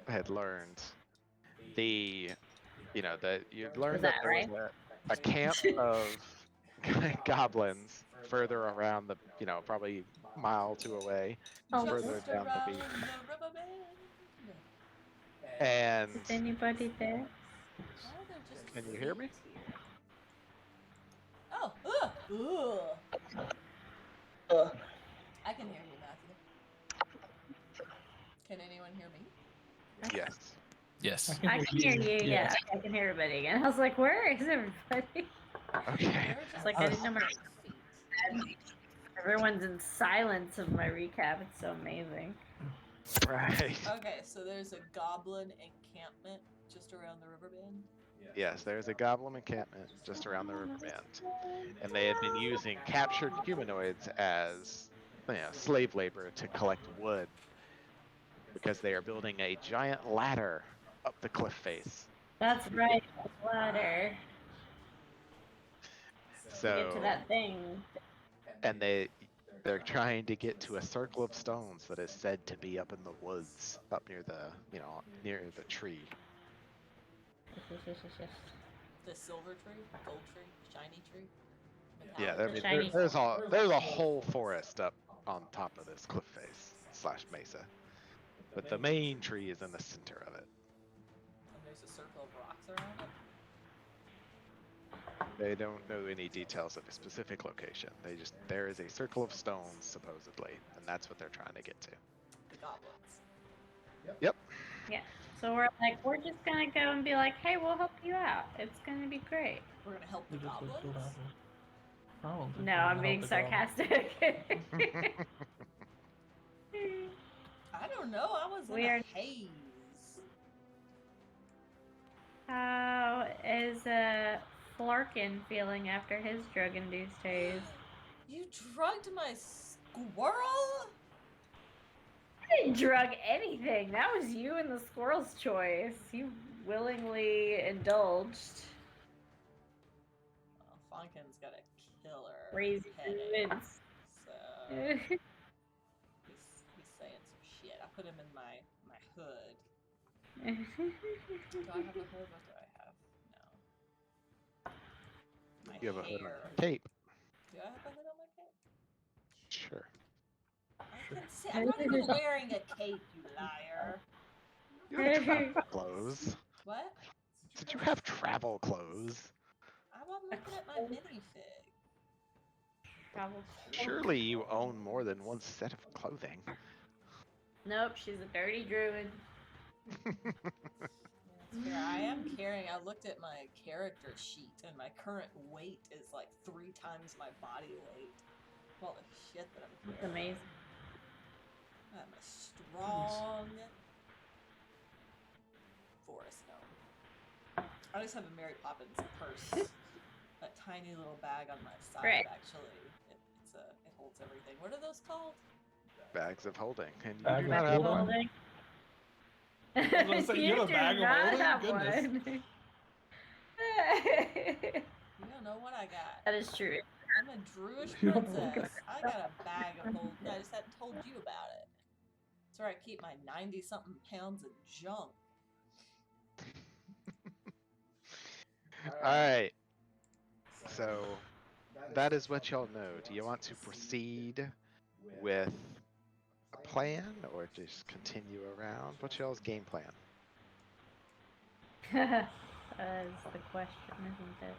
had learned, you learned Was that that there was right? a camp of goblins further around the, probably mile two away, Oh, further is down the beach. the rubber band. And anybody there? Why are there just can you hear me? feet here? Oh, I can hear you, Matthew. Can anyone hear me? Yes. Yes. I can hear you. Yeah, I can hear everybody again. I was like, where is everybody? Okay. There are just Like, I didn't know my feet. everyone's in silence of my recap. It's so amazing. Right. Okay, so there's a goblin encampment just around the river bend. Yes, there's a goblin encampment just around the river bend, and they had been using captured humanoids as slave labor to collect wood because they are building a giant ladder up the cliff face. That's right, the ladder. So To get to that thing. And they're trying to get to a circle of stones that is said to be up in the woods, up near near the tree. The silver tree, gold tree, shiny tree. Yeah, metallic tree. there's a whole forest up on top of this cliff face / mesa, but the main tree is in the center of it. And there's a circle of rocks around it. They don't know any details of a specific location. There is a circle of stones supposedly, and that's what they're trying to get to. The goblins. Yep. Yeah. So we're just gonna go and be like, hey, we'll help you out. It's gonna be great. We're gonna help the goblins. No, I'm being sarcastic. I don't know. I was in a haze. How is Flarkin feeling after his drug-induced haze? You drugged my squirrel? I didn't drug anything. That was you and the squirrel's choice. You willingly indulged. Well, Fonkin's got a killer Crazy headache, foods. so he's saying some shit. I put him in my hood. Do I have a hood? What do I have? No. You have a hood on your cape. Do I have a hood on my cape? Sure. I'm not even wearing a cape, you liar. You have travel clothes. What? Did you have travel clothes? I'm looking at my minifig. Surely you own more than one set of clothing. Nope, she's a dirty druid. I looked at my character sheet, and my current weight is like 3 times my body weight. All the shit that I'm carrying. It's amazing. I'm a strong forest gnome. I just have a Mary Poppins purse. That tiny little bag on my side, right. Actually. It holds everything. What are those called? Bags of holding. And you do not have one. You have a bag of holding? Goodness. You don't know what I got. That is true. I'm a druish princess. I got a bag of holding. I just hadn't told you about it. That's where I keep my 90-something pounds of junk. Alright. So, that is what y'all know. Do you want to proceed with a plan or just continue around? What's y'all's game plan? That is the question, isn't it?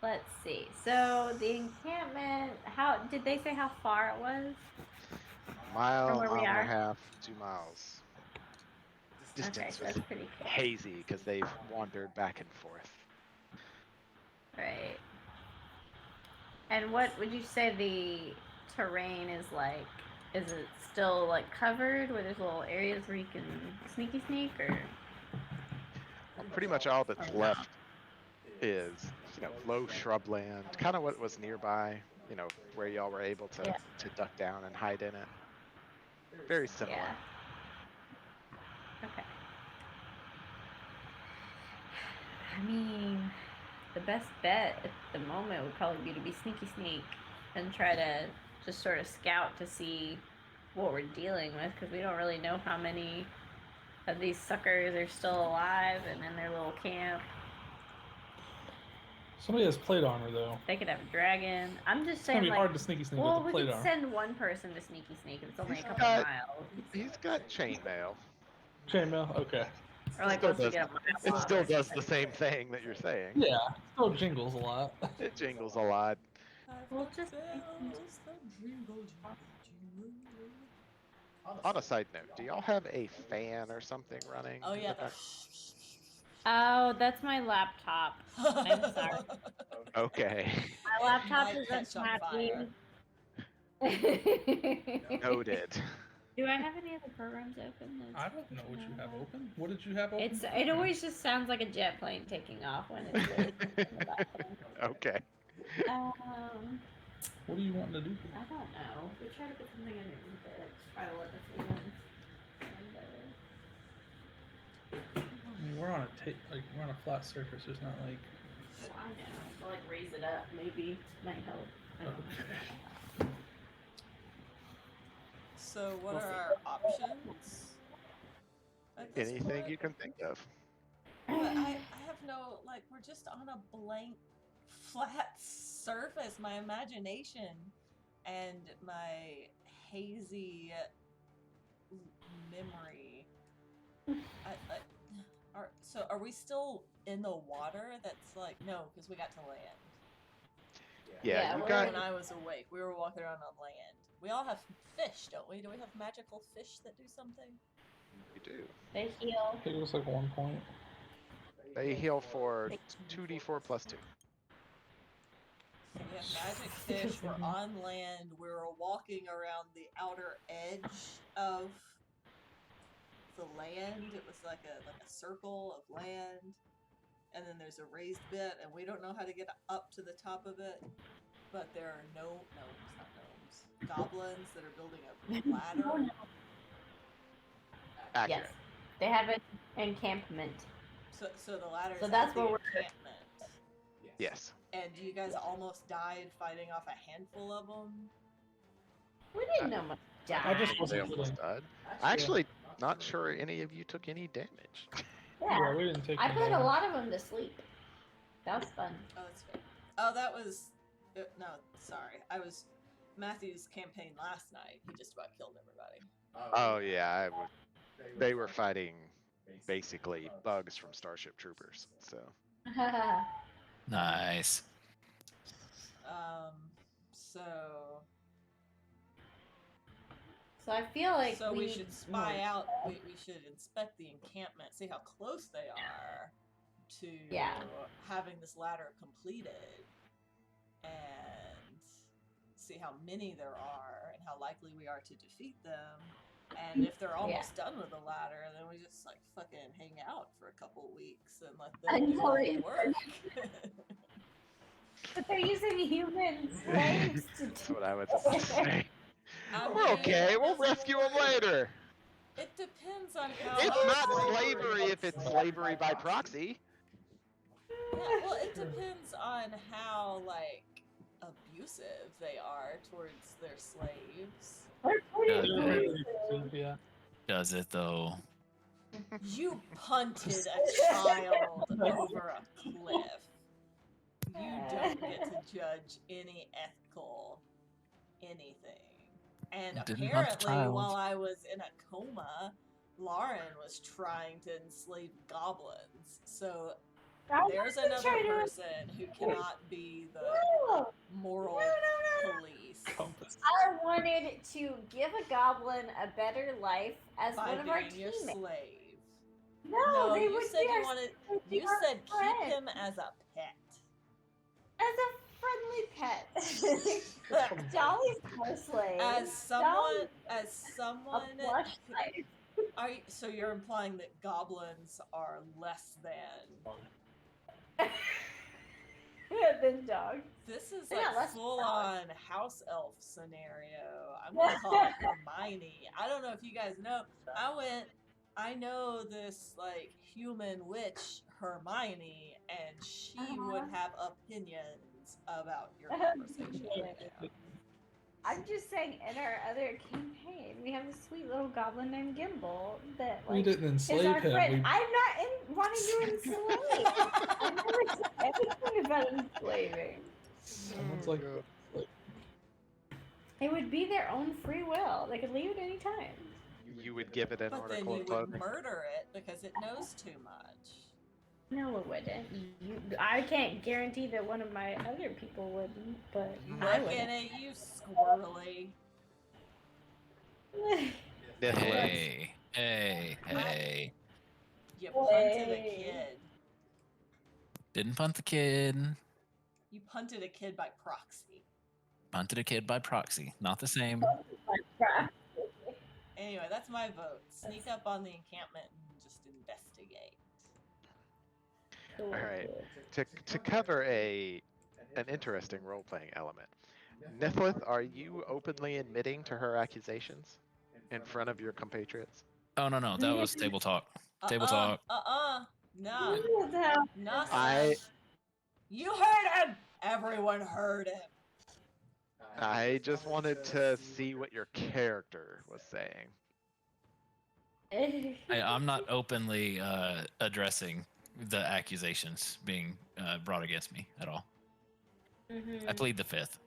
Let's see. So the encampment, how did they say how far it was? Mile and a half, 2 miles. Distance okay, so that's pretty cool. Hazy because they've wandered back and forth. Right. And what would you say the terrain is like? Is it still like covered where there's little areas where you can sneak or? Well, pretty much all that's left is, low shrubland, kind of what was nearby, where y'all were able to duck down and hide in it. Very similar. Yeah. Okay. I mean, the best bet at the moment would probably be to be sneak and try to just sort of scout to see what we're dealing with, because we don't really know how many that these suckers are still alive and in their little camp. Somebody has plate armor though. They could have a dragon. I'm just It's gonna saying, be like, hard to sneaky sneak well, with the we plate could armor. send one person to sneaky sneak if it's only a He's couple got- miles. He's got chainmail. Chainmail? Okay. Or like Still once we does- get a mile It off still or does the something. same thing that you're saying. Yeah, still jingles a lot. It jingles a lot. We'll just- bells that jingle, jingle, jingle. On a side note, do y'all have a fan or something running? Oh yeah. in the back? Oh, that's my laptop. I'm sorry. Okay. My laptop might is catch on fire. unhappy. Noted. Do I have any other programs open? I don't know what you have open. What did you have open? It always just sounds like a jet plane taking off when it's really in the background. Okay. What are you wanting to do? I don't know. We try to put something underneath it. Try to let us in. I mean, we're on a flat surface. There's not like. I know. I'll like raise it up. Maybe might help. I don't know. Okay. So what We'll are see. our options? At this Anything point? you can think of. But I have no, like, we're just on a blank, flat surface. My imagination and my hazy memory. Are we still in the water? That's like, no, because we got to land. Yeah, you we're got. When I was awake, we were walking around on land. We all have fish, don't we? Do we have magical fish that do something? You do. They heal. I think it was like 1 point. They heal for 2d4 plus 2. So we have magic fish. We're on land. We're walking around the outer edge of the land. It was like a circle of land, and then there's a raised bit, and we don't know how to get up to the top of it. But there are goblins that are building a ladder. Accurate. Yes. They have an encampment. So the ladder. So is that's at the where we're- encampment. Yes. And you guys almost died fighting off a handful of them. We didn't almost die. I just They wasn't almost kidding. died. Actually, not sure any of you took any damage. Yeah, we didn't take. I any put a damage. lot of them to sleep. That was fun. Oh, that's fair. Oh, that was no. Sorry, I was Matthew's campaign last night. He just about killed everybody. Oh yeah, they were fighting basically bugs from Starship Troopers. So Nice. So So I feel like we should spy out. We should inspect the encampment, see how close they are to having this ladder completed, and see how many there are and how likely we are to defeat them. And if they're almost done with the ladder, then we just like fucking hang out for a couple weeks and let them do all the work. But they're using human slaves to that's do what I would say. We're mean, okay. We'll rescue them later. It depends on how. It's not slavery if it's slavery by proxy. Yeah, well, it depends on how like abusive they are towards their slaves. Yeah. Does it though? You punted a child over a cliff. You don't get to judge any ethical anything. And Didn't hunt the apparently, child. while I was in a coma, Lauren was trying to enslave goblins. So there's another person who cannot be the moral police. Compass. I wanted to give a goblin a better life as By one of our being your teammates. slave. No, they you would said be you our wanted. would be You our said friend. keep him as a pet. As a friendly pet. Dolly's my slave. As someone, a plush slave. so you're implying that goblins are less than. Than dogs. This is They're not like less full on house elf scenario. I'm gonna call it Hermione. I don't know if you guys know. I know this like human witch Hermione, and she would have opinions about your conversation right now. I'm just saying, in our other campaign, we have a sweet little goblin named Gimbal that We like didn't is enslave our him. friend. We... I'm not wanting to enslave. I never said anything about enslaving. Sounds Oh, like God. It would be their own free will. They could leave at any time. You would give it an But then article you of would clothing. murder it because it knows too much. No, it wouldn't. I can't guarantee that one of my other people wouldn't, but I Looking wouldn't. at you, squirrely. Nithless. Hey. You punted a kid. Didn't punt the kid. You punted a kid by proxy. Punted a kid by proxy. Not the same. Anyway, that's my vote. Sneak up on the encampment and just investigate. Cool. All right. To cover an interesting role playing element, Nithlith, are you openly admitting to her accusations in front of your compatriots? Oh, no. That was table talk. Table talk. No. No, I- You heard him! Everyone heard him. I just wanted to see what your character was saying. I'm not openly addressing the accusations being brought against me at all. I plead the fifth.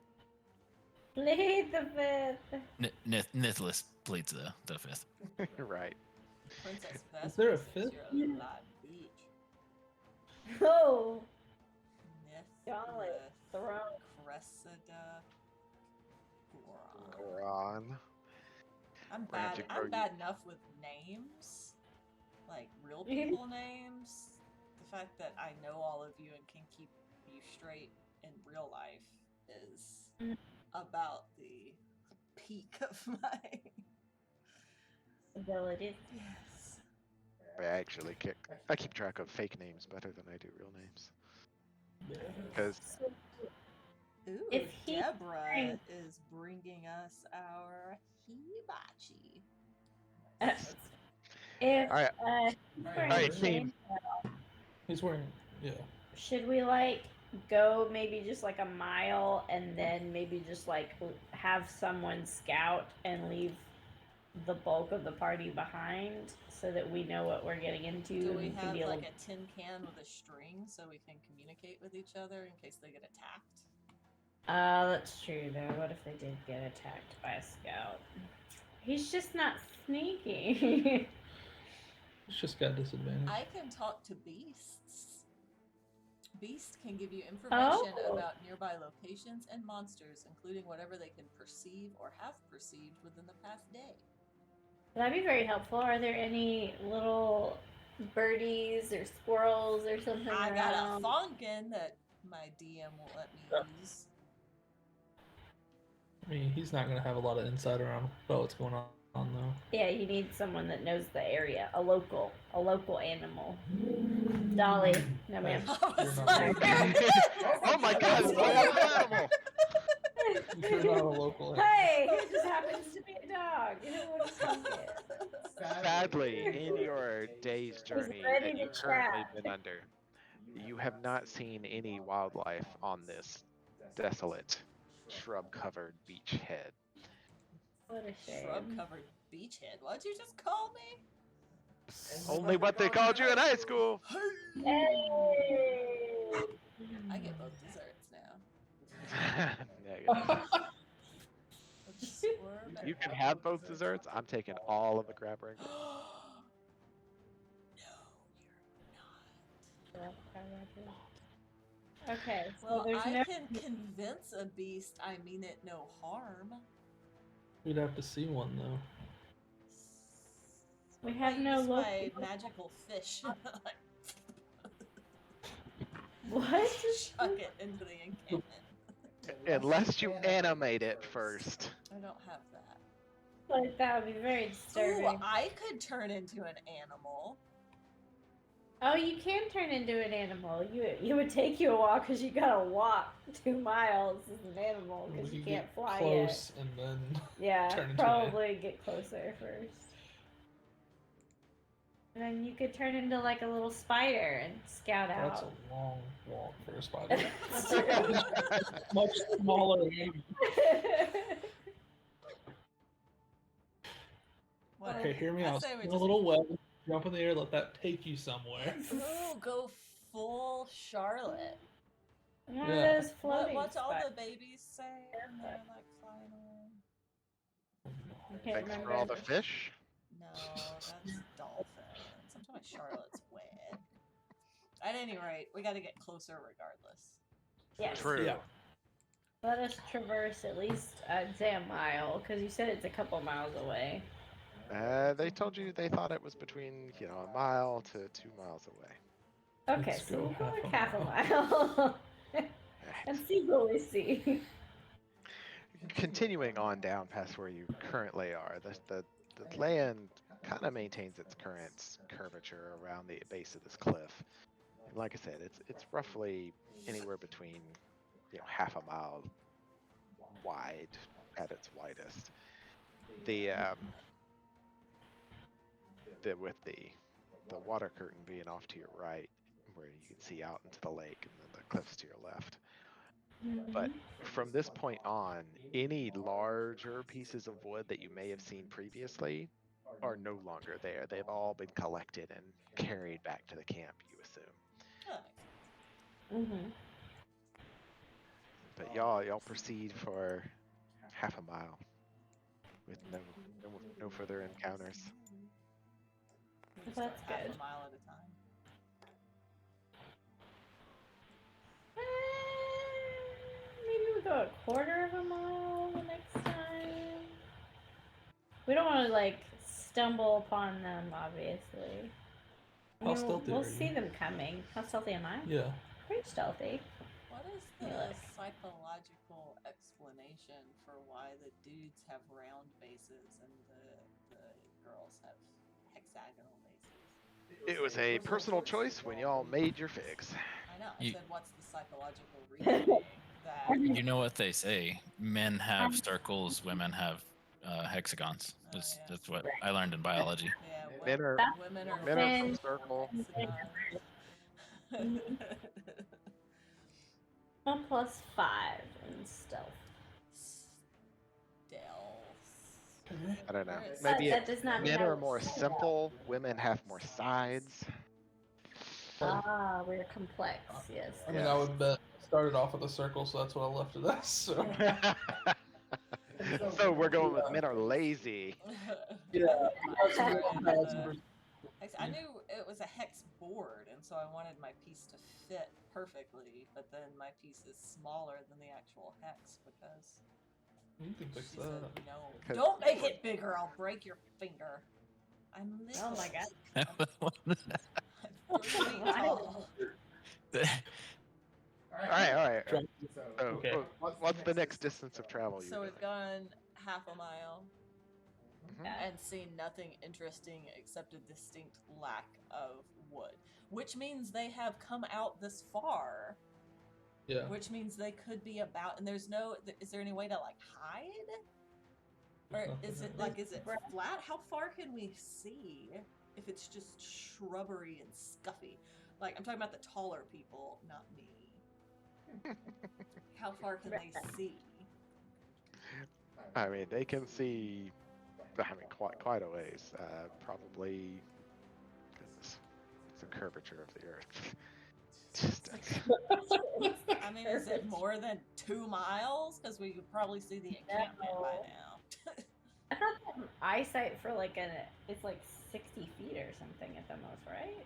Plead the fifth. Nithless pleads the fifth. Right. Princess Vespa Is there a says fifth? you're a live bitch. Oh, Nithlith Golly, throne. Cressida Goron. Goron. I'm We're gonna have bad. to grow I'm bad enough with names, like real people names. The fact that I know all of you and can keep you straight in real life is about the peak of my Abilities. yes. I keep track of fake names better than I do real names. Because Ooh, If he Deborah brings- is bringing us our hibachi. If All right. he's wearing All right, a team. chain, He's wearing, yeah. should we like go maybe just like a mile and then maybe just like have someone scout and leave the bulk of the party behind so that we know what we're getting into? Do we and can have be a like little... a tin can with a string so we can communicate with each other in case they get attacked? That's true though. What if they did get attacked by a scout? He's just not sneaky. He's just got disadvantage. I can talk to beasts. Beasts can give you information about nearby locations and monsters, including whatever they can perceive or have perceived within the past day. That'd be very helpful. Are there any little birdies or squirrels or something I got a around? Fonkin that my DM won't let me use. I mean, he's not going to have a lot of insight around about what's going on, though. Yeah, you need someone that knows the area. A local animal. Dolly. No, ma'am. You're not oh my God, it's a wild animal! You're not a local. Hey, it just happens to be a dog. Who would have thunk it? Sadly, in your day's journey ready that to you've currently trap. been under, you have not seen any wildlife on this desolate, shrub-covered beachhead. What a shame. Shrub-covered beachhead. What'd you just call me? Only what they called you in high school! Hey! I get both desserts now. Negative. Let's swerve You can have both desserts. I'm taking all of the crab rings. No, you're not. Okay, so Well, there's I no... can convince a beast I mean it no harm. We'd have to see one, though. We have I no use local... my magical fish. What? Chuck it into the encampment. Unless you animate it first. I don't have that. Like, that would be very disturbing. Ooh, I could turn into an animal. Oh, you can turn into an animal. You would take you a while because you gotta walk 2 miles as an animal because We you could can't get fly close and then yet. Yeah, turn into probably get closer first. And then you could turn into like a little spider and scout That's out. a long walk for a spider. Much smaller. What? Okay, hear me I out. say we Spin a just- little web, jump in the air, let that take you somewhere. Ooh, go full Charlotte. One Yeah. of those floating What's all spots. the babies say when they're like flying away? I can't Thanks for remember. all the fish. No, that's dolphins. I'm talking about Charlotte's Web. At any rate, we got to get closer regardless. Yes. True. Yeah. Let us traverse at least, say a mile, because you said it's a couple miles away. They told you they thought it was between, a mile to 2 miles away. Okay, Let's so go we'll go like half half a a mile. Right. And see what we see. Continuing on down past where you currently are, the land kind of maintains its current curvature around the base of this cliff. And like I said, it's roughly anywhere between half a mile wide at its widest. With the water curtain being off to your right, where you can see out into the lake, and then the cliffs to your left. But from this point on, any larger pieces of wood that you may have seen previously are no longer there. They've all been collected and carried back to the camp, you assume. Oh, that makes sense. But y'all proceed for half a mile with no further encounters. We just That's start half good. a mile at a time. Maybe we go a quarter of a mile the next time. We don't want to like stumble upon them, obviously. How stealthy we'll are you? see them coming. How stealthy am I? Yeah. Pretty stealthy. What is Let me the look. psychological explanation for why the dudes have round bases and the girls have hexagonal bases? It was a personal choice when y'all made your figs. I know. I You- said, what's the psychological reasoning that? You know what they say: men have circles, women have hexagons. That's yeah. that's what I learned in biology. Yeah, Men are women are men are from Then- circle. hexagons. 1 plus 5 in stealth. Stealth. I don't know. Where is Maybe That does not mean men I are would more stealth. simple. Women have more sides. Ah, we're complex. Yes. I mean, I would bet started off with a circle, so that's what I left it as. So So we're going with men are lazy. yeah, I knew it was a hex board, and so I wanted my piece to fit perfectly, but then my piece is smaller than the actual hex because you can fix she said that. no. 'Cause- Don't make it bigger, I'll break your finger. I'm little. Oh my god. I'm 3 feet tall. All right. So, Okay. what's the next distance of travel you're So doing? we've gone half a mile Mhm. and seen nothing interesting except a distinct lack of wood, which means they have come out this far, Yeah. which means they could be about. And there's no. Is there any way to like hide, or is it flat? How far can we see if it's just shrubbery and scuffy? Like I'm talking about the taller people, not me. How far can they see? I mean, they can see. I mean, quite a ways. Probably. Goodness, it's the curvature of the Earth. Distance. I mean, is it more than 2 miles? Because we could probably see the encampment by now. I thought that eyesight for like it's like 60 feet or something at the most, right?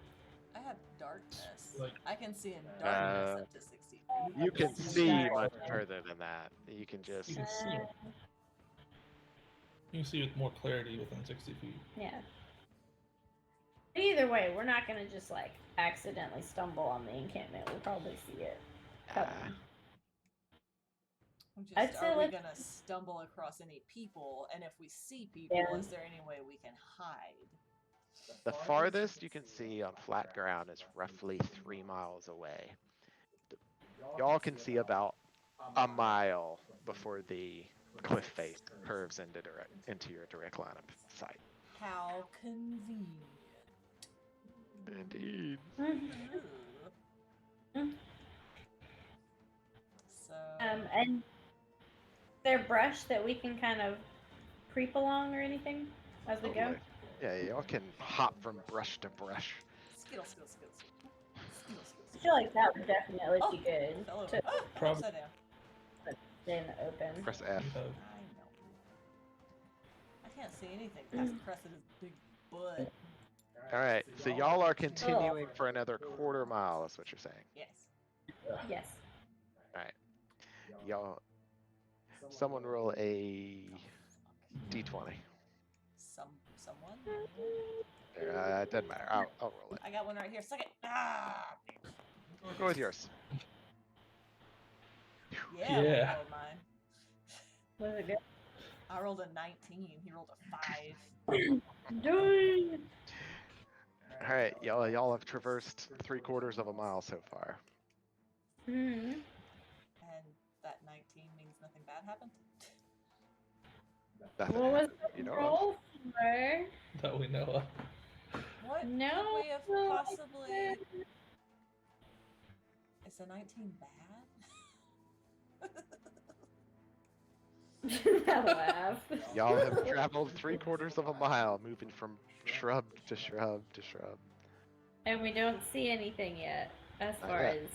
I have darkness. Like- I can see in darkness up to 60 feet. You can see much further than that. You can just. You can see it. You can see with more clarity within 60 feet. Yeah. Either way, we're not gonna just like accidentally stumble on the encampment. We'll probably see it coming. I'd say Are we let's- gonna stumble across any people? And if we see people, Yeah. is there any way we can hide? The farthest you can see on flat ground is roughly 3 miles away. Y'all can see about a mile before the cliff face curves into your direct line of sight. How convenient. Indeed. Ooh. So. And there brush that we can kind of creep along or anything as we go. Totally. Yeah, y'all can hop from brush to brush. Skittle, skittle, skittle, skittle. Skittle, skittle, I feel like that would definitely Oh, be good fell over. to Ah, I'm upside down. stay in the open. Press F. I know. I can't see anything past Cressida's big butt. All right, so y'all are continuing for another quarter mile. Is what you're saying. Yes. Yes. All right, y'all. Someone roll a d20. Someone? It doesn't matter. I'll roll it. I got one right here. Suck it. Ah, bitch. Go with yours. Yeah, we Yeah. rolled mine. Was it good? I rolled a 19. He rolled a 5. Dang. All right, y'all have traversed 3/4 of a mile so far. Hmm. And that 19 means nothing bad happened? Nothing What was happened, the you know of. roll for? That we know of. What No, could we have well, possibly... Is a 19 bad? That laugh. Y'all have traveled 3/4 of a mile, moving from shrub to shrub to shrub. And we don't see anything yet, as Not far yet. as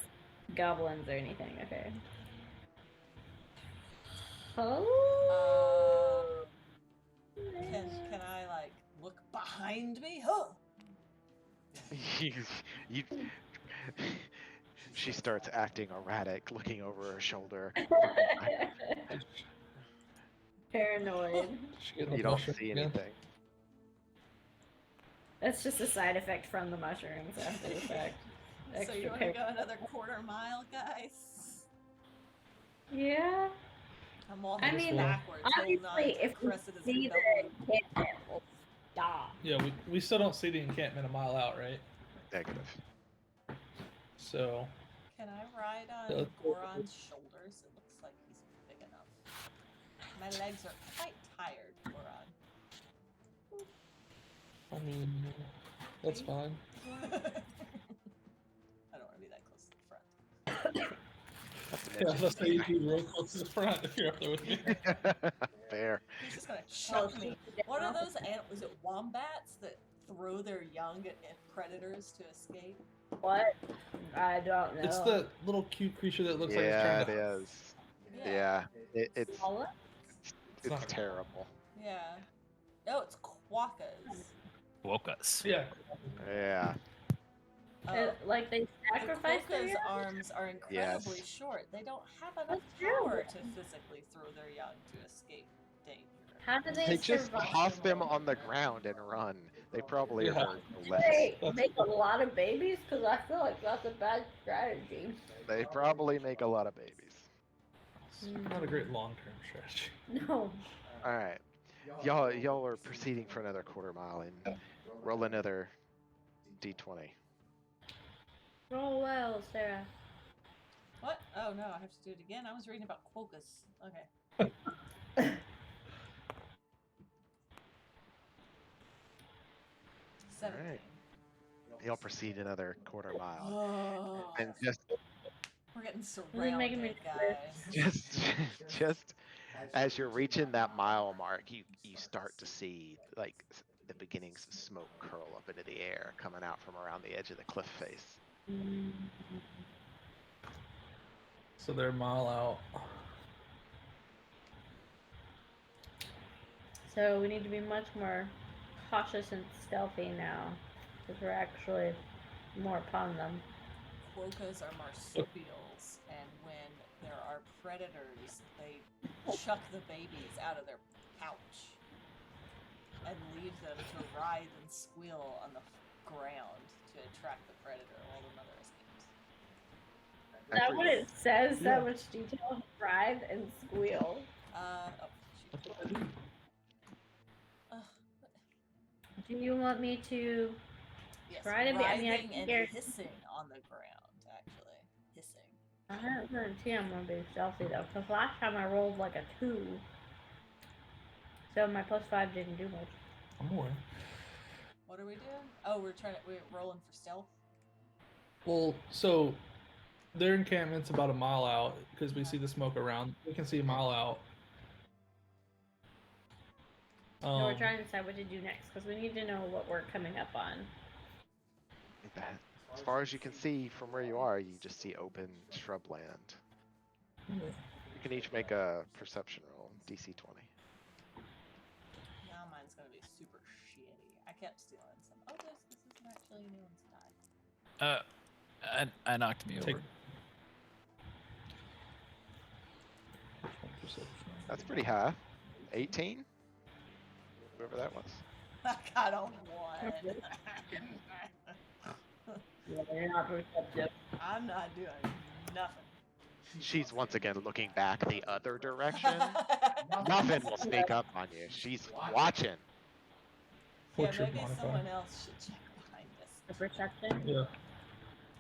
goblins or anything. Okay. Oh. Can I, like, look behind me? Huh! you, she starts acting erratic, looking over her shoulder. Paranoid. She get the You don't mushroom see again? anything. That's just a side effect from the mushrooms after the fact. So Extra you want to par- go another quarter mile, guys? Yeah. I'm walking I mean, backwards, holding on obviously, to if we Cressida's see belt the loop. encampment, we'll stop. Yeah, we still don't see the encampment a mile out, right? Negative. So Can I ride Yeah, on let's go. Goron's shoulders? It looks like he's big enough. My legs are quite tired, Goron. I mean, that's fine. I don't want to be that close to the front. Not to Yeah, mention- let's say you'd be real close to the front if you're up there with me. Fair. He's just gonna Oh, chuck me. shoot you What are down. those animals? Is it wombats that throw their young at predators to escape? What? I don't know. It's the little cute creature that looks like it's Yeah, trying it to. is. Yeah, it's Swallow? It's not it's a- terrible. Yeah. Oh, it's quokkas. Woke us. Yeah. Yeah. Oh. Like they sacrifice The their quokka's young? arms are incredibly Yes. short. They don't have enough That's true. power to physically throw their young to escape danger. How do they They just survive? toss them on the ground and run. They probably Yeah. are Do less. they make a lot of babies? Because I feel like that's a bad strategy. They probably make a lot of babies. It's not a great long-term strategy. No. All right, y'all are proceeding for another quarter mile and roll another d20. Roll well, Sarah. What? Oh no, I have to do it again. I was reading about quokkas. Okay. All 17. right, y'all proceed another quarter mile, Oh, and just we're getting This is making me surrounded, guys. just as you're reaching that mile mark, you start to see like the beginnings of smoke curl up into the air, coming out from around the edge of the cliff face. So they're a mile out. So we need to be much more cautious and stealthy now, because we're actually more upon them. Quokkas are marsupials, and when there are predators, they chuck the babies out of their pouch and leave them to writhe and squeal on the ground to attract the predator while the mother escapes. Is that what it says? Yeah. That much detail? Writhe and squeal. Oh, shoot. Ugh, Do you want me to yes, try to be? I mean, I writhing can and guarantee. hissing on the ground, actually. Hissing. I don't guarantee I'm gonna be stealthy though, because last time I rolled like a 2. So my +5 didn't do much. I'm aware. What are we doing? Oh, we're rolling for stealth. Well, so their encampment's about a mile out because we see the smoke around. We can see a mile out. So we're trying to decide what to do next because we need to know what we're coming up on. As far as you can see from where you are, you just see open shrubland. You can each make a perception roll, DC 20. Now mine's gonna be super shitty. I kept stealing some. Oh, this isn't actually anyone's die. I knocked me over. That's pretty high. 18? Whoever that was. I got a 1. Yeah, you're not perceptive. I'm not doing nothing. She's once again looking back the other direction. Nothing will sneak up on you. She's watching. Yeah, maybe someone else should check behind us. The perception? Yeah.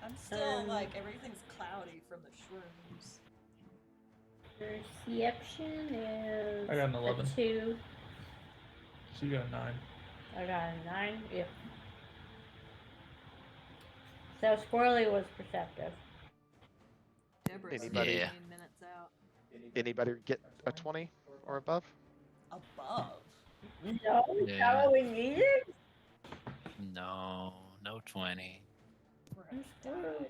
I'm still like, everything's cloudy from the shrooms. Perception is. I got an 11. A 2. So you got a 9. I got a 9. Yep. So Squirrely was perceptive. Deborah's Anybody? 15 minutes out. Anybody get a 20 or above? Above? No, is that what we needed? No 20. We're gonna die.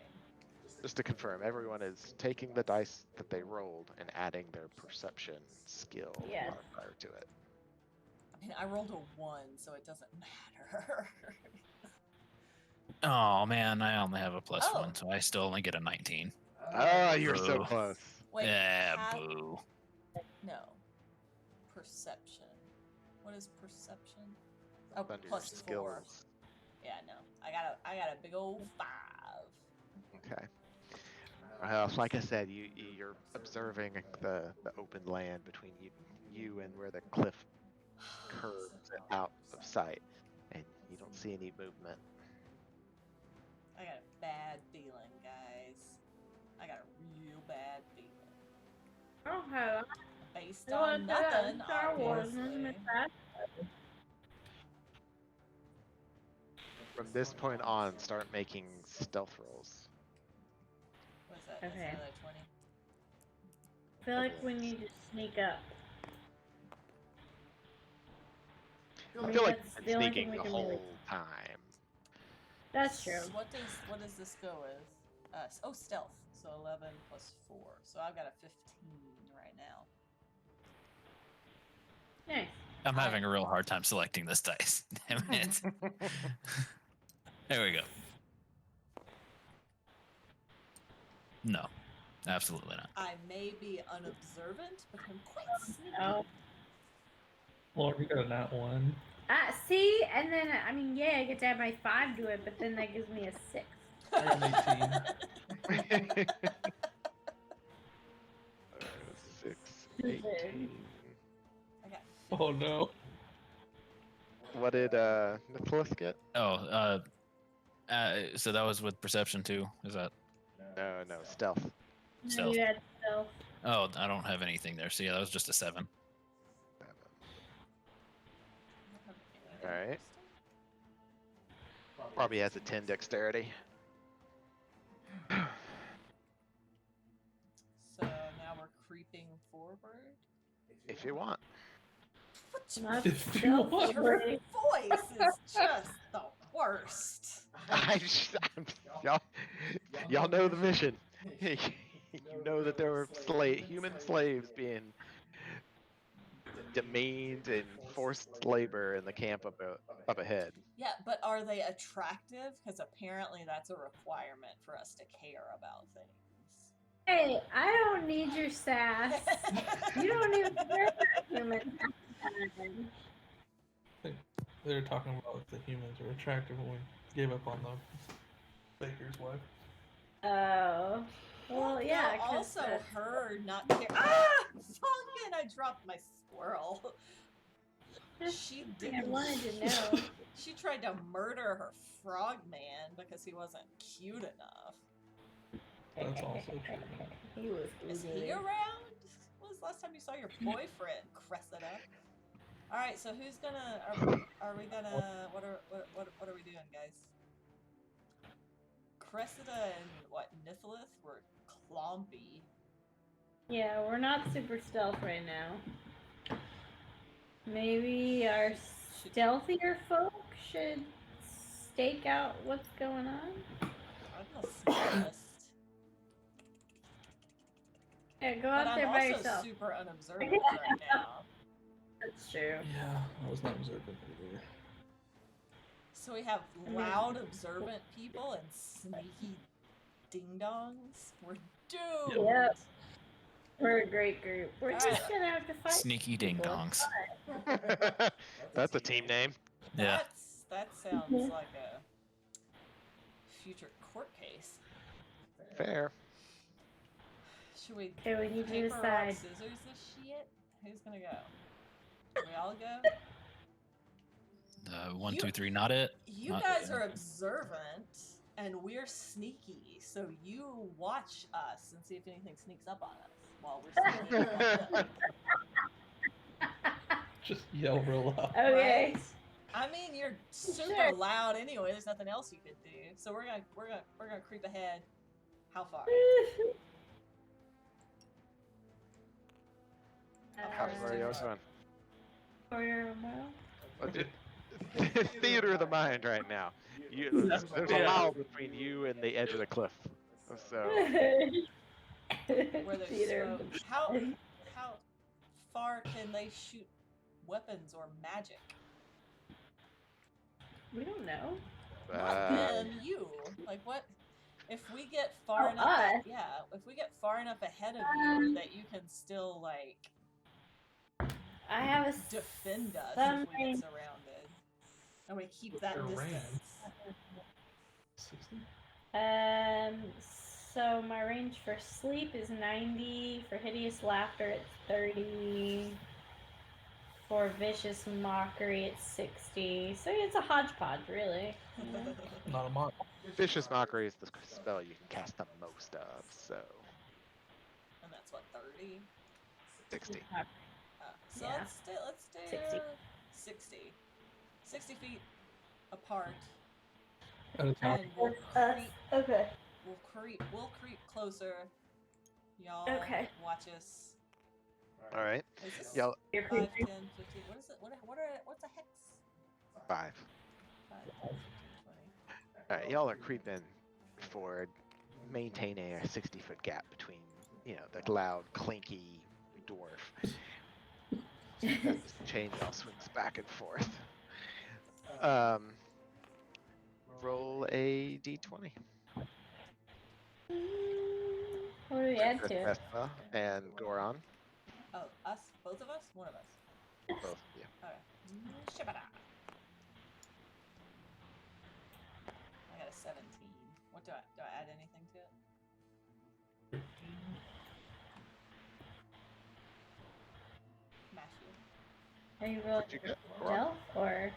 Just to confirm, everyone is taking the dice that they rolled and adding their perception skill Yes. modifier to it. I mean, I rolled a 1, so it doesn't matter. Oh man, I only have a plus Oh. 1, so I still only get a 19. Oh, you're so Boo. close. Wait, Yeah, have- boo. No. Perception. What is perception? Oh, Under your plus 4. skills. Yeah, no. I got a big old 5. Okay. Like I said, you're observing the open land between you and where the cliff curves out of sight, and you don't see any movement. I got a bad feeling, guys. I got a real bad feeling. Okay. Based So on nothing, Star Wars. obviously. From this point on, start making stealth rolls. What's that? Okay. That's another 20. I feel like we need to sneak up. I feel like that's you've the been only sneaking thing we the can whole really- time. That's true. What does this go with? Oh, stealth. So 11 plus 4. So I've got a 15 right now. Nice. I'm having a real hard time selecting this dice. Damn it. There we go. No, absolutely not. I may be unobservant, but I'm quite sneaky. Oh. Well, you got a nat 1. See, and then I mean, yeah, I get to add my 5 to it, but then that gives me a 6. I got an 18. 6, 18. I got Oh no. What did Nicholas get? Oh, so that was with perception too. Is that? No, stealth. No, Stealth. you had stealth. Oh, I don't have anything there. So yeah, that was just a 7. All right. Probably has a 10 dexterity. So now we're creeping forward. If you want. Not If you stealth, want. Your right? voice is just the worst. Y'all know the mission. You know that there were human slaves being demeaned and forced labor in the camp up ahead. Yeah, but are they attractive? Because apparently that's a requirement for us to care about things. Hey, I don't need your sass. You don't even care about humans. They were talking about if the humans were attractive when we gave up on the baker's wife. Oh. Well, yeah. You 'cause also that's- heard not care. Ah! Fucking! I dropped my squirrel. She I didn't. wanted to know. She tried to murder her frog man because he wasn't cute enough. That's also true. He was Is ugly. he around? When was the last time you saw your boyfriend, Cressida? All right, so who's gonna? Are we gonna? What are we doing, guys? Cressida and what? Nithlith were clompy. Yeah, we're not super stealth right now. Maybe our stealthier folk should stake out what's going on. I'm the smallest. Yeah, go But out I'm there by also yourself. super unobservant right now. That's true. Yeah, I was not observant either. So we have loud, observant people and sneaky ding-dongs. We're doomed! Yep. We're a great group. We're All just right. gonna have to fight. Sneaky ding people. dongs. That's a team name. Yeah. That sounds like a future court case. Fair. Should we Okay, we need to paper, rock, decide. scissors this shit? Who's gonna go? We all go? 1, 2, 3, not it. You Not guys it. are observant, and we're sneaky, so you watch us and see if anything sneaks up on us while we're sneaking. Just yell real loud. Okay. Right? I mean, you're super Sure. loud anyway. There's nothing else you could do. So we're gonna creep ahead. How far? How far are you going? Quarter of a mile. Oh, dude, theater of the mind right now. There's a mile between you and the edge of the cliff. So Where there's Theater of smoke. the How far can they shoot weapons or magic? We don't know. Not them, you. Like what? If we get far Oh, enough, us? if we get far enough ahead of you that you can still like I have a defend us some if we get surrounded, and we keep that They're distance. 60? So my range for sleep is 90. For hideous laughter, it's 30. For vicious mockery, it's 60. So it's a hodgepodge, really. Not a month. vicious mockery is the spell you can cast the most of. So And that's what 30. 60. So Yeah. let's do 60. 60. 60 feet apart, At a time. and we'll creep. Okay. We'll creep closer. Y'all Okay. watch us. All right. Is this Y'all 5, 10, You're 15? What is it? What's a hex? 5. 5, 10, 15, 20. All right. Y'all are creeping forward, maintaining a 60-foot gap between the loud, clinky dwarf. That chainsaw swings back and forth. Roll a d20. What do we add to Princess it? Vespa and Goron, Oh, us? Both of us? One of us. both of you. Okay. Shabada. I got a 17. What do I add anything to it? Mash you. Are you rolling What'd you get, Goron? stealth or?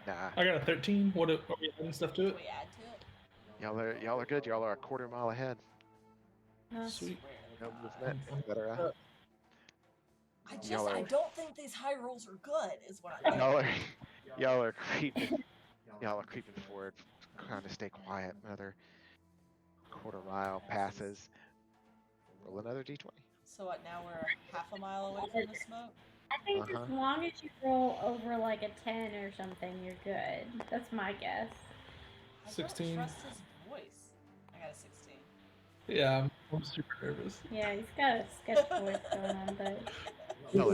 Nah. I got a 13. What are we adding stuff to Do it? we add to it? Y'all are good. Y'all are a quarter mile ahead. No. Sweet. Swear to No God. movement, etc. Y'all I are- don't think these high rolls are good, is what I'm Y'all are creeping. Y'all are creeping forward, trying to stay quiet. Another quarter mile passes. Roll another d20. So what, now we're half a mile away from the smoke? I think as Uh-huh. long as you roll over like a 10 or something, you're good. That's my guess. I 16. don't trust his voice. I got a 16. Yeah, I'm super nervous. Yeah, he's got a sketch voice going on, but Y'all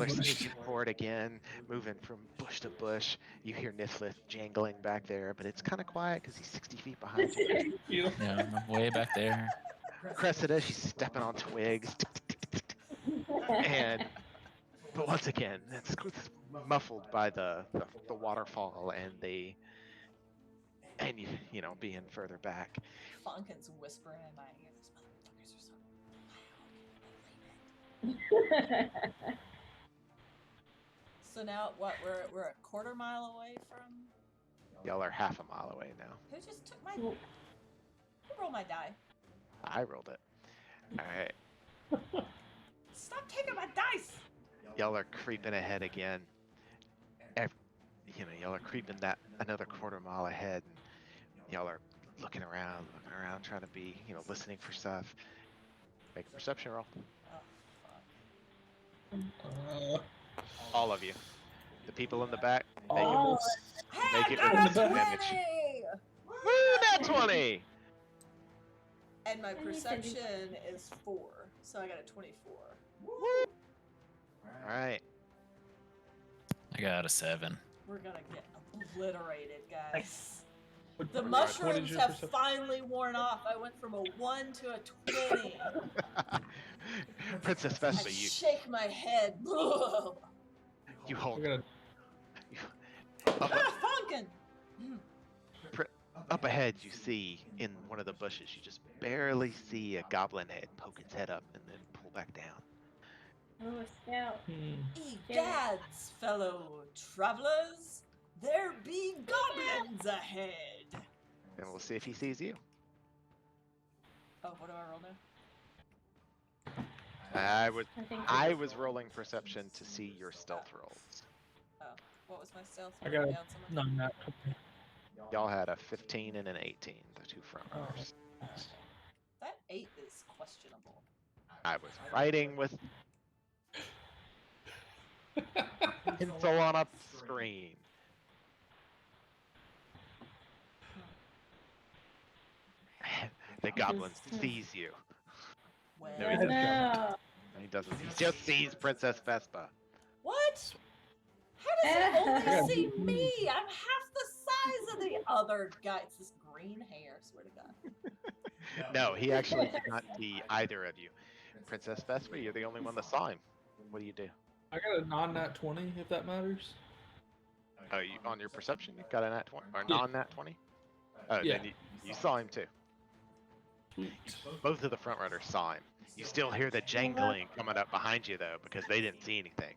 are sneaking forward again, moving from bush to bush. You hear Niflith jangling back there, but it's kind of quiet because he's 60 feet behind you. You. Yeah, I'm way back there. Cressida, she's stepping on twigs. But once again, it's muffled by the waterfall and being further back. Funkin's whispering in my ear. These motherfuckers are so loud. So now what? We're a quarter mile away from. Y'all are half a mile away now. Who just took my? Who rolled my die? I rolled it. All right. Stop taking my dice! Y'all are creeping ahead again. Y'all are creeping that another quarter mile ahead, and y'all are looking around, trying to be, listening for stuff. Make a perception roll. Oh, fuck. All of you. The people in the back, make it, All of Oh, us. Hey, make I it got with a disadvantage. 20! Woo, nat 20! And my And you said you- perception is 4, so I got a 24. Woo! Alright. I got a 7. We're gonna get obliterated, guys. What- The what is mushrooms your have perception? finally worn off. I went from a 1 to a 20. Princess I Vespa, you shake my head. you hold We're gonna. up, Funkin! up ahead. You see in one of the bushes, you just barely see a goblin head poke its head up and then pull back down. Oh, a scout. Egads, fellow travelers, there be goblins ahead. And we'll see if he sees you. Oh, what do I roll now? I was rolling perception to see your stealth rolls. Oh, what was my stealth? I got Wrote a down somewhere? No, not. Y'all had a 15 and an 18, the two front runners. That 8 is questionable. I was fighting with pencil on a screen. The goblin sees you. Well, No, Oh, he doesn't. no. He doesn't. He just sees Princess Vespa. what? How does he only see me? I'm half the size of the other guy. It's this green hair, swear to God. No, he actually did not see either of you. Princess Vespa, you're the only one that saw him. What do you do? I got a non-nat 20, if that matters. Oh, you on your perception, you got a nat 20 or Yeah. non-nat 20? Oh, Yeah. then you saw him too. Sweet. Both of the front runners saw him. You still hear the jangling coming up behind you though, because they didn't see anything.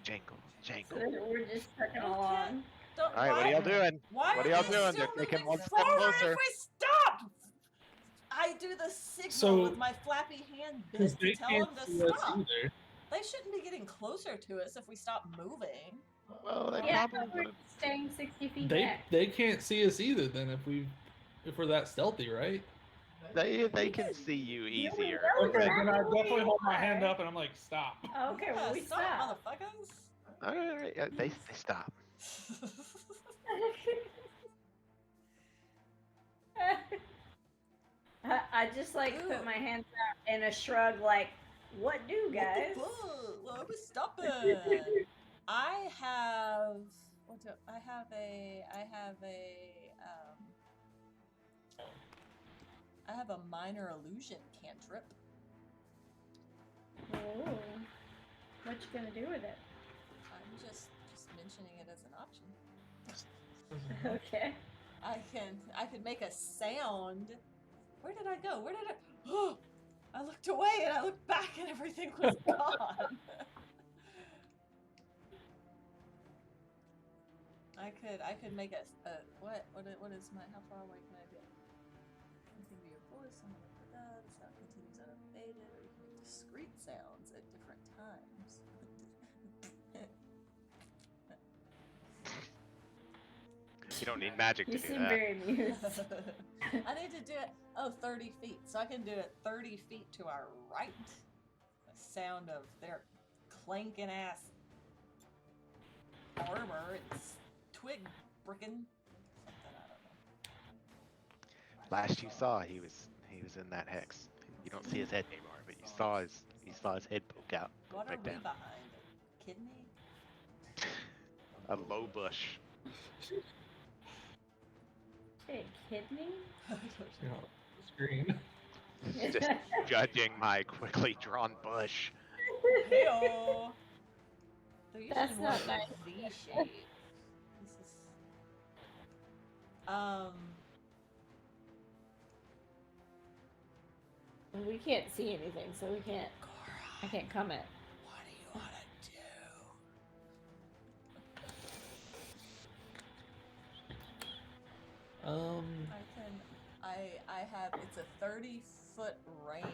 Jangle, jangle, So jangle. we're just trucking along. Don't, All right, what are y'all doing? Why What are are y'all we doing? still They're taking moving one step forward closer. if we stop? I do the signal So- with my flappy hand Because bit to they tell can't them see to us stop. either. They shouldn't be getting closer to us if we stop moving. Well, they Yeah, probably we're would. staying 60 feet back. They can't see us either. Then if we're that stealthy, right? They can see you easier. know Okay, then I exactly definitely hold my why. hand up and I'm like, stop. Okay, Yeah, well, we stop. motherfuckers. All right, yeah, they stop. I just like put my hands out in a shrug, like, what do, guys? What the fuck? Why are we stopping? I have a minor illusion cantrip. Oh, what you gonna do with it? I'm just mentioning it as an option. Okay. I could make a sound. Where did I go? Where did I? Oh, I looked away and I looked back and everything was gone. I could make a what is my how far away can I be? Anything to your voice, something like that. The sound continues unabated, or you can make discrete sounds at different times. You don't need magic to You do seem that. very amused. I need to do it, 30 feet. So I can do it 30 feet to our right. The sound of their clanking ass armor and twig bricking. Something, I don't know. Last you saw, he was in that hex. You don't see his head anymore, but you saw his head poke out, go What are back we down. behind? A kidney? A low bush. Hey, kidney? You know, screen. Just judging my quickly drawn bush. Heyo. They're usually That's more not of a nice. V shape. This is We can't see anything, so we can't. I Cora, can't comment. what do you want to do? I have, it's a 30-foot range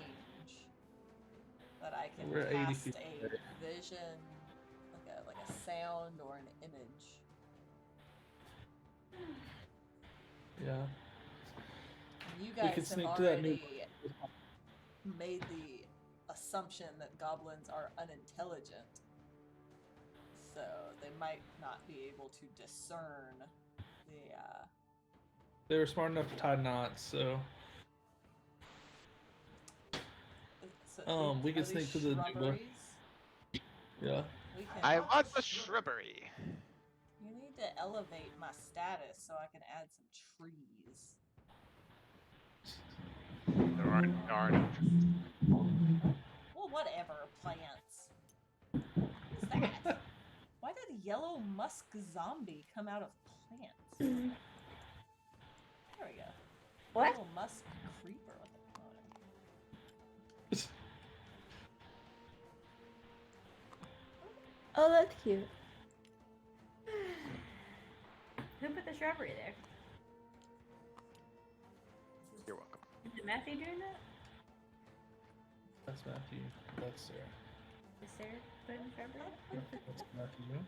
that I can We're 80 cast feet a away. vision, like a sound or an image. Yeah. You We guys could have sneak to that new. already made the assumption that goblins are unintelligent. so they might not be able to discern the. They were smart enough to tie knots, so we can sneak to the new bush. Yeah. We can. I want the shrubbery. You need to elevate my status so I can add some trees. There are no trees. Well, whatever, plants. What's that? Why did a yellow musk zombie come out of plants? There we go. What? Yellow musk creeper. Oh, that's cute. Who put the shrubbery there? You're welcome. Is it Matthew doing that? That's Matthew. That's Sarah. Is Sarah putting shrubbery? That's Matthew.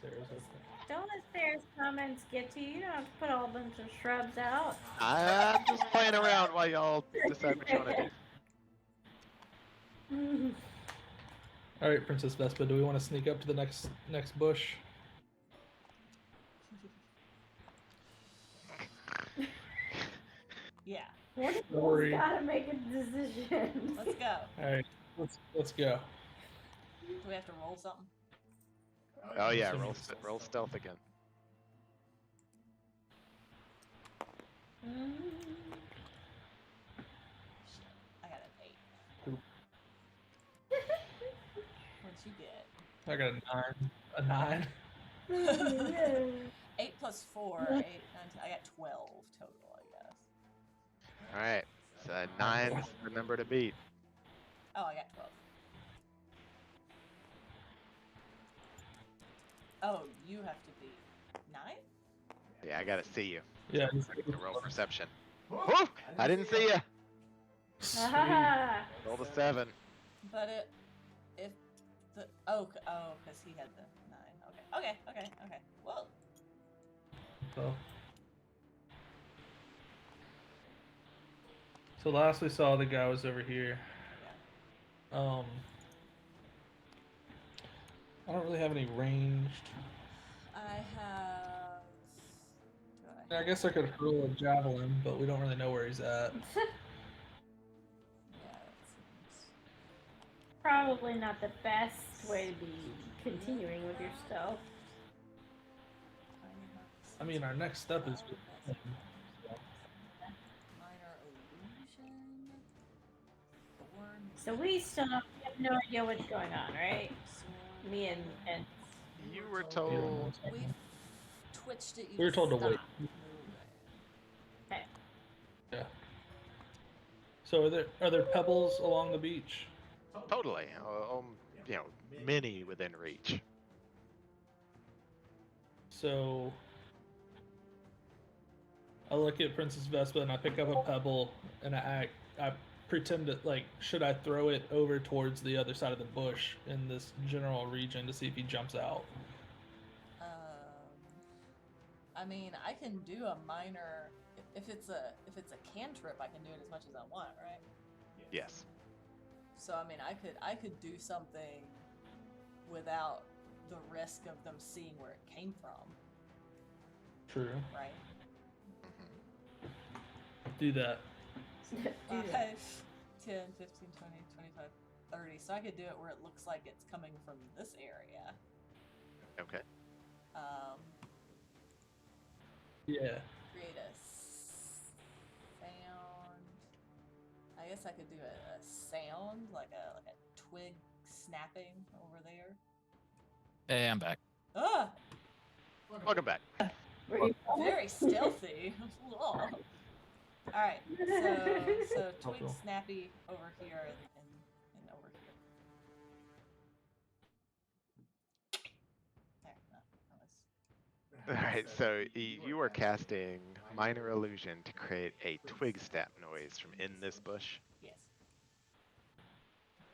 Sarah's okay. Don't let Sarah's comments get to you. You don't have to put a whole bunch of shrubs out. I'm just playing around while y'all decide what you want to do. All right, Princess Vespa. Do we want to sneak up to the next bush? Yeah. One of Don't worry. gotta make a decision. Let's go. All right, let's go. Do we have to roll something? Oh yeah, roll stealth again. I got an 8. Oop. What'd you get? I got a 9. 8 plus 4, 8, 9, 10. I got 12 total, I guess. All right, so 9's the number to beat. Oh, I got 12. Oh, you have to beat 9? Yeah, I gotta see you. Yeah. Roll perception. Woo! I didn't see you. Roll the 7. But if the because he had the 9. Okay. Whoa. So last we saw, the guy was over here. Yeah. I don't really have any ranged. I have. I guess I could hurl a javelin, but we don't really know where he's at. Yeah, that seems. Probably not the best way to be continuing with your stealth. I mean, our next step is. Minor illusion. Thorn. So we have no idea what's going on, right? Sword. Me and You were told. We've twitched it. We were told to wait. okay. Yeah. So are there pebbles along the beach? Totally. Many within reach. So I look at Princess Vespa and I pick up a pebble and I pretend to, like, should I throw it over towards the other side of the bush in this general region to see if he jumps out? I mean, I can do a minor. If it's a cantrip, I can do it as much as I want, right? Yes. So I mean, I could do something without the risk of them seeing where it came from, True. right? Do that. 5, 10, 15, 20, 25, 30. So I could do it where it looks like it's coming from this area. Okay. Yeah. Create a sound. I guess I could do a sound, like a twig snapping over there. Hey, I'm back. Ah! Welcome back. Very stealthy. All right, so twig snappy over here and over here. There, no, that was. All right, so you are casting minor illusion to create a twig snap noise from in this bush. Yes.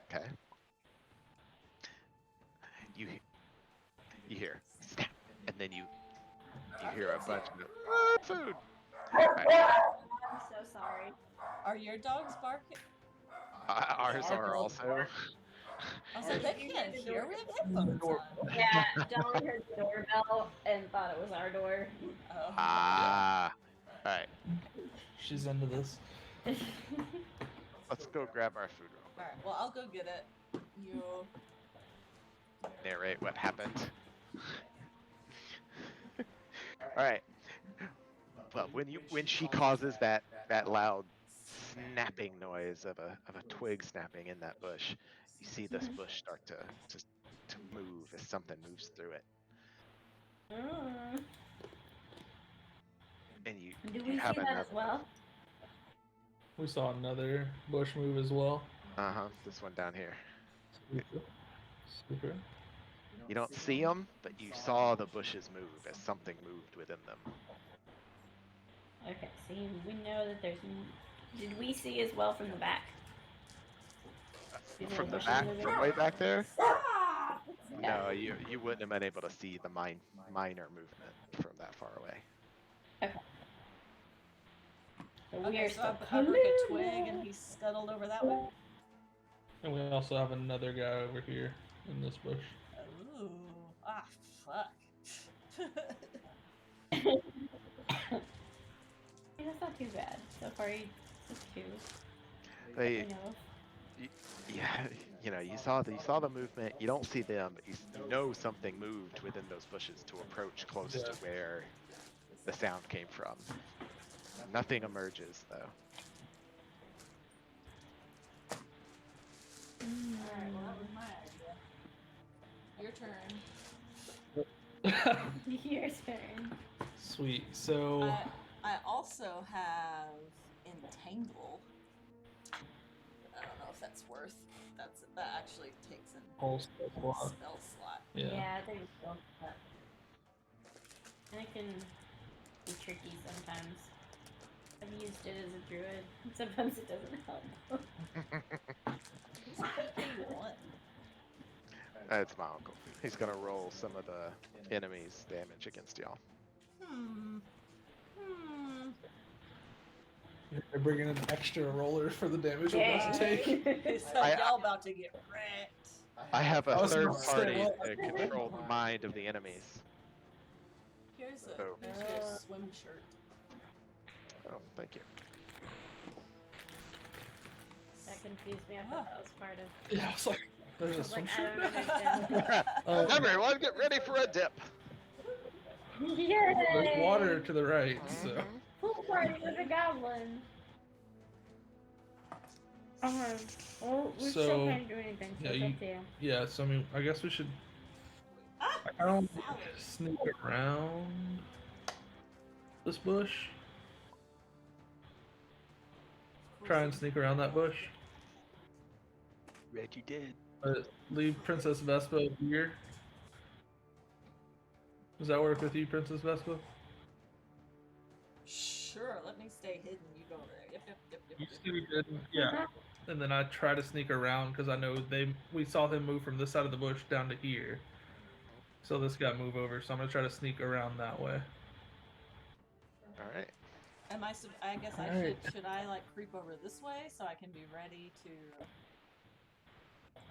Okay. You hear snap, and then you hear a bunch of food. Right. I'm so sorry. Are your dogs barking? Ours are also. I was like, they can't hear. We have headphones on. Yeah, Dolly heard the doorbell and thought it was our door. Oh. Ah. All right. She's into this. Let's go grab our food real quick. Alright, well, I'll go get it. You. Narrate what happened. All right. Well, when she causes that loud snapping noise of a twig snapping in that bush, you see this bush start to move as something moves through it, and you Do you we have see that another as well? We saw another bush move as well. This one down here. Super. You don't see them, but you saw the bushes move as something moved within them. Okay, see, we know that there's. Did we see as well from the back? See From the bushes back, moving? from way back there. Yeah. No, you wouldn't have been able to see the minor movement from that far away. Okay. So we Okay, are so still I broke a twig collude. and he scuttled over that way. And we also have another guy over here in this bush. Ooh. Ah, fuck. That's not too bad. So far, just two. They, You know. yeah, you saw the movement. You don't see them, but you know something moved within those bushes to approach close to where the sound came from. Nothing emerges though. Alright, well, that was my idea. Your turn. Your turn. Sweet. So I also have Entangle. I don't know if that's worth. That actually takes an whole spell slot. spell slot. Yeah. I think it's still that. And it can be tricky sometimes. I've used it as a druid. Sometimes it doesn't help. Who's P1? It's my uncle. He's gonna roll some of the enemy's damage against y'all. They're bringing an extra roller for the damage we're about to take. It's like y'all about to get wrecked. I have a I was third gonna say, party what? to control the mind of the enemies. Here's Oh. your swim shirt. Oh, thank you. That confused me. I thought that was part of. Yeah, I was like, there's I a was like, swim I shirt. don't understand. Everyone, get ready for a dip. Yay! There's water to the right, so. Mhm. Pool party with a goblin. Well, we still So, can't do anything. So yeah, it's you- up to you. Yeah, so I mean, I guess we should. I don't sneak around this bush. Try and sneak around that bush. Red, you did. But leave Princess Vespa here. Does that work with you, Princess Vespa? Sure, let me stay hidden. You go over there. Yep. You stay hidden, yeah. And then I try to sneak around because I know we saw him move from this side of the bush down to here. So this guy move over, so I'm gonna try to sneak around that way. All right. I guess I Alright. should I like creep over this way so I can be ready to.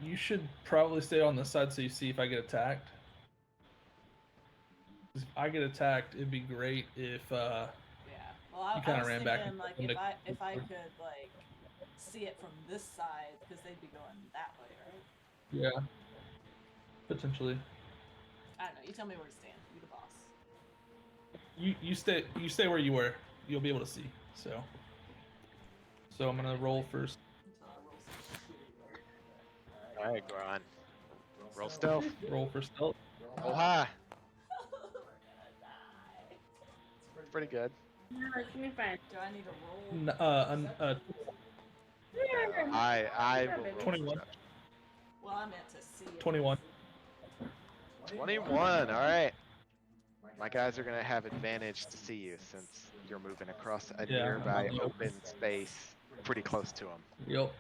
You should probably stay on this side so you see if I get attacked. If I get attacked, it'd be great if Yeah. Well, I You kinda was ran back thinking like and- if I could like see it from this side because they'd be going that way, right? yeah, potentially. I don't know. You tell me where to stand. You the boss. You stay where you were. You'll be able to see. So I'm gonna roll first. Until I roll some shitty. All right, go on. Roll stealth. Roll for stealth. Roll high. We're gonna die. It's pretty good. No, it's gonna be fine. Do I need to roll? I will roll 21. perception. Well, I meant to see it. 21. 21. All right. My guys are gonna have advantage to see you since you're moving across a Yeah, nearby I'm open space, pretty close to them. Yep.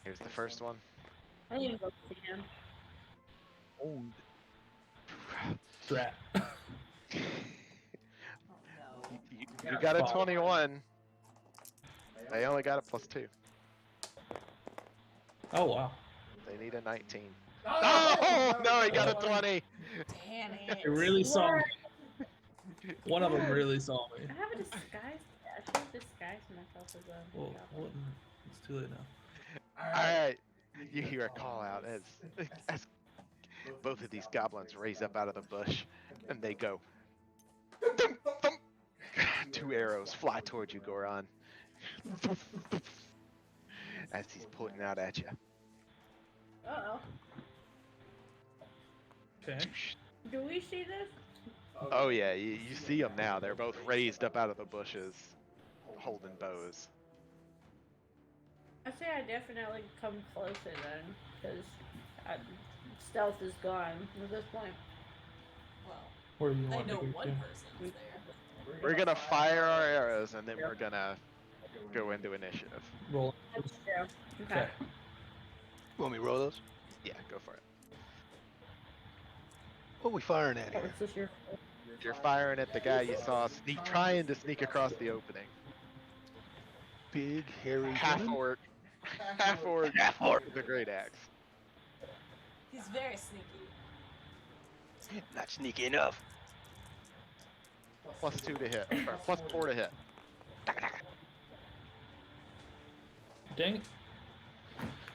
Here's the first one. I need to go see him. Oh. Drat. Oh no. You got a 21. They only got a +2. Oh wow. They need a 19. Oh no, he got a 20. Damn They it. really saw me. What? One of them really saw me. I have a disguise. I should have disguised myself as a Well, goblin. it's too late now. All right, you hear a call out as both of these goblins raise up out of the bush, and they go. Thump, thump. 2 arrows fly towards you, Goron. As he's pointing out at you. Uh-oh. Okay. Do we see this? Oh yeah, you see them now. They're both raised up out of the bushes, holding bows. I say I definitely come closer then, because stealth is gone at this point. Well, Where do you they want know to go one to? person's there. We're gonna fire our arrows, and then we're gonna go into initiative. Roll. That's true. Okay. Okay. Want me to roll those? Yeah, go for it. What are we firing at Oh, here? is this your... You're firing at the guy you saw trying to sneak across the opening. Big, hairy Half woman? orc. Half orc. Half orc. With a great axe. He's very sneaky. Not sneaky enough. +2 to hit. Or +4 to hit. Dang it.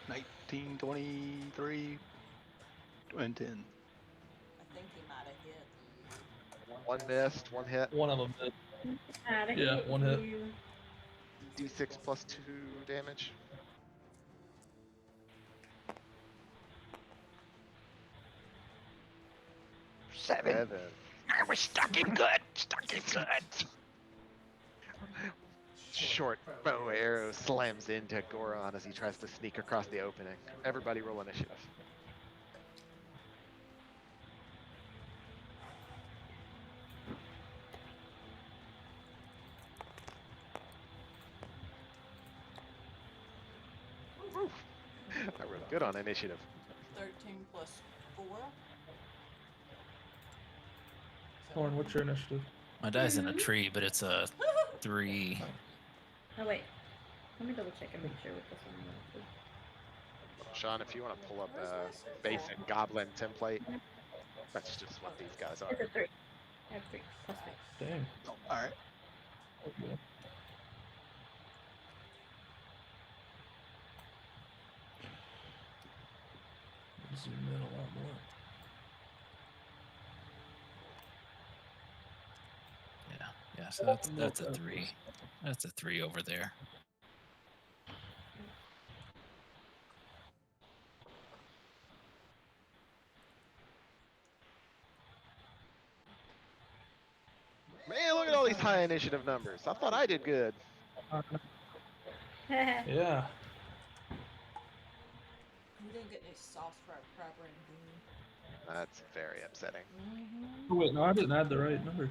19, 23, and 10. I think he might have hit. 1 missed, 1 hit. One of them did. Yeah, one hit. D6 +2 damage. Seven. I was stuck in good. Stuck in good. Short bow arrow slams into Goron as he tries to sneak across the opening. Everybody roll initiative. Woo. I rolled good on initiative. 13 plus 4. Lauren, what's your initiative? My die's in a tree, but it's a 3. Oh, wait. Let me double check and make sure what this one is. Sean, if you want to pull up a basic goblin template, that's just what these guys are. It's a 3. I have 3 plus 3. Dang. Alright. Okay. Zoom in a lot more. Yeah, so that's a 3. That's a 3 over there. Man, look at all these high initiative numbers. I thought I did good. Yeah. You didn't get any sauce for our crab rangoon. That's very upsetting. Oh, wait, no, I didn't add the right number.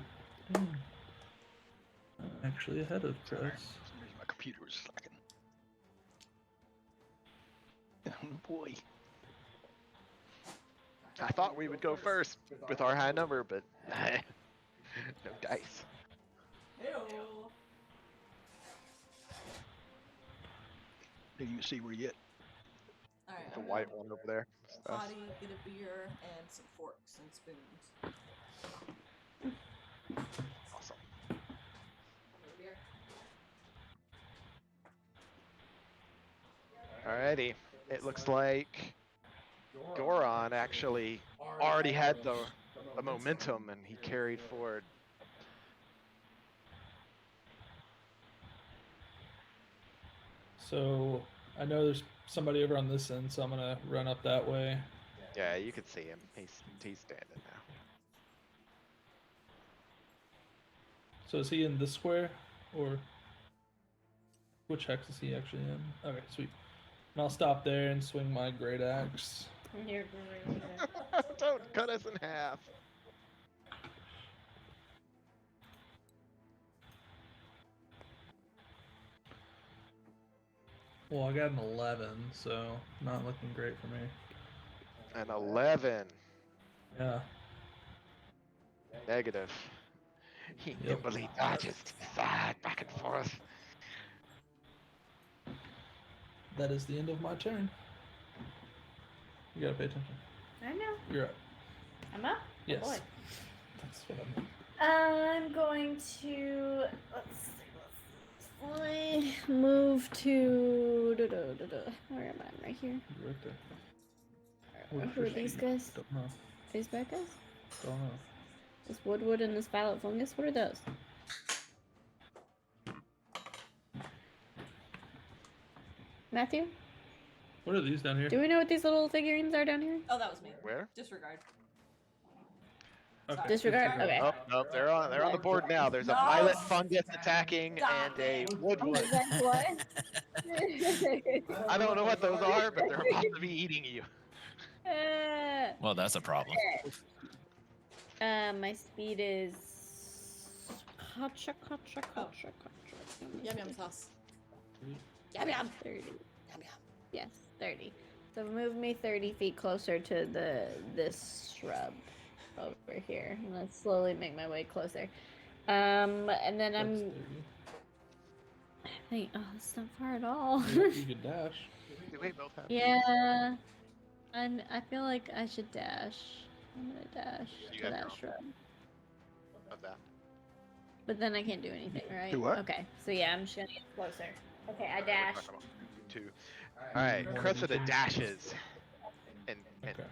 Dang. I'm actually ahead of Chris. For some reason my computer was slacking. Oh boy. I thought we would go first with our high number, but no dice. Ew. Didn't even see where yet. Alright, The I'm white gonna one over there. Stuff. potty, get a beer, and some forks and spoons. Awesome. Beer. Alrighty. It looks like Goron actually already had the momentum and he carried forward. So I know there's somebody over on this end, so I'm gonna run up that way. Yeah, you can see him. He's standing now. So is he in this square, or which hex is he actually in? Okay, sweet. And I'll stop there and swing my great axe. You're great. Don't cut us in half. Well, I got an 11, so not looking great for me. An 11. Yeah. Negative. He nimbly dodges to the side, back and forth. That is the end of my turn. You gotta pay attention. I know. You're up. I'm up? Yes. Oh boy. That's what I meant. I'm going to let's move to where am I? Right here. You're right there. Who are these guys? Don't know. These bad guys? Don't know. This woodwood and this violet fungus. What are those? Matthew? What are these down here? Do we know what these little figurines are down here? Oh, that was me. Where? Disregard. Okay. Disregard? Okay. Oh, no, they're on the board now. There's a No. violet fungus attacking Stop and a it. woodwood. What? I don't know what those are, but they're about to be eating you. Well, that's a problem. My speed is. Gotcha. Yum yum sauce. Yum yum. 30. Yes, 30. So move me 30 feet closer to this shrub over here. Let's slowly make my way closer. And then That's I'm. 30. I think. Oh, it's not far at all. You could dash. We both have. Yeah. I feel like I should dash. I'm gonna dash You to have that your own. shrub. Of that. But then I can't do anything, right? Do what? Okay. So yeah, I'm just gonna get closer. Okay, I dash. Two. All right, Cressida dashes and Okay.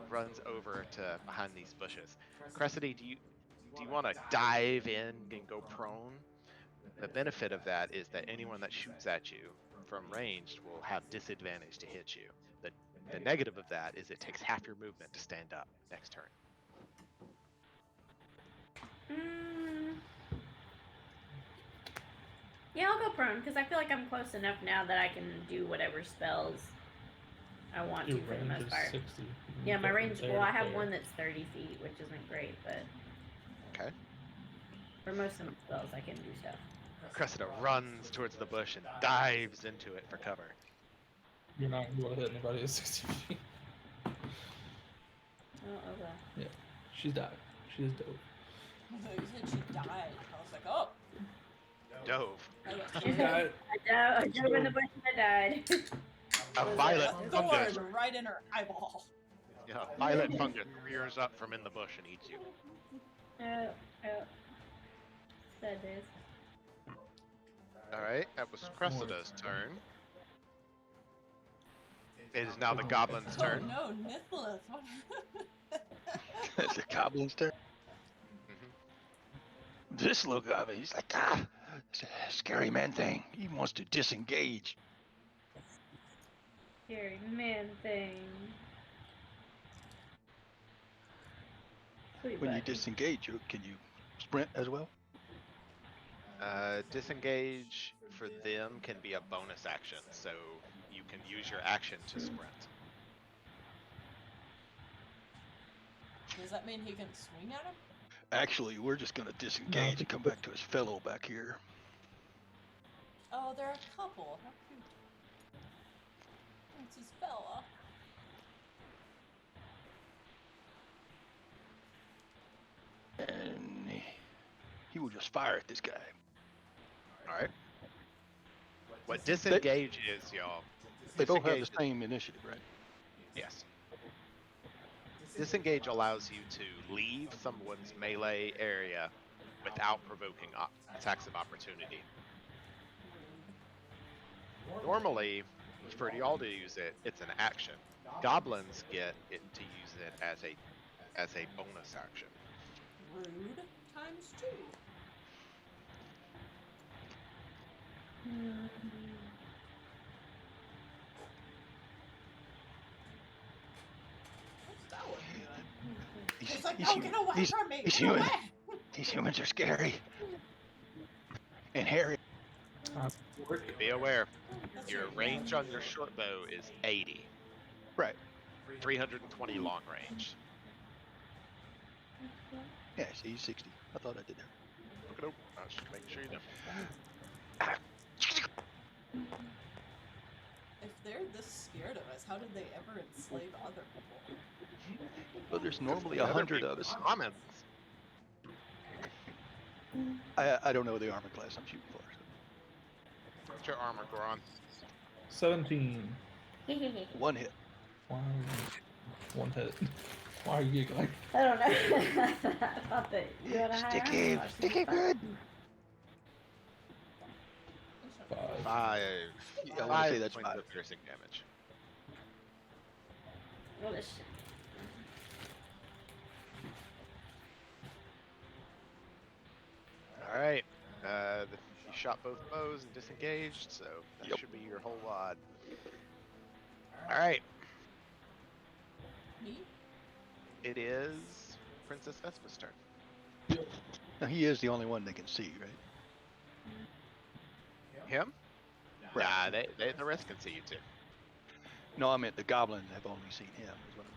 runs over to behind these bushes. Cressida, do you want to dive in and go prone? The benefit of that is that anyone that shoots at you from ranged will have disadvantage to hit you. The negative of that is it takes half your movement to stand up next turn. Yeah, I'll go prone because I feel like I'm close enough now that I can do whatever spells I want Your to for the range most is part. 60. You Yeah, can my go from range. there Well, to I have there. one that's 30 feet, which isn't great, but Okay. for most of my spells, I can do stuff. Cressida runs towards the bush and dives into it for cover. You're not going to be able to hit anybody at 60 feet. Oh, okay. Yeah. She's died. She is dope. You said she died. I was like, oh. Dove. She died. I dove in the bush and I died. A violet fungus. Thorn right in her eyeball. Yeah, a violet fungus rears up from in the bush and eats you. Oh. Sad days. All right, that was Cressida's turn. It is now the goblin's turn. Oh no, Nicholas. It's the goblin's turn. This little goblin, he's like, it's a scary man thing. He wants to disengage. Scary man thing. Sweet When you buddy. disengage, can you sprint as well? Disengage for them can be a bonus action, so you can use your action to sprint. Does that mean he can swing at him? Actually, we're just gonna disengage and come back to his fellow back here. Oh, they're a couple. How cute. It's his fella. And he will just fire at this guy. All right. What disengage is, y'all? They both have the Disengage- same initiative, right? Yes. Disengage allows you to leave someone's melee area without provoking attacks of opportunity. Normally, for y'all to use it, it's an action. Goblins get it to use it as a bonus action. Rude times 2. What's that one? It's like, no, get away from me! He's Get human. away! These humans are scary. And hairy. Be aware, That's your right. range on your short bow is 80. Right. 320 long range. Yeah, see, he's 60. I thought I did that. Look it up. I should make sure you know. If they're this scared of us, how did they ever enslave other people? Well, there's normally Other 100 of people, us. Commons. I don't know the armor class I'm shooting for. So. What's your armor, Goron? 17. One hit. Why are you one hit? Why are you giggling? I don't know. I thought that you had a high Sticky, armor class. sticky good. Five. 5. Yeah, I wanna say 5 that's points 5. of piercing damage. What is shit? All right. You shot both bows and disengaged, so that Yep. should be your whole wad. All right. Me? It is Princess Vespa's turn. Now he is the only one they can see, right? Him? Right. Nah, the rest can see you too. No, I meant the goblins have only seen him. Is what I'm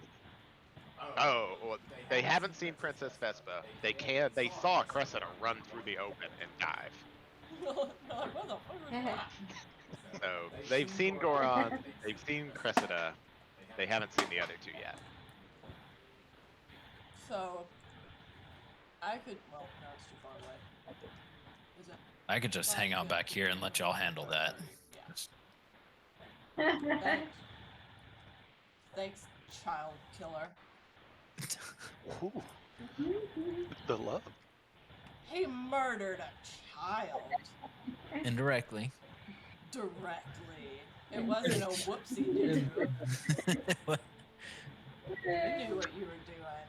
thinking. Oh, well, they haven't seen Princess Vespa. They saw Cressida run through the open and dive. Like, what the fuck was that? So they've seen Goron, they've seen Cressida, they haven't seen the other two yet. So, I could. Well, no, it's too far away. Is it? I could just hang out back here and let y'all handle that. Thanks. Thanks, child killer. Ooh, the love. He murdered a child Indirectly. directly. It wasn't a whoopsie do. You knew what you were doing.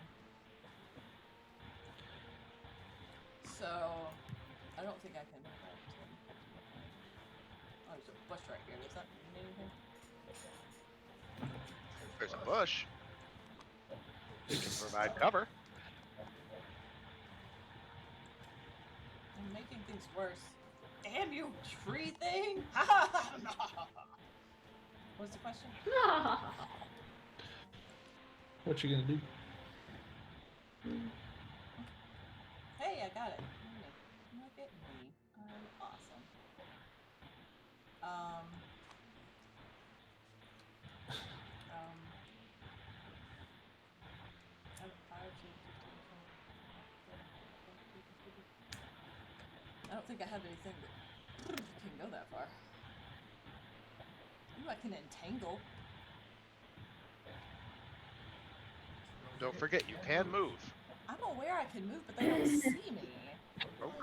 So, I don't think I can. Oh, there's a bush right here. Does that mean anything? There's a bush. It can provide cover. I'm making things worse. Damn you, tree thing! What's the question? What you gonna do? Hey, I got it. Look at me. I'm awesome. I don't think I have anything that can go that far. Ooh, I can entangle. Don't forget, you can move. I'm aware I can move, but they don't see me.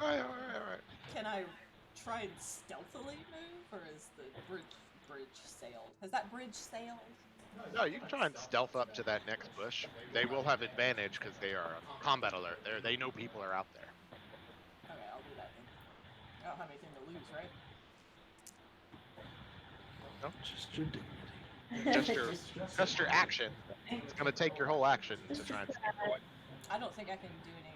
Alright. Can I try and stealthily move, or is the bridge sailed? Has that bridge sailed? No, you can try and stealth up to that next bush. They will have advantage because they are on combat alert. They know people are out there. Okay, I'll do that then. I don't have anything to lose, right? Just your dignity. Just your action. It's gonna take your whole action to try and sneak away. I don't think I can do any.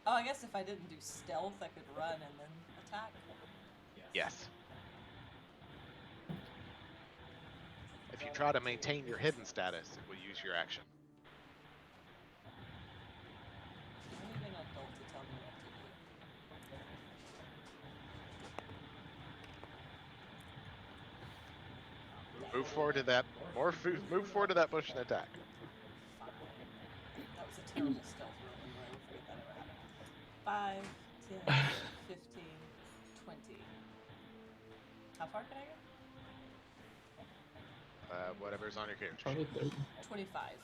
Oh, I guess if I didn't do stealth, I could run and then attack. Yes. If you try to maintain your hidden status, it will use your action. I need an adult to tell me what to do. Move forward to that. Move forward to that bush and attack. That was a terrible stealth roll. Anyway, I will forget that ever happened. 5, 10, 15, 20. How far can I go? Whatever's on your character. Probably 30. 25.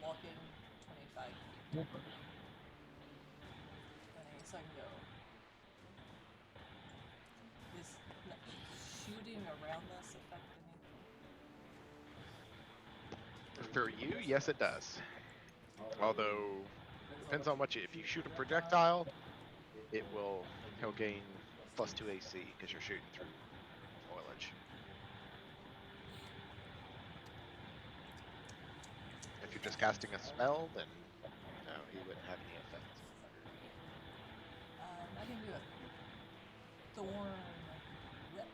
Walking 25 feet. Yep. And I guess I can go. Is shooting around this affect anything? For you, yes, it does. Although, depends on what if you shoot a projectile, he'll gain +2 AC because you're shooting through foliage. If you're just casting a spell, then no, he wouldn't have any effect. I can do a thorn whip.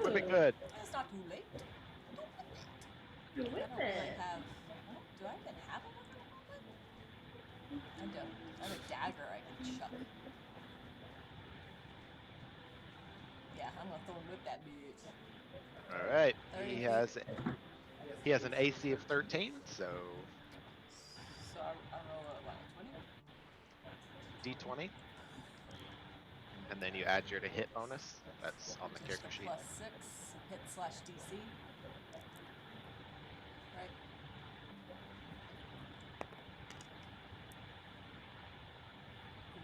Whip it good. It's not too late. You I whip don't really it. have. Do I even have a weapon? I don't. I have a dagger I can chuck. Yeah, I'm gonna thorn whip that bitch. All right. 30 He has an AC of 13, so So I roll a what, 20? D20, and then you add your to hit bonus. That's on the character sheet. +6. hit/DC. Right?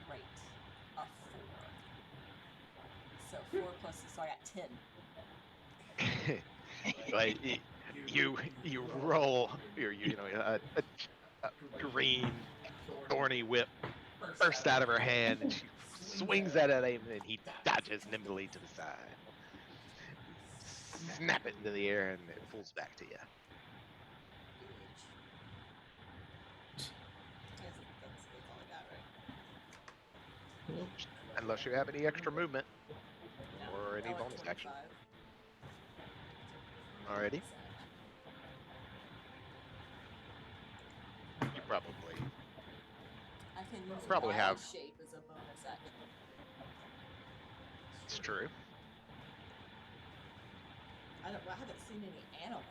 Great. A 4. So 4 plus, so I got 10. Like you roll a green thorny whip bursts out of her hand, and she swings at him, and he dodges nimbly to the side. Snap it into the air, and it pulls back to you. That's all I got, right? Unless you have any extra movement No, or any I went bonus action. 25. Alrighty. You probably I can use Probably wild have. shape as a bonus action. It's true. I haven't seen any animals.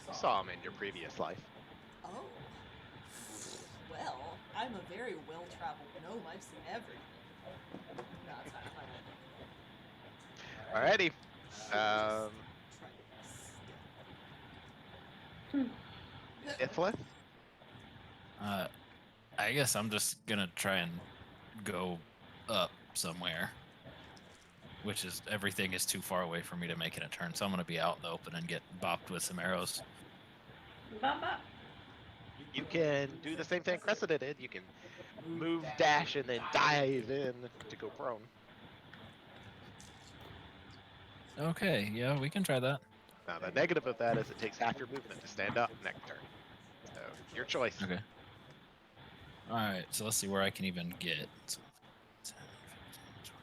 You saw him in your previous life. Oh. Well, I'm a very well-traveled gnome. I've seen everything. No, it's not. Alrighty. Ithlith? I guess I'm just gonna try and go up somewhere, which is everything is too far away for me to make it a turn. So I'm gonna be out in the open and get bopped with some arrows. Bop, bop. You can do the same thing Cressida did. You can move, dash, and then dive in to go prone. Okay, yeah, we can try that. Now, the negative of that is it takes half your movement to stand up next turn. So, your choice. Okay. All right, so let's see where I can even get. 10, 15, 20,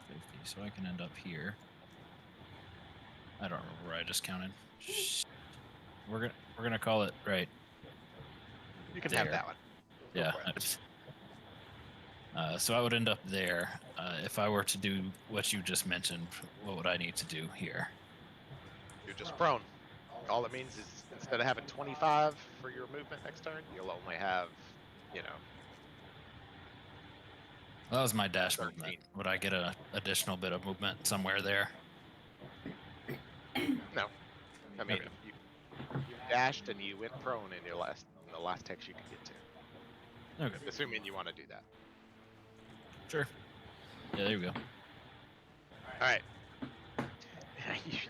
50, so I can end up here. I don't remember where I just counted. We're gonna call it right. You can there. have that one. Go Yeah. for it. So I would end up there. If I were to do what you just mentioned, what would I need to do here? You're just prone. All it means is instead of having 25 for your movement next turn, you'll only have, That was my dash 13. movement. Would I get a additional bit of movement somewhere there? No. I mean, Okay. you dashed and you went prone in the last text you could get to. Okay. Assuming you want to do that. Sure. Yeah, there we go. All right.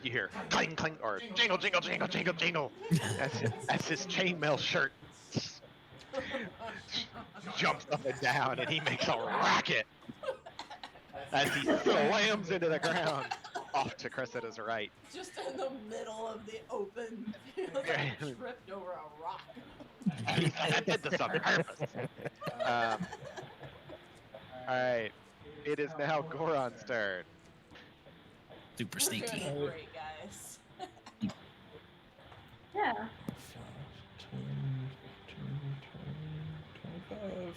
You hear clang, clang, or jingle, jingle, jingle, jingle, jingle. That's his chainmail shirt jumps up and down, and he makes a racket as he slams into the ground off to Cressida's right. Just in the middle of the open field, like tripped over a rock. I did this on purpose. Alright. It is now Goron's turn. Super We're sneaky. doing great, guys. Yeah. 10, 25.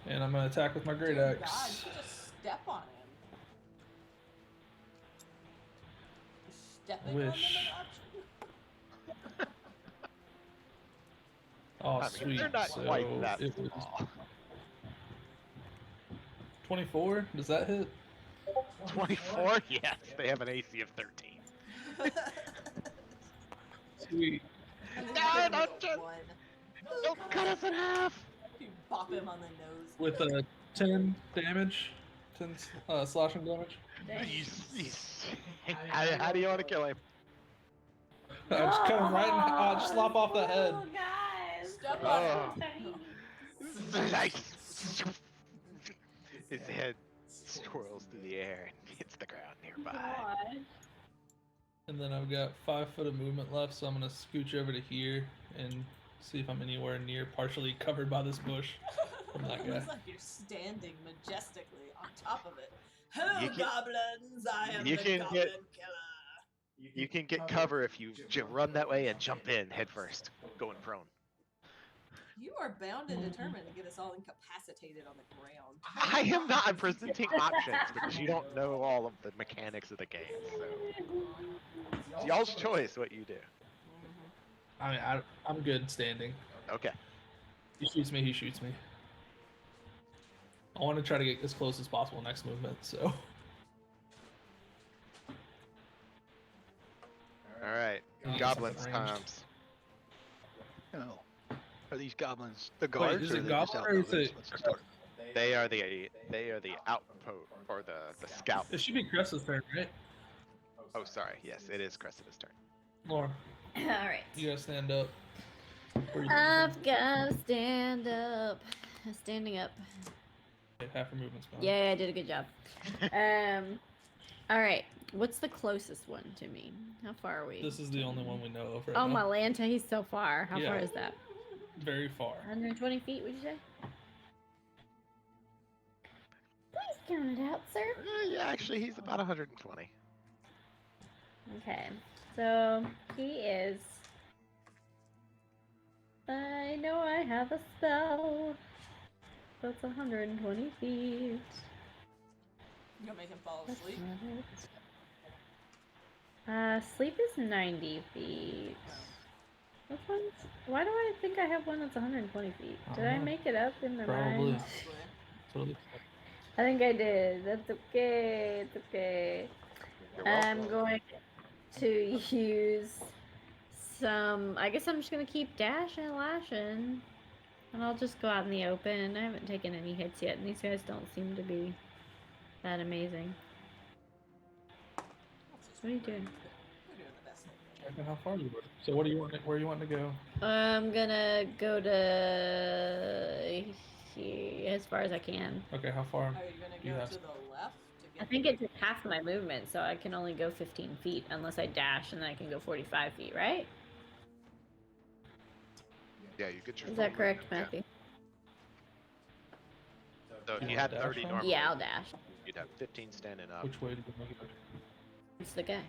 And I'm going to attack with my great Dear God, axe. you just step on him. Stepping on him Wish. an option. Oh, I mean, sweet. they're not So quite that it was small. 24. Does that hit? 24? Yes, they have an AC of 13. Sweet. And then No, you give him don't a you- 1. Don't cut us in half! You bop him on the nose. With a 10 damage. 10 slashing damage. How do you want to kill him? I just cut him right in, just lop off the head. Oh, guys. Step on him. Nice. His head swirls through the air and hits the ground nearby. God. And then I've got 5 foot of movement left, so I'm gonna scooch over to here and see if I'm anywhere near partially covered by this bush from that It guy. looks like you're standing majestically on top of it. Hello, You can- goblins! I am you the can goblin get- killer. You can get cover if you run that way and jump in head first, going prone. You are bound and determined to get us all incapacitated on the ground. I am not. I'm presenting options because you don't know all of the mechanics of the game. So it's y'all's choice what you do. Mhm. I mean, I'm good standing. Okay. He shoots me, he shoots me. I want to try to get as close as possible next movement, so. All right, Yeah, goblins second range. times. You know, are these goblins the guards is or are it they just goblin or is outbuildings? it- What's the story? They are the outpost or the scout. It should be Cressa's turn, right? Oh, sorry. Yes, it is Cressida's turn. Laura, All right. you gotta stand up. Where you I've got to stand up. Standing up. okay, half your movement's gone. Yeah, I did a good job. All right. What's the closest one to me? How far are we? This is the only one we know of right Oh, now. my land he's so far. How far Yeah. is that? Very far. 120 feet, would you say? Please count it out, sir. Yeah, actually, he's about 120. Okay. So, he is... I know I have a spell. That's 120 feet. You gonna make him fall That's asleep? not it. Sleep is 90 feet. Which one's... Why do I think I have one that's 120 feet? Did I know. make it up in my Probably. mind? Probably. Totally. I think I did. That's okay. It's okay. You're welcome. I'm going to use some... I guess I'm just going to keep dash and lashing. And I'll just go out in the open. I haven't taken any hits yet, and these guys don't seem to be that amazing. What are you doing? We're doing the best. Checking how far you were. So what do you want? Where you want to go? I'm gonna go to here, as far as I can. Okay, how far? Are you gonna You go have- to the left to get? I think it's half my movement, so I can only go 15 feet unless I dash, and then I can go 45 feet, right? Yeah, you get your. Is full that correct, movement, Matthew? yeah. So if You you wanna had dash 30 then? normally, Yeah, I'll dash. you'd have 15 standing up. Which way do you want to go? It's the guy.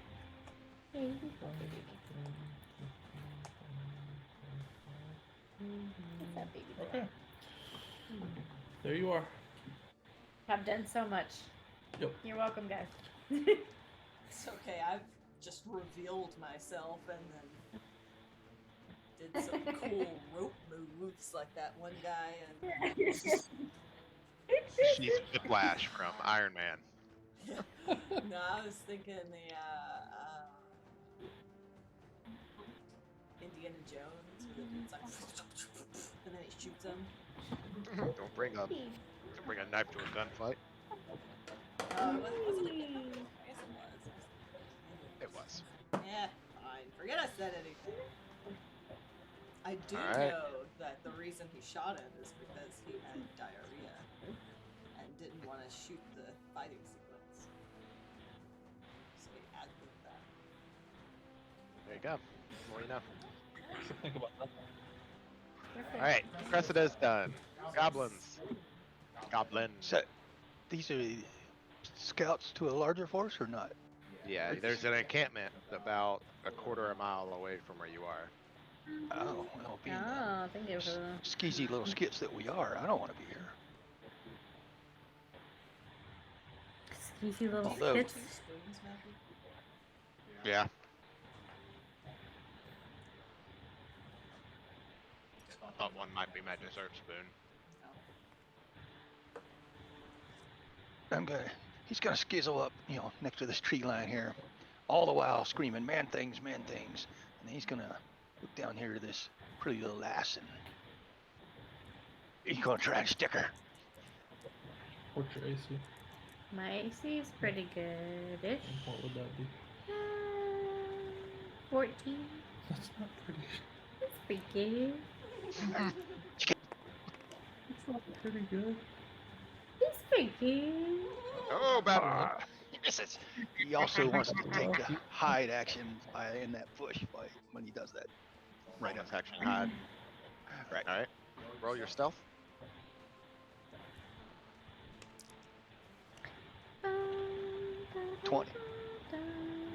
What's that baby boy? Okay. There you are. I've done so much. Yep. You're welcome, guys. It's okay. I've just revealed myself and then did some cool rope moves like that one guy and. She's Whiplash from Iron Man. No, I was thinking the Indiana Jones, where the dude's like, and then he shoots him. Don't bring a knife to a gunfight. Was it a good one? I guess it was. It was. Yeah, fine. Forget I said anything. I do Alright. know that the reason he shot him is because he had diarrhea and didn't want to shoot the fighting sequence. So he ad-libbed that. There you go. More you know. Think about that. All right, Cressida's done. Goblins. Goblin. So, these are scouts to a larger force or not? Yeah, there's an encampment about a quarter a mile away from where you are. Oh, well, being the Oh, thank you for that. skeezy little skits that we are, I don't want to be here. Skeezy little Although- skits. Two spoons, Matthew? Yeah. Thought one might be my dessert spoon. He's gonna skizzle up, next to this tree line here, all the while screaming, man things, man things. And he's gonna look down here to this pretty little lass and he's gonna try and stick her. What's your AC? My AC is pretty good-ish. And what would that be? 14. That's not pretty. That's pretty good. That's not pretty good. It's pretty good. Oh, battle. Ah, he misses. He also wants to take the hide action in that bush fight when he does that. Right up action hide. Right. All right. Roll your stealth. 20.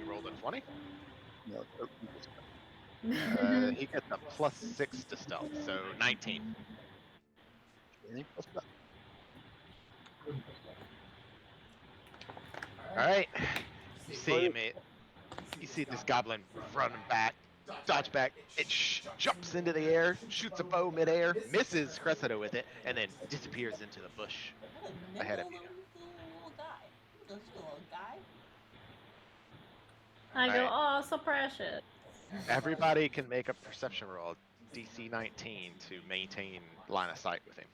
You rolled a 20. No, He gets a +6 to stealth, so 19. All right. You see, mate. You see this goblin running back, dodge back. It jumps into the air, shoots a bow midair, misses Cressida with it, and then disappears into the bush. ahead of the you. little guy. Just a little guy. I go, Alright. oh, so precious. Everybody can make a perception roll, DC 19, to maintain line of sight with him.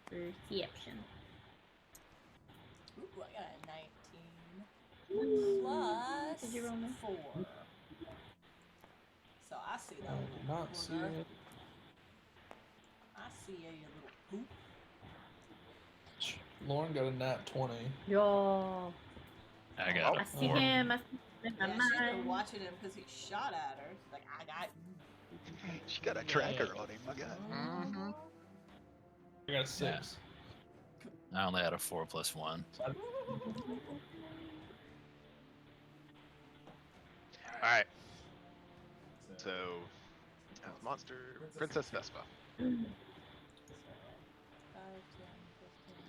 Perception. Ooh, I got a 19 plus Did you roll me? 4. So I see that I little did not see booger. it. I see you, you little poop. Lauren got a nat 20. Yo. I got I a see 4. him. I see him in my Yeah, she's been mind. watching him because he shot at her. She's like, I got you. She got a tracker on him, my God. Mhm. I got a 6. I only had a 4 plus 1. Alright. So, as monster, Princess Vespa. 5, 10, 15, 20,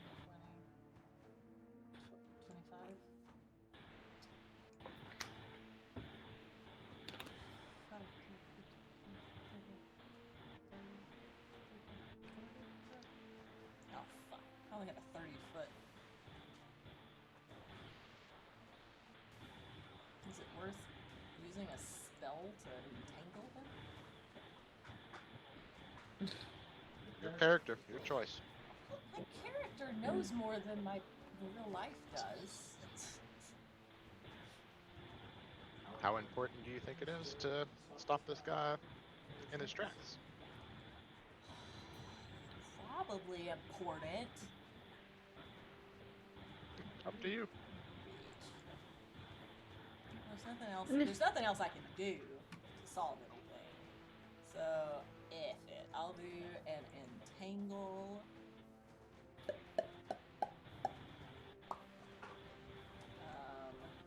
25. 5, 10, 15, 20, 30, 40. Oh, fuck. I only got a 30 foot. Is it worth using a spell to entangle him? Your character, your choice. Well, my character knows more than my real life does. How important do you think it is to stop this guy in his tracks? Probably important. Up to you. There's nothing else I can do to solve anything. So, F it. I'll do an entangle.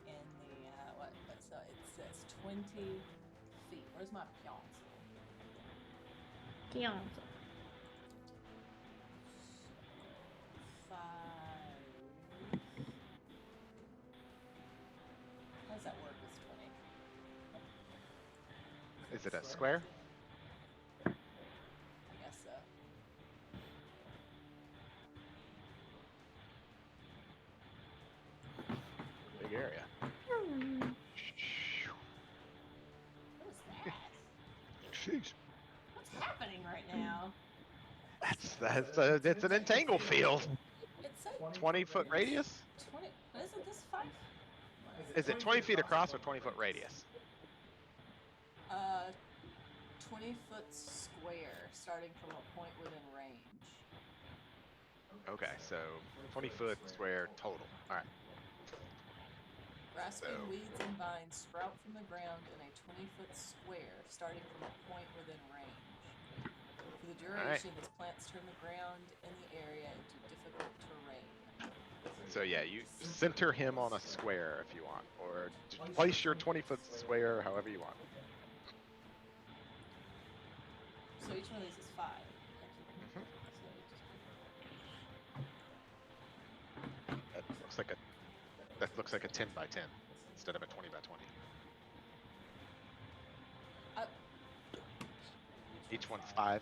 In the, so it says 20 feet. Where's my pencil? Fiance. 5. How does that work with 20? Is it a square? I guess so. Big area. What was that? Jeez. What's happening right now? It's an entangle field. It's a 20-foot radius? 20. Isn't this 5? Is it 20 feet across or 20-foot radius? 20-foot square, starting from a point within range. Okay, so 20-foot square total. All right. Grasping So- weeds and vines sprout from the ground in a 20-foot square, starting from a point within range. For the duration, these plants turn the ground in the area into difficult terrain. So yeah, you center him on a square if you want, or place your 20-foot square however you want. So each one of these is 5. That looks like a 10 by 10 instead of a 20 by 20. Each one's 5.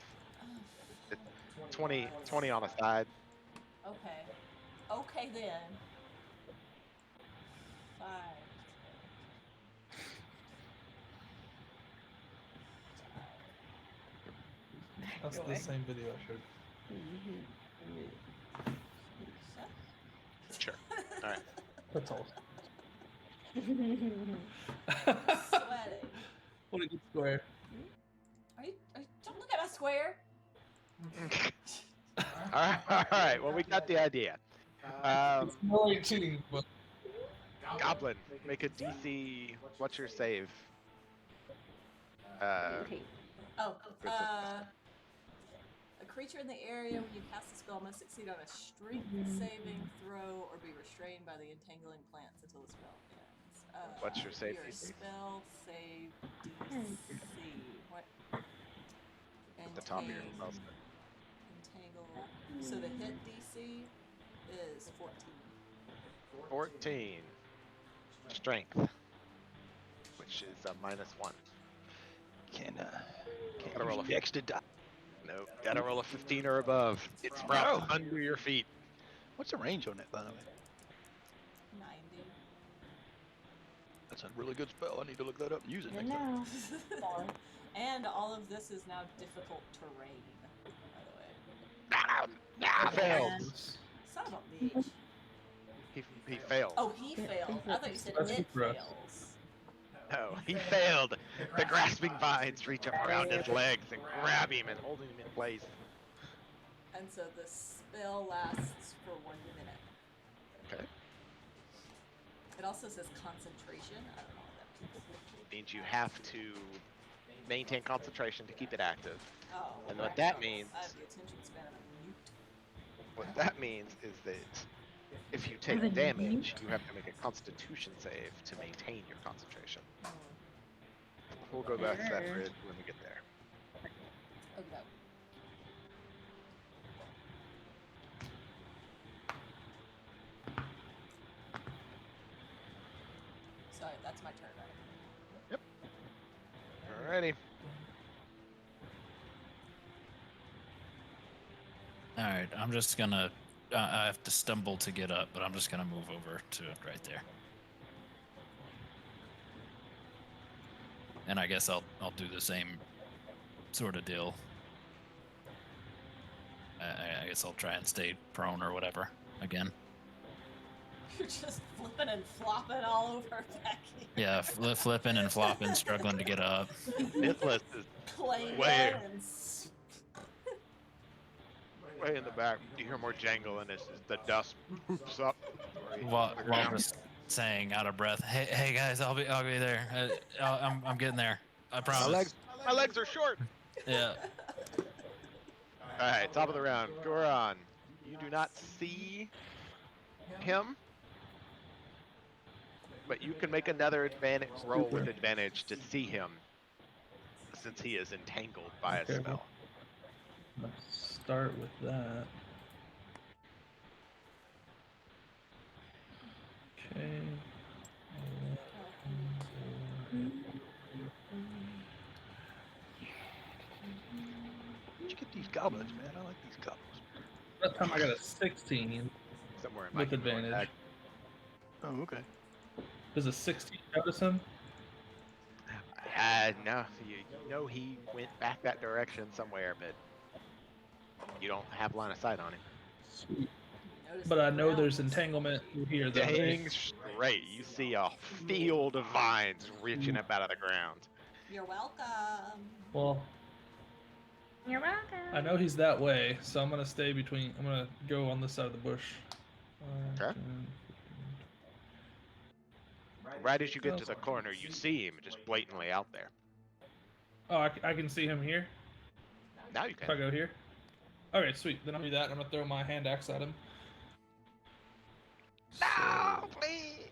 20 on a side. Okay. Okay then. 5. That's the same video I showed. Sure. All right. That's all. Sweating. What a good square. Don't look at my square. All right. Well, we got the idea. It's more 18, but Goblin, make a DC. What's your save? Okay. A creature in the area when you cast the spell must succeed on a strength saving throw or be restrained by the entangling plants until the spell ends. What's your save Your DC? spell save DC. What? At the top of your spell set. Entangle. So the hit DC is 14. 14. Strength, which is a -1. Can Gotta roll a use Dex to die. Nope. Gotta roll a 15 or above. It sprouts No. under your feet. What's the range on that, by the way? 90. That's a really good spell. I need to look that up and use it I next time. know. Sorry. And all of this is now difficult terrain, by the way. Failed. And Son of a bitch. He failed. Oh, he failed. I thought you said That's it rough. fails. No, he failed. The grasping vines reach up around his legs and grab him and hold him in place. And so the spell lasts for 1 minute. Okay. It also says concentration. I don't know what that means. Means you have to maintain concentration to keep it active. Oh. And what right, that so means- I have the attention span of a newt. What that means is that if you take damage, you have to make a constitution save to maintain your concentration. We'll go back to that bridge when we get there. Okay. So that's my turn, right? Alrighty. All right, I'm just gonna. I have to stumble to get up, but I'm just gonna move over to it right there. And I guess I'll do the same sort of deal. I guess I'll try and stay prone or whatever again. You're just flipping and flopping all over Becky. Yeah, flipping and flopping, struggling to get up. Mythless is Playing Way- and way in the back. You hear more jangle and it's just the dust poops up. While just saying out of breath, hey guys, I'll be there. I'm getting there. I promise. My legs are short. Yeah. Alright, top of the round. Goron. You do not see him, but you can make another advantage roll with advantage to see him, since he is entangled by a Okay. spell. Let's start with that. Okay. Where'd you get these goblins, man? I like these goblins. That time I got a 16 Somewhere in my with heroic advantage. deck. Oh, okay. Does a 16 notice him? No, you know he went back that direction somewhere, but you don't have line of sight on him. Sweet. notice But the I know there's browns. entanglement through here though. Dang straight. You see a field of vines reaching up out of the ground. You're welcome. Well, You're welcome. I know he's that way, so I'm gonna stay between. I'm gonna go on this side of the bush. Okay. Right as you get to the corner, you see him just blatantly out there. Oh, I can see him here. Now you If I can. go here. Okay, sweet. Then I'll do that. I'm gonna throw my hand axe at him. No, please.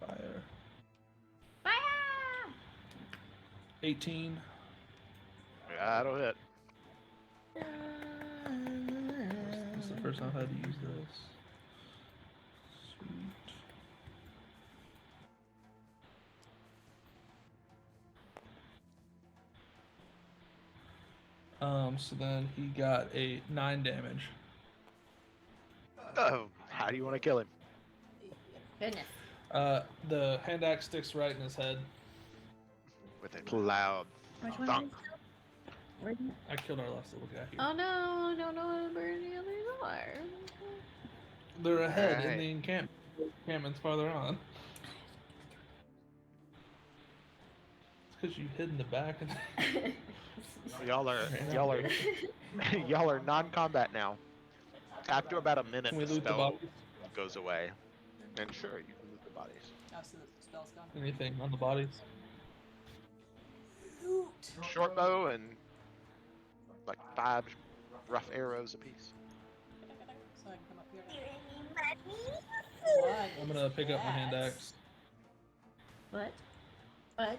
Fire. Fire! 18. That'll hit. This is the first time I've had to use this. Sweet. So then he got a 9 damage. Oh, how do you want to kill him? Goodness. The hand axe sticks right in his head. With a loud Which one thunk. is Where did- I killed our last little guy here. Oh no, I don't know where the others are. They're ahead Alright. in the encampment's farther on. It's because you hid in the back. And Y'all are non-combat now. After about a minute, Can we the loot the spell bodies? goes away. And sure, you can loot the bodies. Oh, so the spell's gone. Anything on the bodies? Loot. Short bow and like 5 rough arrows apiece. So I can come up here. What I'm is gonna pick up my hand that? axe. What? What?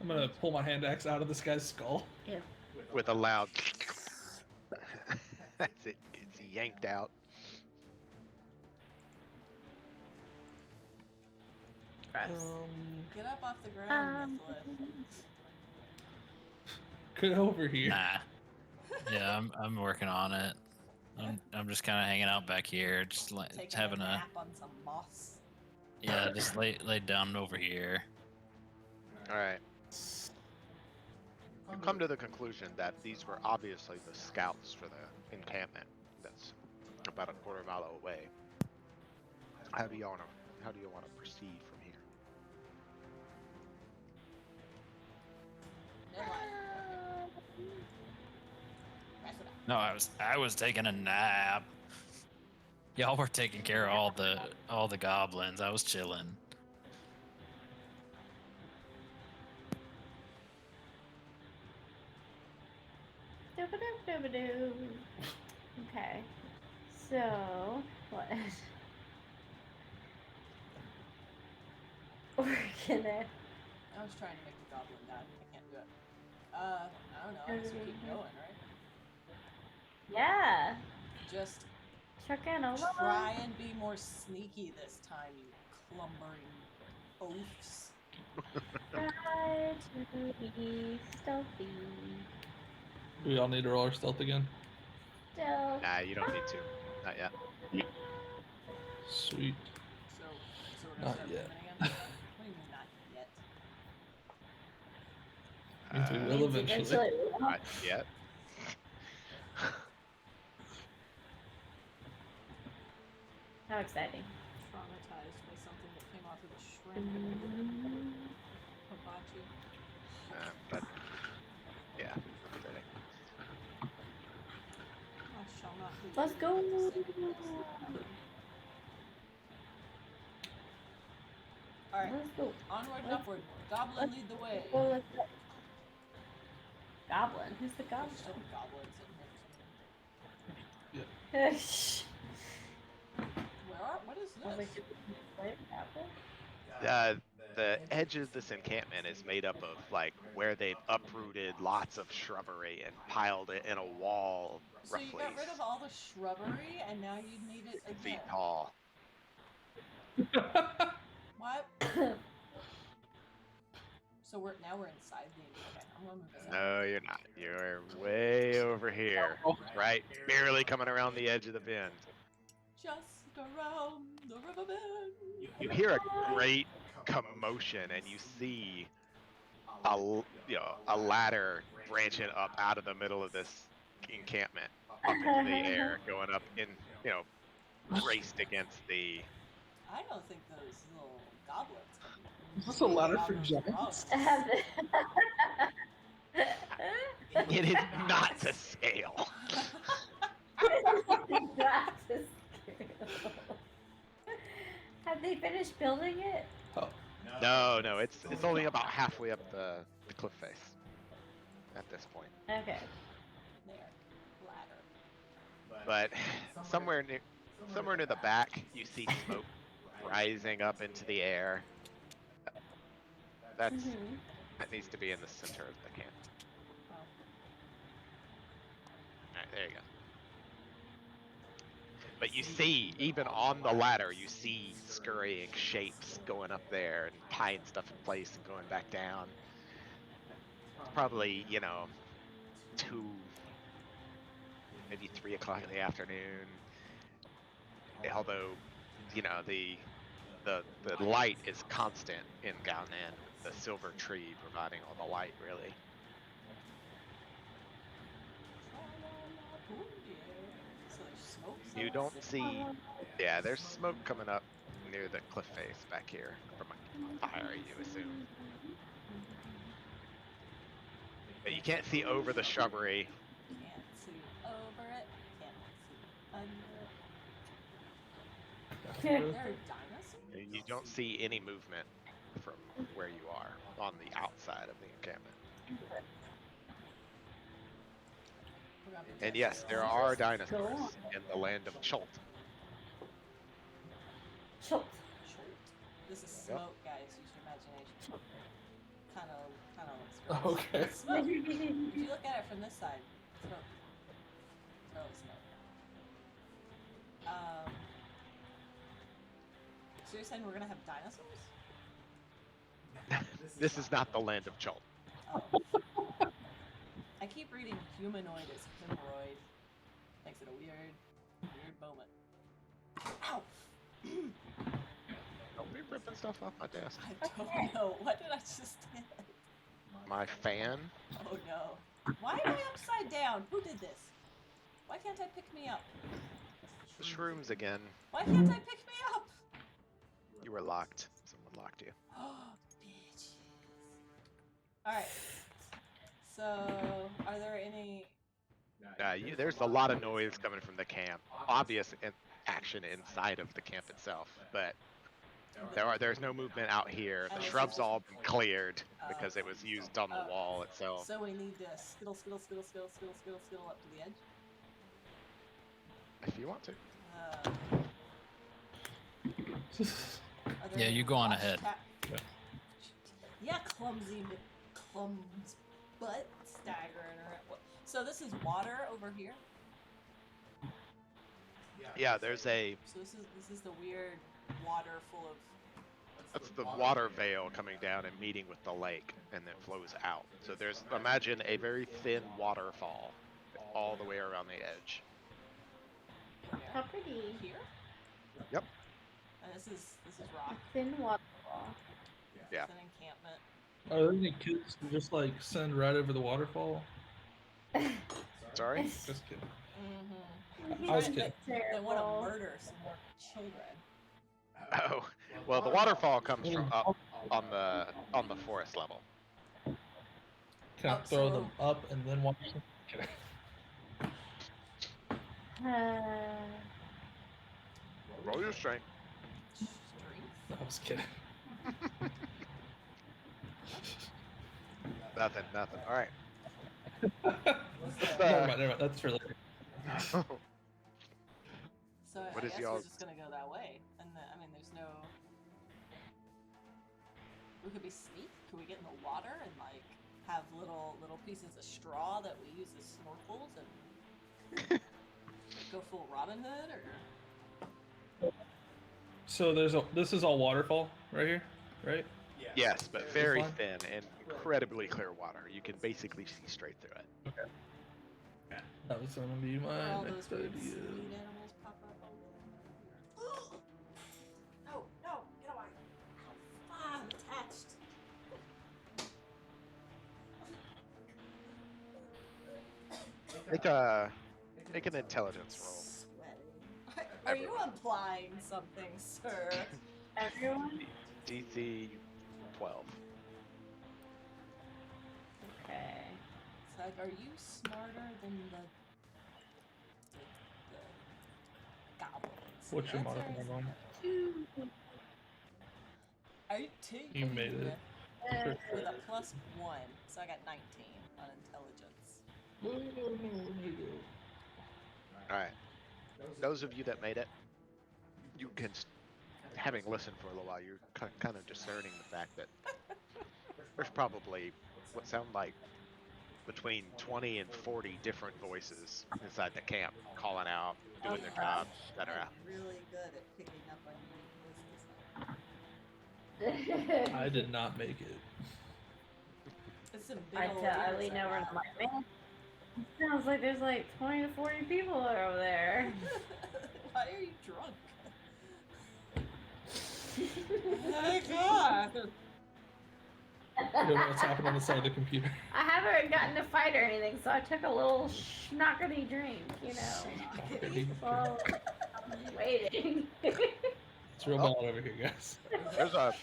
I'm gonna pull my hand axe out of this guy's skull. Ew. With a loud that's it. It's yanked out. Gross. Get up off the ground, Mythlith. Get over here. Nah. Yeah, I'm working on it. I'm just kind of hanging out back here, just like Taking having a nap on some moss. yeah, just lay down over here. All right. You come to the conclusion that these were obviously the scouts for the encampment. That's about a quarter mile away. How do you want to proceed from here? No, I was taking a nap. Y'all were taking care of all the goblins. I was chilling. Doo-ba-doo-doo-ba-doo. Okay. So, what? We're gonna. I was trying to make the goblin die. I can't do it. I don't know. I guess we keep going, right? Yeah. Just Trucking along. try and be more sneaky this time, you clumbering oafs. Try to be stealthy. Do we all need to roll our stealth again? Stealth. Nah, you don't need to. Not yet. Sweet. So we're gonna Not start yet. moving again? What do you mean not yet? Means we will eventually. Not yet. How exciting. Traumatized by something that came off of the shrimp. Hibachi. But yeah. Exciting. I shall not be Let's go. Alright, Let's go. onward and Let's- upward. Goblin, lead the way. Well, let's go. Goblin? Who's the There's goblin? still goblins in here. Shh. What is Oh, wait, this? did we play goblin? The edge of this encampment is made up of like where they've uprooted lots of shrubbery and piled it in a wall So you roughly got rid of all the shrubbery and now you need it 6 feet again. tall. What? So now we're inside the okay, I'm gonna move this out. No, you're not. You're way over here. Right? Barely coming around the edge of the bend. Just around the river bend. You hear a great commotion and you see a ladder branching up out of the middle of this encampment up into the air, going up in, raced against the I don't think those little goblins can Is this a ladder for those giants? rugs. It is not to scale. Not to scale. Have they finished building it? Oh, No, it's only about halfway up the cliff face at this point. Okay. There. Ladder. But somewhere near the back, you see smoke rising up into the air. That needs to be in the center of the camp. Oh. Alright, there you go. But you see, even on the ladder, you see scurrying shapes going up there and tying stuff in place and going back down. It's probably, 2, maybe 3 o'clock in the afternoon. Although, the light is constant in Gaunan, the silver tree providing all the light, really. So there's smoke You somewhere? don't see, there's smoke coming up near the cliff face back here from a fire, you assume. But you can't see over the shrubbery. Can't see over it. Can't see under it. There are dinosaurs? And you don't see any movement from where you are on the outside of the encampment. We're gonna be And yes, testing there all are this. dinosaurs in the land of Chult. Chult. Shoot. This is Yep. smoke, guys. Use your imagination. Kind of looks okay. Smoke. If you look at it from this side, smoke. Totally smoke. So you're saying we're gonna have dinosaurs? This is not the land of Chult. I keep reading humanoid as hemorrhoid. Makes it a weird moment. Ow! Don't be ripping stuff off my desk. I don't know. What did I just hit? My fan. Oh no. Why am I upside down? Who did this? Why can't I pick me up? The shrooms again. Why can't I pick me up? You were locked. Someone locked you. Oh, bitches. Alright. So, are there any... There's a lot of noise coming from the camp. Obvious action inside of the camp itself, but there's no movement out here. The shrubs all been cleared because it was used on the wall itself. So we need to skittle up to the edge? If you want to. Yeah, you go on ahead. Yeah, clumsy butt staggering around. So this is water over here? Yeah, there's a. So this is the weird water full of... That's the water veil coming down and meeting with the lake, and then flows out. So there's, imagine a very thin waterfall all the way around the edge. How pretty. Here? Yep. And this is rock. Thin waterfall. Yeah. It's an encampment. Are there any kids who just like send right over the waterfall? Sorry? Just kidding. Mm-hmm. I was kidding. They want to murder some more children. Oh, well, the waterfall comes from up on the forest level. Can I throw them up and then watch them? Kidding. Roll your strength. No, I was kidding. Nothing. All right. Never mind. That's for later. So What I is guess y'all's- we're just gonna go that way, and I mean, there's no. We could be sneak. Could we get in the water and like have little pieces of straw that we use as snorkels and go full Robin Hood, or? So this is all waterfall right here, right? Yes, but very Fine. thin and incredibly clear water. You can basically see straight through it. That was gonna be Where my all next those weird idea. seaweed animals pop up over there. No, get away! Ah, I'm attached. Make an intelligence roll. Sweating. Are you implying something, sir? Everyone? DC 12. Okay. It's like, are you smarter than the goblins? What's your The answer modifier is on? no. 18. You made it. With a +1, so I got 19 on intelligence. All right. Those of you that made it, you can, having listened for a little while, you're kind of discerning the fact that there's probably what sound like between 20 and 40 different voices inside the camp calling out, doing their job, etc. I'm really good at picking up on unique voices. I did not make it. It's some big I old lean ears over I and got. I'm like, man, it sounds like there's like 20 to 40 people over there. Why are you drunk? My God! I don't know what's happening on the side of the computer. I haven't gotten a fight or anything, so I took a little schnockety drink, you know. Well, I'm waiting. It's real bad over here, guys. There's a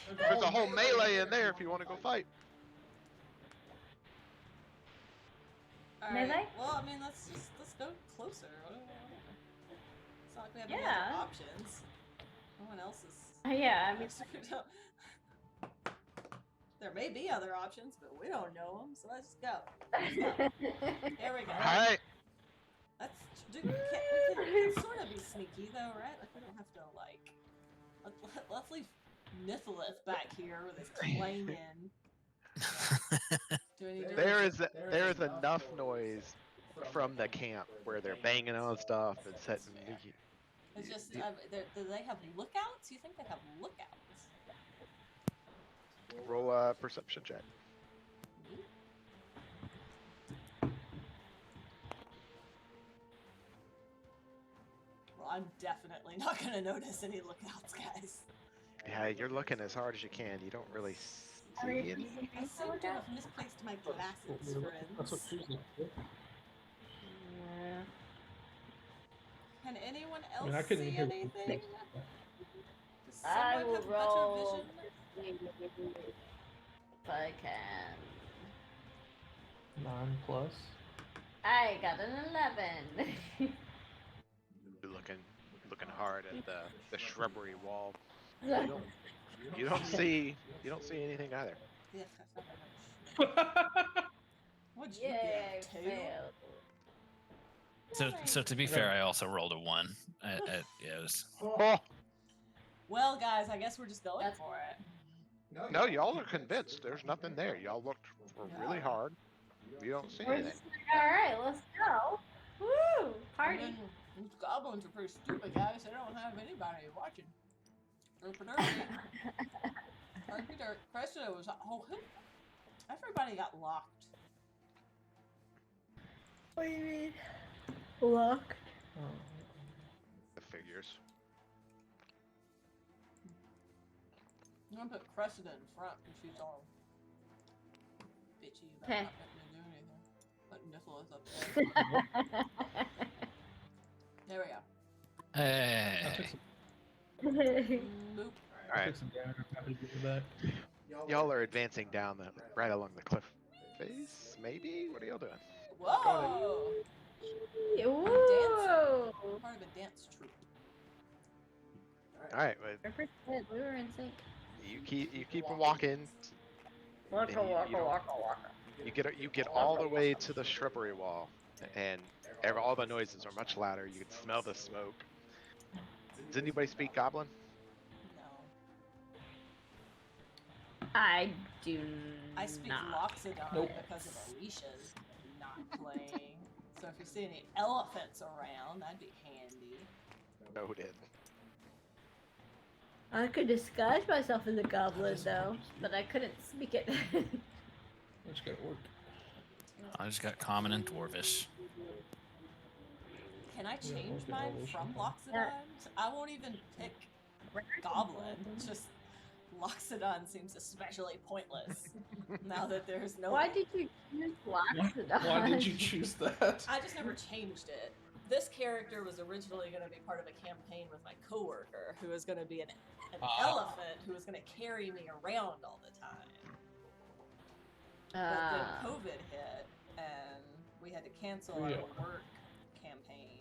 whole melee in there if you want to go fight. Alright, Melee? well, I mean, let's go closer. It's not like we have any Yeah. other options. No one else is. Yeah, I mean, There may be other options, but we don't know them, so let's go. There we go. All right. We can sort of be sneaky, though, right? Like, we don't have to, like... Let's leave Nithalith back here with his clanging. Do we need to There is enough noise from the camp where they're banging on stuff and setting. It's just, do they have lookouts? You think they have lookouts? Roll a perception check. Well, I'm definitely not gonna notice any lookouts, guys. Yeah, you're looking as hard as you can. You don't really see anything. I seem to have misplaced my glasses, That's what friends. she was looking for. Yeah. Can anyone I else mean, I couldn't see even hear. anything? Does I someone will have roll better vision? if I can. 9+. I got an 11. You're looking hard at the shrubbery wall. Yeah. You don't see anything either. Yeah, what'd you Yay, get? 2? failed. So to be fair, I also rolled a 1. Yeah, it was. Oh, Well, guys, I guess we're just going That's- for it. no, y'all are convinced. There's nothing there. Y'all looked really hard. You don't see We're anything. just like, all right, let's go. Woo! I Party. mean, these goblins are pretty stupid, guys. They don't have anybody watching. Presto was. Oh, everybody got locked. What do you mean? Look. The figures. I'm gonna put Cressida in front because she's all bitchy about Okay. not letting me do anything. Let Nicholas up there. There we go. Hey. Boop. All right, Took some damage. I'm happy to get it back. y'all are advancing down right along the cliff face. Maybe. What are y'all doing? Whoa! Woo! Part of a dance troupe. All right, but We were in sync. you keep walking. Waka And you waka don't- waka waka. You get all the way to the shrubbery wall, and all the noises are much louder. You can smell the smoke. Does anybody speak Goblin? No. I do I speak not. Loxodon Nope. because of Alicia's not playing. So if you see any elephants around, that'd be handy. Noted. I could disguise myself as a goblin though, but I couldn't speak it. Which gotta work. I just got common and dwarvish. Can I Yeah, change look at mine all those from shit. Loxodon? I won't even pick Goblin. Just Loxodon seems especially pointless now that there's no. Why did you choose Loxodon? Why did you choose that? I just never changed it. This character was originally going to be part of a campaign with my coworker, who was going to be an elephant who was going to carry me around all the time. But then COVID hit, and we had to cancel our work campaign,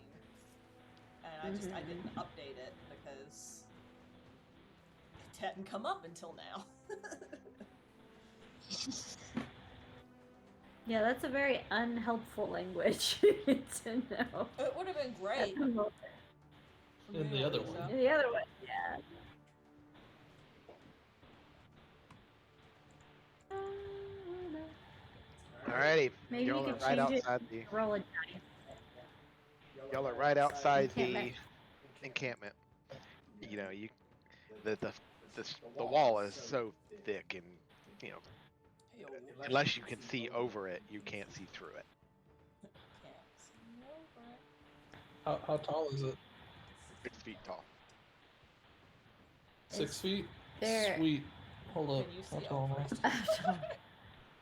and I didn't update it because it hadn't come up until now. Yeah, that's a very unhelpful language to know. It would have been great. In In the other one. the other one, yeah. Alrighty, Maybe you y'all are could right change it. outside the. Roll a dice. Y'all are right outside the Encampment. encampment. You know, the wall is so thick, and you know, unless you can see over it, you can't see through it. How tall is it? 6 feet tall. 6 feet? There. Sweet. Hold up. Can you How see tall am over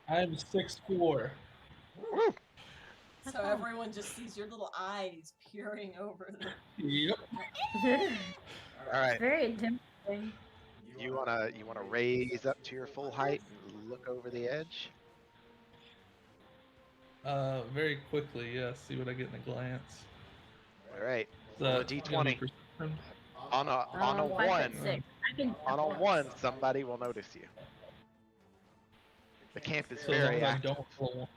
I? I'm 6'4". Woo! So everyone just sees your little eyes peering over the. Yep. All right, Very intimidating. you wanna raise up to your full height and look over the edge. Very quickly, yeah. See what I get in a glance. All right, Is roll a that gonna be d20. perception? On a 5 one, foot 6. I can on a 1, somebody will notice you. The camp is So as long very as I active. don't roll.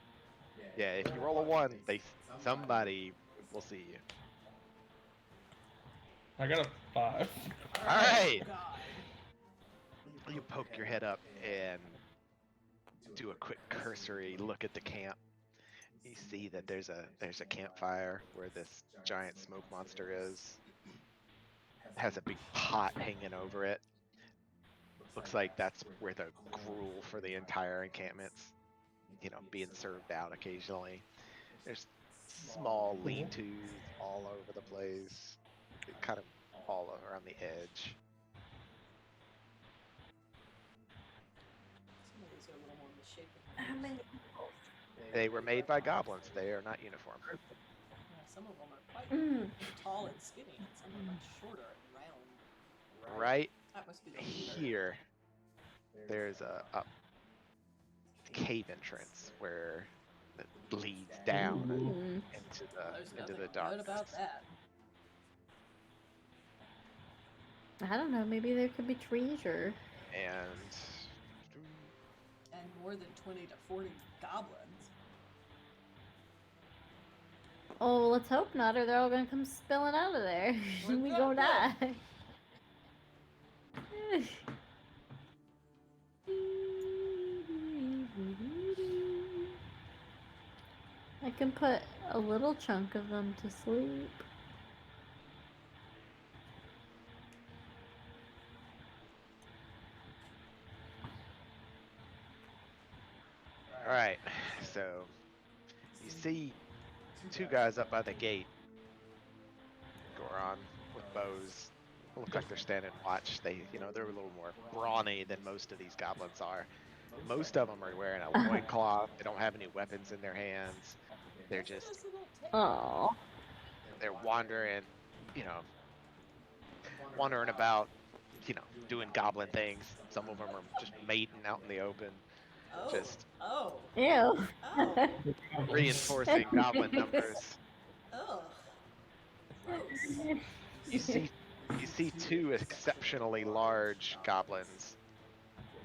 Yeah, if you roll a 1, somebody will see you. I got a 5. All right. God. You poke your head up and do a quick cursory look at the camp. You see that there's a campfire where this giant smoke monster is. It has a big pot hanging over it. Looks like that's where the gruel for the entire encampment's, being served out occasionally. There's small lean-tos all over the place, kind of all around the edge. Some of these are a little more misshapen. How than many others. people? They were made by goblins. They are not uniform. Yeah, some of them are quite Mm. tall and skinny, and some are much shorter and round. Right That must be the leader. here, there's a cave entrance where it leads down Mm. into There's the nothing good darkness. about that. I don't know. Maybe there could be treasure. And And more than 20 to 40 goblins. Oh, well, let's hope not, or they're all gonna come spilling out of there. Where's We that gonna book? die. I can put a little chunk of them to sleep. all right, so you see two guys up by the gate. Goron with bows. Look like they're standing watch. They're a little more brawny than most of these goblins are. Most of them are wearing a loincloth. They don't have any weapons in their hands. They're just Oh. they're wandering, wandering about, doing goblin things. Some of them are just mating out in the open, Oh. just Oh. Ew. Oh. reinforcing goblin numbers. Ugh. Gross. You see two exceptionally large goblins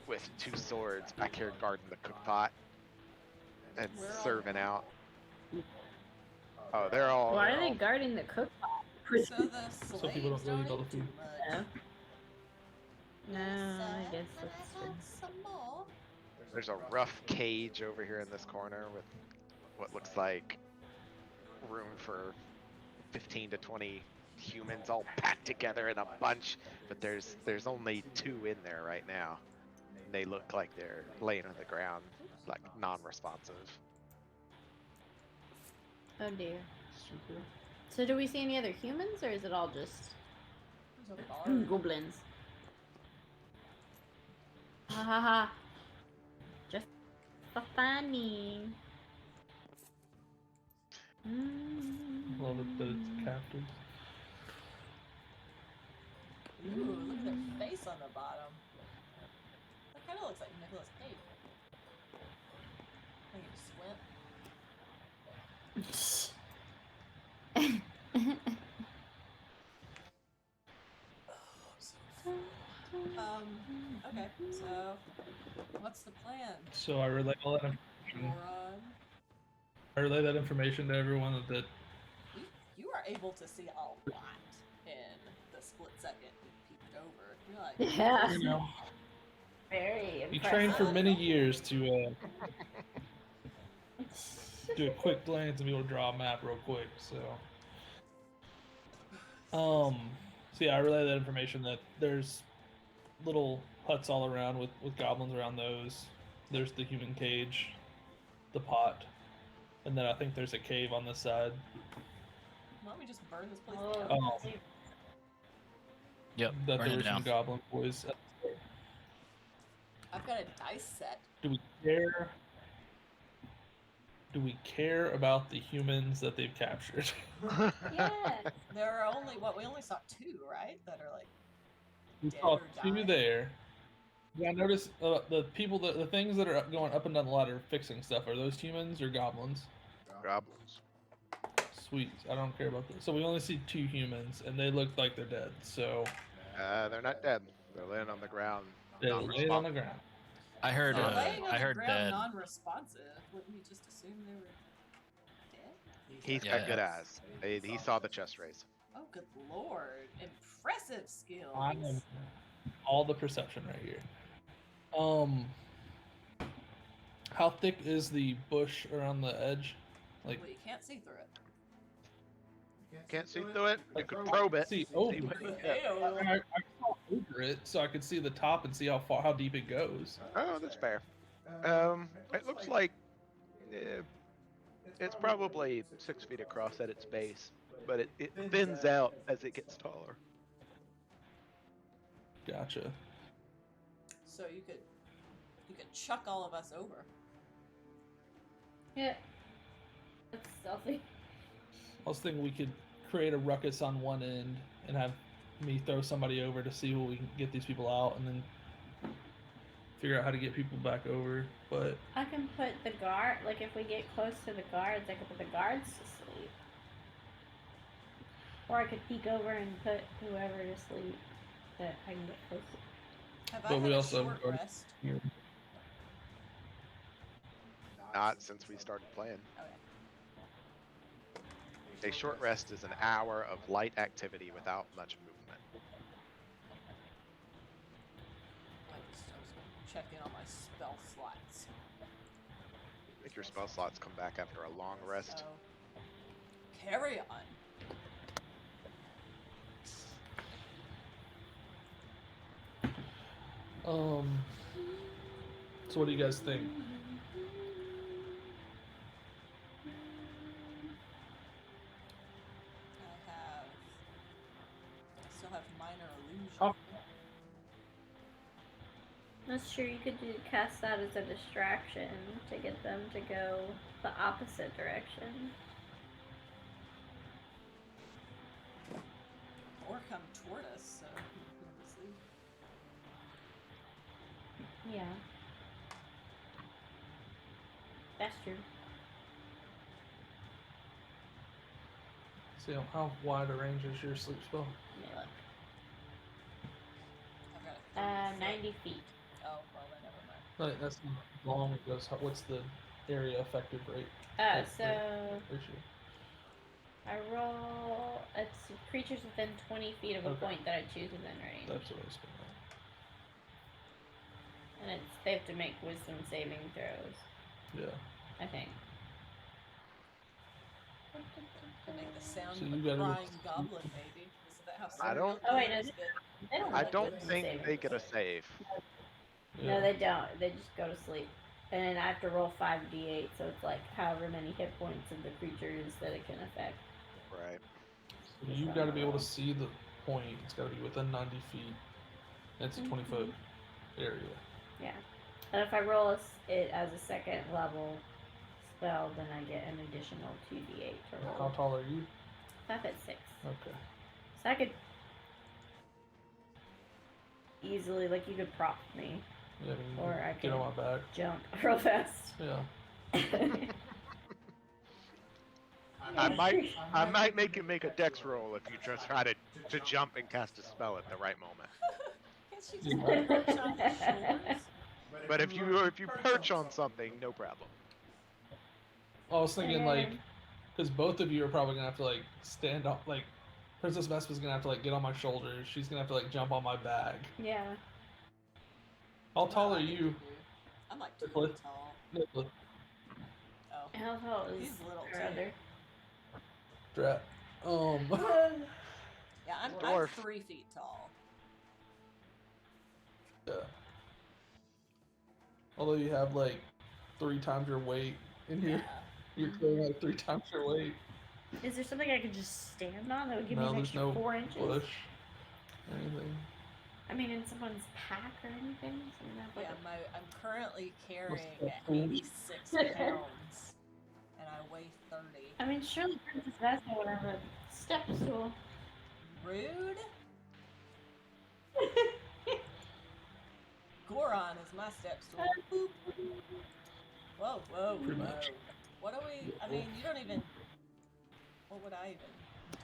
with two swords back here guarding the cook pot and Where are serving they? out. Oh, they're all. Why they're are they all- guarding the cook pot? So the So people slaves don't really don't know the eat too food. much. No, I Yes, guess can that's I true. have some more? There's a rough cage over here in this corner with what looks like room for 15 to 20 humans all packed together in a bunch, but there's only two in there right now. And they look like they're laying on the ground, like non-responsive. Oh dear. So do we see any other humans, or is it all just There's a bar. goblins? Ha ha ha. Just for funny. Love it that it's captives. Ooh, look at their face on the bottom. That kind of looks like Nicolas Cage. I think he just went. Okay, so what's the plan? So I relay all that information. Goron? I relay that information to everyone that You are able to see a lot in the split second you peeked over. You're like, Yeah. you know, Very you impressive. train for many years to do a quick glance and be able to draw a map real quick. So yeah, I relay that information that there's little huts all around with goblins around those. There's the human cage, the pot, and then I think there's a cave on this side. why don't we just burn this place Oh, down? Oh. Yep. That Burn there it were some down. goblin boys. I've got a dice set. Do we care? Do we care about the humans that they've captured? Yeah. There are only, we only saw two, right? That are like, We dead saw or two dying. there. Yeah, I noticed the people, the things that are going up and down the ladder fixing stuff. Are those humans or goblins? Goblins. Sweet. I don't care about this. So we only see two humans, and they look like they're dead. So They're not dead. They're laying on the ground. they're laid on the ground. I heard. they're laying on I the heard ground dead. non-responsive. Wouldn't we just assume they were dead? He's Yeah. got good eyes. He saw the chest raise. Oh, good lord. Impressive skills. I am all the perception right here. How thick is the bush around the edge? Like, Well, you can't see through it. Can't see through it. You could probe it. see, oh, See what you get. Ew. I saw over it so I could see the top and see how deep it goes. Oh, that's fair. It looks like it's probably 6 feet across at its base, but it thins out as it gets taller. Gotcha. So you could chuck all of us over. Yeah. That's stealthy. I was thinking we could create a ruckus on one end and have me throw somebody over to see who we can get these people out, and then figure out how to get people back over. But I can put the guard, like if we get close to the guards, I can put the guards to sleep. Or I could peek over and put whoever to sleep that I can get close to. Have But I we had a also short have- rest? Not since we started playing. Okay. A short rest is an hour of light activity without much movement. I was checking on my spell slots. Make your spell slots come back after a long rest. So, carry on. So what do you guys think? I still have minor illusion. Oh. That's true. You could cast that as a distraction to get them to go the opposite direction. Or come toward us, so we can sleep. Yeah. That's true. See how wide a range is your sleep spell? Let me look. I've got 90 feet. Oh, well then never mind. Like, that's not long. It goes. What's the area effective rate? So Ratio. I roll. It's creatures within 20 feet of a Okay. point that I choose within range. That's what I was thinking. And they have to make wisdom saving throws, Yeah. I think. To make the sound So of you a gotta- crying goblin, maybe. Isn't that how I don't- Oh, wait, no, serial killers get? They don't I make don't wisdom think saving they get a throws. save. Yeah. No, they don't. They just go to sleep. And then I have to roll 5d8, so it's like however many hit points of the creatures that it can affect. Right. So you got to be able to see the point. It's got to be within 90 feet. It's a 20-foot area. Yeah. And if I roll it as a second level spell, then I get an additional 2d8 to How roll. tall are you? 5'6". Okay. So I could easily, like, you could prop me, Yeah, I mean, or I get on could my back. jump real fast. Yeah. I might make you make a dex roll if you just try to jump and cast a spell at the right moment. Can't she just perch on his shoulders? But if you perch on something, no problem. I was thinking like, because both of you are probably gonna have to like stand up. Like, Princess Vespa's gonna have to like get on my shoulders. She's gonna have to like jump on my back. Yeah. How tall No, are I think you? do. I'm like 2 Nicholas? feet tall. Nicholas? Oh. How tall is He's little, our too. other? Drat. Yeah, I'm Dwarf. 3 feet tall. Yeah. Although you have like 3 times your weight in here, you're clearly like 3 times your weight. Is there something I could just stand on that would give me No, an there's extra no 4 inches? push. Anything. I mean, in someone's pack or anything? Something that, like, Yeah, I'm currently carrying that cool? 86 pounds, and I weigh 30. I mean, surely Princess Vespa would have a step stool. Rude. Goron is my step stool. Boop. Whoa, whoa, Pretty whoa. much. What do we? I mean, you don't even. What would I even do?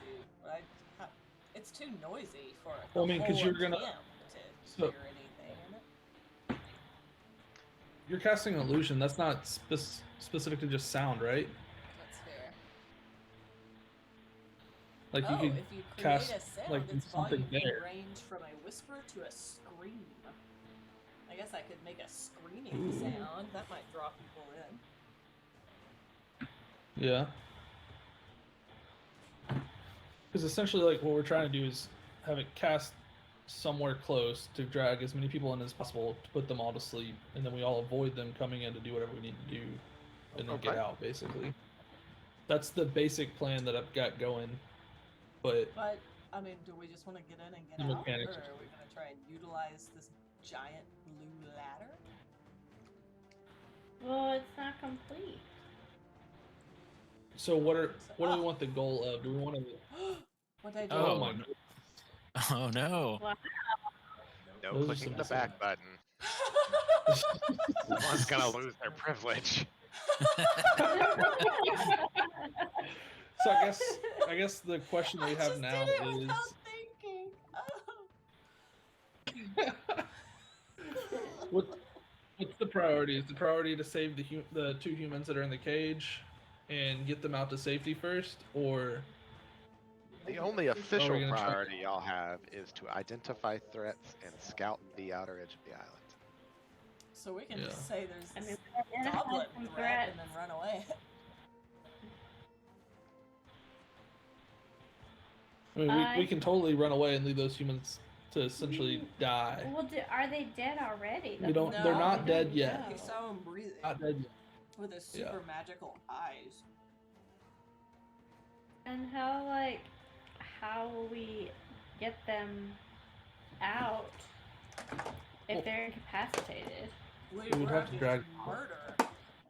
It's too noisy for the Well, I mean, 'cause whole you're gonna- camp to so- hear anything in it. You're casting an illusion. That's not specific to just sound, right? That's fair. Like you Oh, could if you create cast a sound, like its something volume can there. range from a whisper to a scream. I guess I could make a screaming Ooh. sound. That might draw people in. Yeah. Because essentially, like, what we're trying to do is have it cast somewhere close to drag as many people in as possible to put them all to sleep, and then we all avoid them coming in to do whatever we need to do, and then get Okay. out. Basically, that's the basic plan that I've got going. But I mean, do we just want to get in and get The out, mechanics or are- are we going to try and utilize this giant blue ladder? Well, it's not complete. so what do we want the goal of? Do we want to? What I do? Oh. my God. Oh no. No Those are clicking some the back button. One's gonna lose their privilege. So I guess the question we have now did it is without thinking. what's the priority? Is the priority to save the 2 humans that are in the cage and get them out to safety first, or The only official gonna try- priority y'all have is to identify threats and scout the outer edge of the island. So we can Yeah. just say there's I this mean, we identified goblin some threat and then threats. run away. I mean, we can totally run away and leave those humans to essentially die. Well, are they dead already? We don't. No, They're we not don't dead know. yet. You saw him breathing Not dead yet. with his Yeah. super magical eyes. And how will we get them out if Well- they're incapacitated? We would have to drag- murder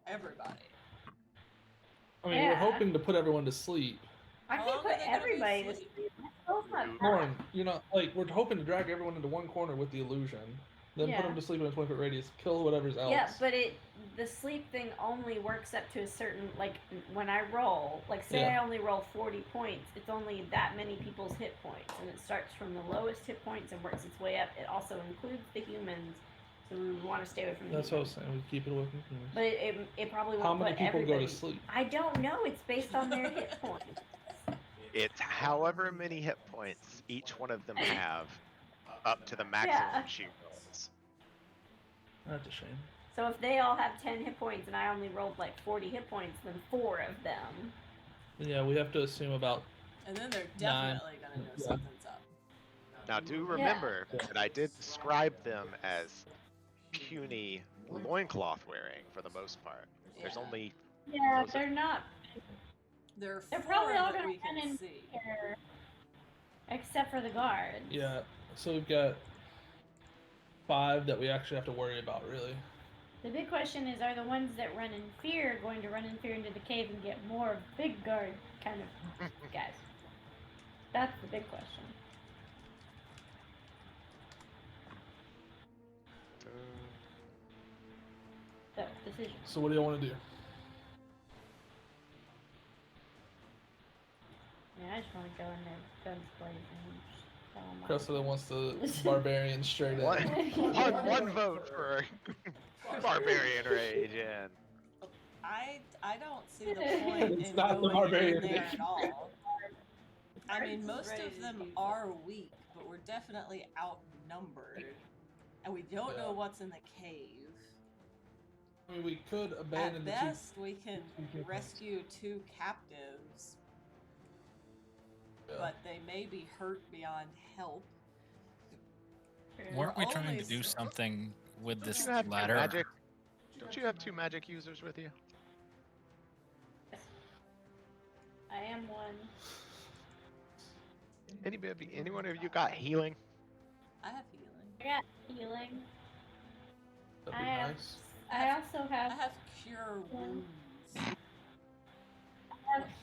everybody. I mean, we're Yeah. hoping to put everyone to sleep. I How can long are put they gonna be everybody to asleep? sleep. Oh my God. Lauren, like we're hoping to drag everyone into one corner with the illusion, then put Yeah. them to sleep in a 20-foot radius, kill whatever's else. Yeah, but the sleep thing only works up to a certain, like, when I roll, like, say Yeah. I only roll 40 points, it's only that many people's hit points, and it starts from the lowest hit points and works its way up. It also includes the humans, so we want to stay away from the That's what I was humans. saying. We keep it away from humans. But it probably won't How many put people everybody. go to sleep? I don't know. It's based on their hit points. It's however many hit points each one of them have up to the maximum Yeah. she rolls. That's a shame. So if they all have 10 hit points and I only rolled like 40 hit points, then 4 of them. Yeah, we have to assume about. And then they're 9. definitely gonna know Yeah. something's up. Now do remember that I did describe them as puny loincloth wearing for the most part. There's Yeah. only Yeah, Those are- they're not There are They're 4 probably all that gonna we run can in see. here, except for the guards. Yeah, so we've got 5 that we actually have to worry about, really. The big question is, are the ones that run in fear going to run in fear into the cave and get more big guard kind of guys? That's the big question. So, decision. So what do you want to do? Yeah, I just want to go in there, guns blazing. and just tell 'em Cressida wants the barbarian straight one, up. one vote for barbarian rage and I don't see the point It's in not the going barbarian in there thing. at all. I mean, most Ready of to them do are weak, but we're definitely outnumbered, and we don't know Yeah. what's in the cave. I mean, we could abandon At the best, we can two rescue 2 captives, Yeah. but they may be hurt beyond help. Weren't we We're trying to always- do something with don't this you have two ladder? magic? Don't you have 2 magic users with you? I am one. Anyone of you got healing? I have healing. I got healing. That'd I be have. nice. I also I have, have cure wounds.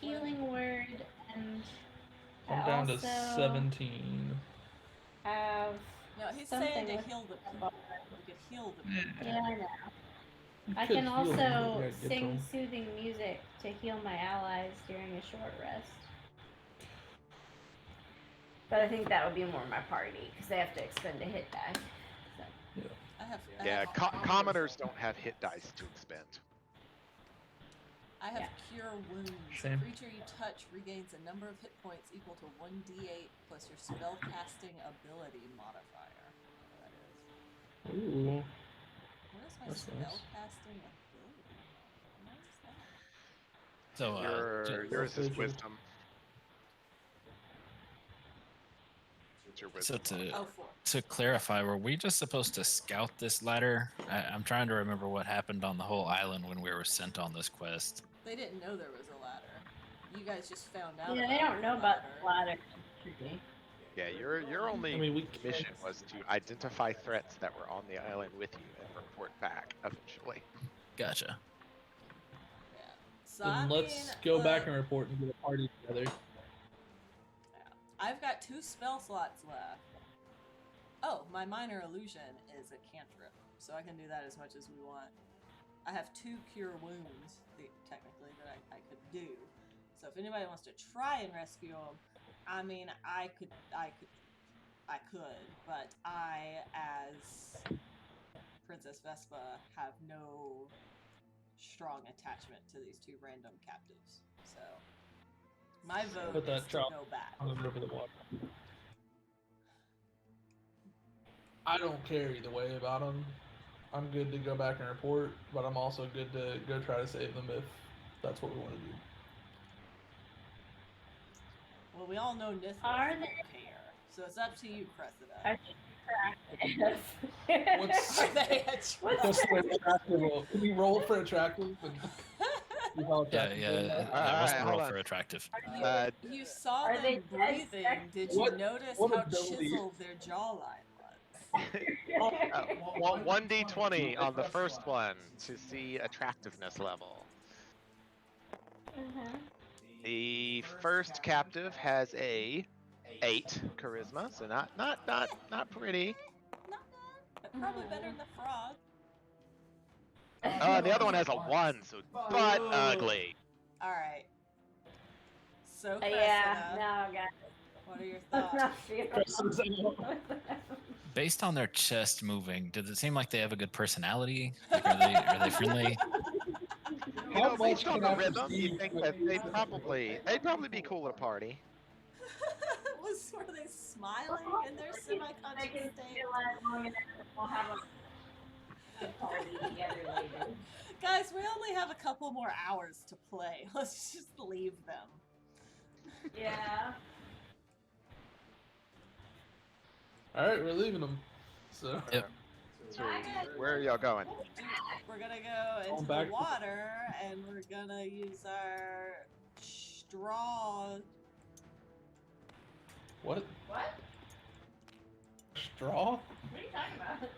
healing word, and I'm I down also to 17. have. No, he's something saying to with- heal the people. We could heal the people. Yeah, I know. You I could can heal them, also you gotta get to sing 'em. soothing music to heal my allies during a short rest. But I think that would be more my party because they have to expend a hit die. So. I have. Yeah, commoners don't have hit dice to expend. I have Yeah. cure wounds. Same. The creature you touch regains a number of hit points equal to 1d8 plus your spell casting ability modifier. That is. Ooh. What is my That's spell nice. casting ability? What is that? So Yours is Wisdom. wisdom. Use your So wisdom. Oh, 4. to clarify, were we just supposed to scout this ladder? I'm trying to remember what happened on the whole island when we were sent on this quest. They didn't know there was a ladder. You guys just found out. Yeah, about they don't the know about ladder. the ladder. Yeah, your only I mean, we mission was to identify threats that were on the island with you and report back eventually. Gotcha. Yeah. So then let's go back and report and get a party together. I've got 2 spell slots left. Oh, my minor illusion is a cantrip, so I can do that as much as we want. I have 2 cure wounds, technically, that I could do. So if anybody wants to try and rescue them, I mean, I could, but I, as Princess Vespa, have no strong attachment to these 2 random captives. So my vote Put that is to drop go back. on the river the water. I don't care either way about them. I'm good to go back and report, but I'm also good to go try to save them if that's what we want to do. Well, we all know Nithra Are doesn't they- care, so it's up to you, Cressida. I should track What's- Are they attractive? What's the attractive roll? Can you roll for attractive? And see how Yeah, attractive yeah. they are? What's Alright, the hold roll on. for attractive? You saw Are they them dead breathing. sex? Did you What- notice what how ability? chiseled their jawline was? 1d20 on the first one to see attractiveness level. Mhm. The first captive has a 8 charisma, so not pretty. Not bad, but probably better than the frog. The other one has a 1, so butt ugly. All right. So Cressida, Yeah, no, guys. what are your I'm thoughts? not feeling Based on their chest moving, does it seem like they have a good personality? Like, are they friendly? You know, How based much on can the I rhythm, you perceive think what that you they'd think? probably be cool at a party. Were they smiling in their semi-conscious state? We'll have a party together later. Guys, we only have a couple more hours to play. Let's just leave them. Yeah. All right, we're leaving them. So Yep. So where are y'all going? We're gonna go into back the to- water and we're gonna use our straw. what? What? Straw? What are you talking about?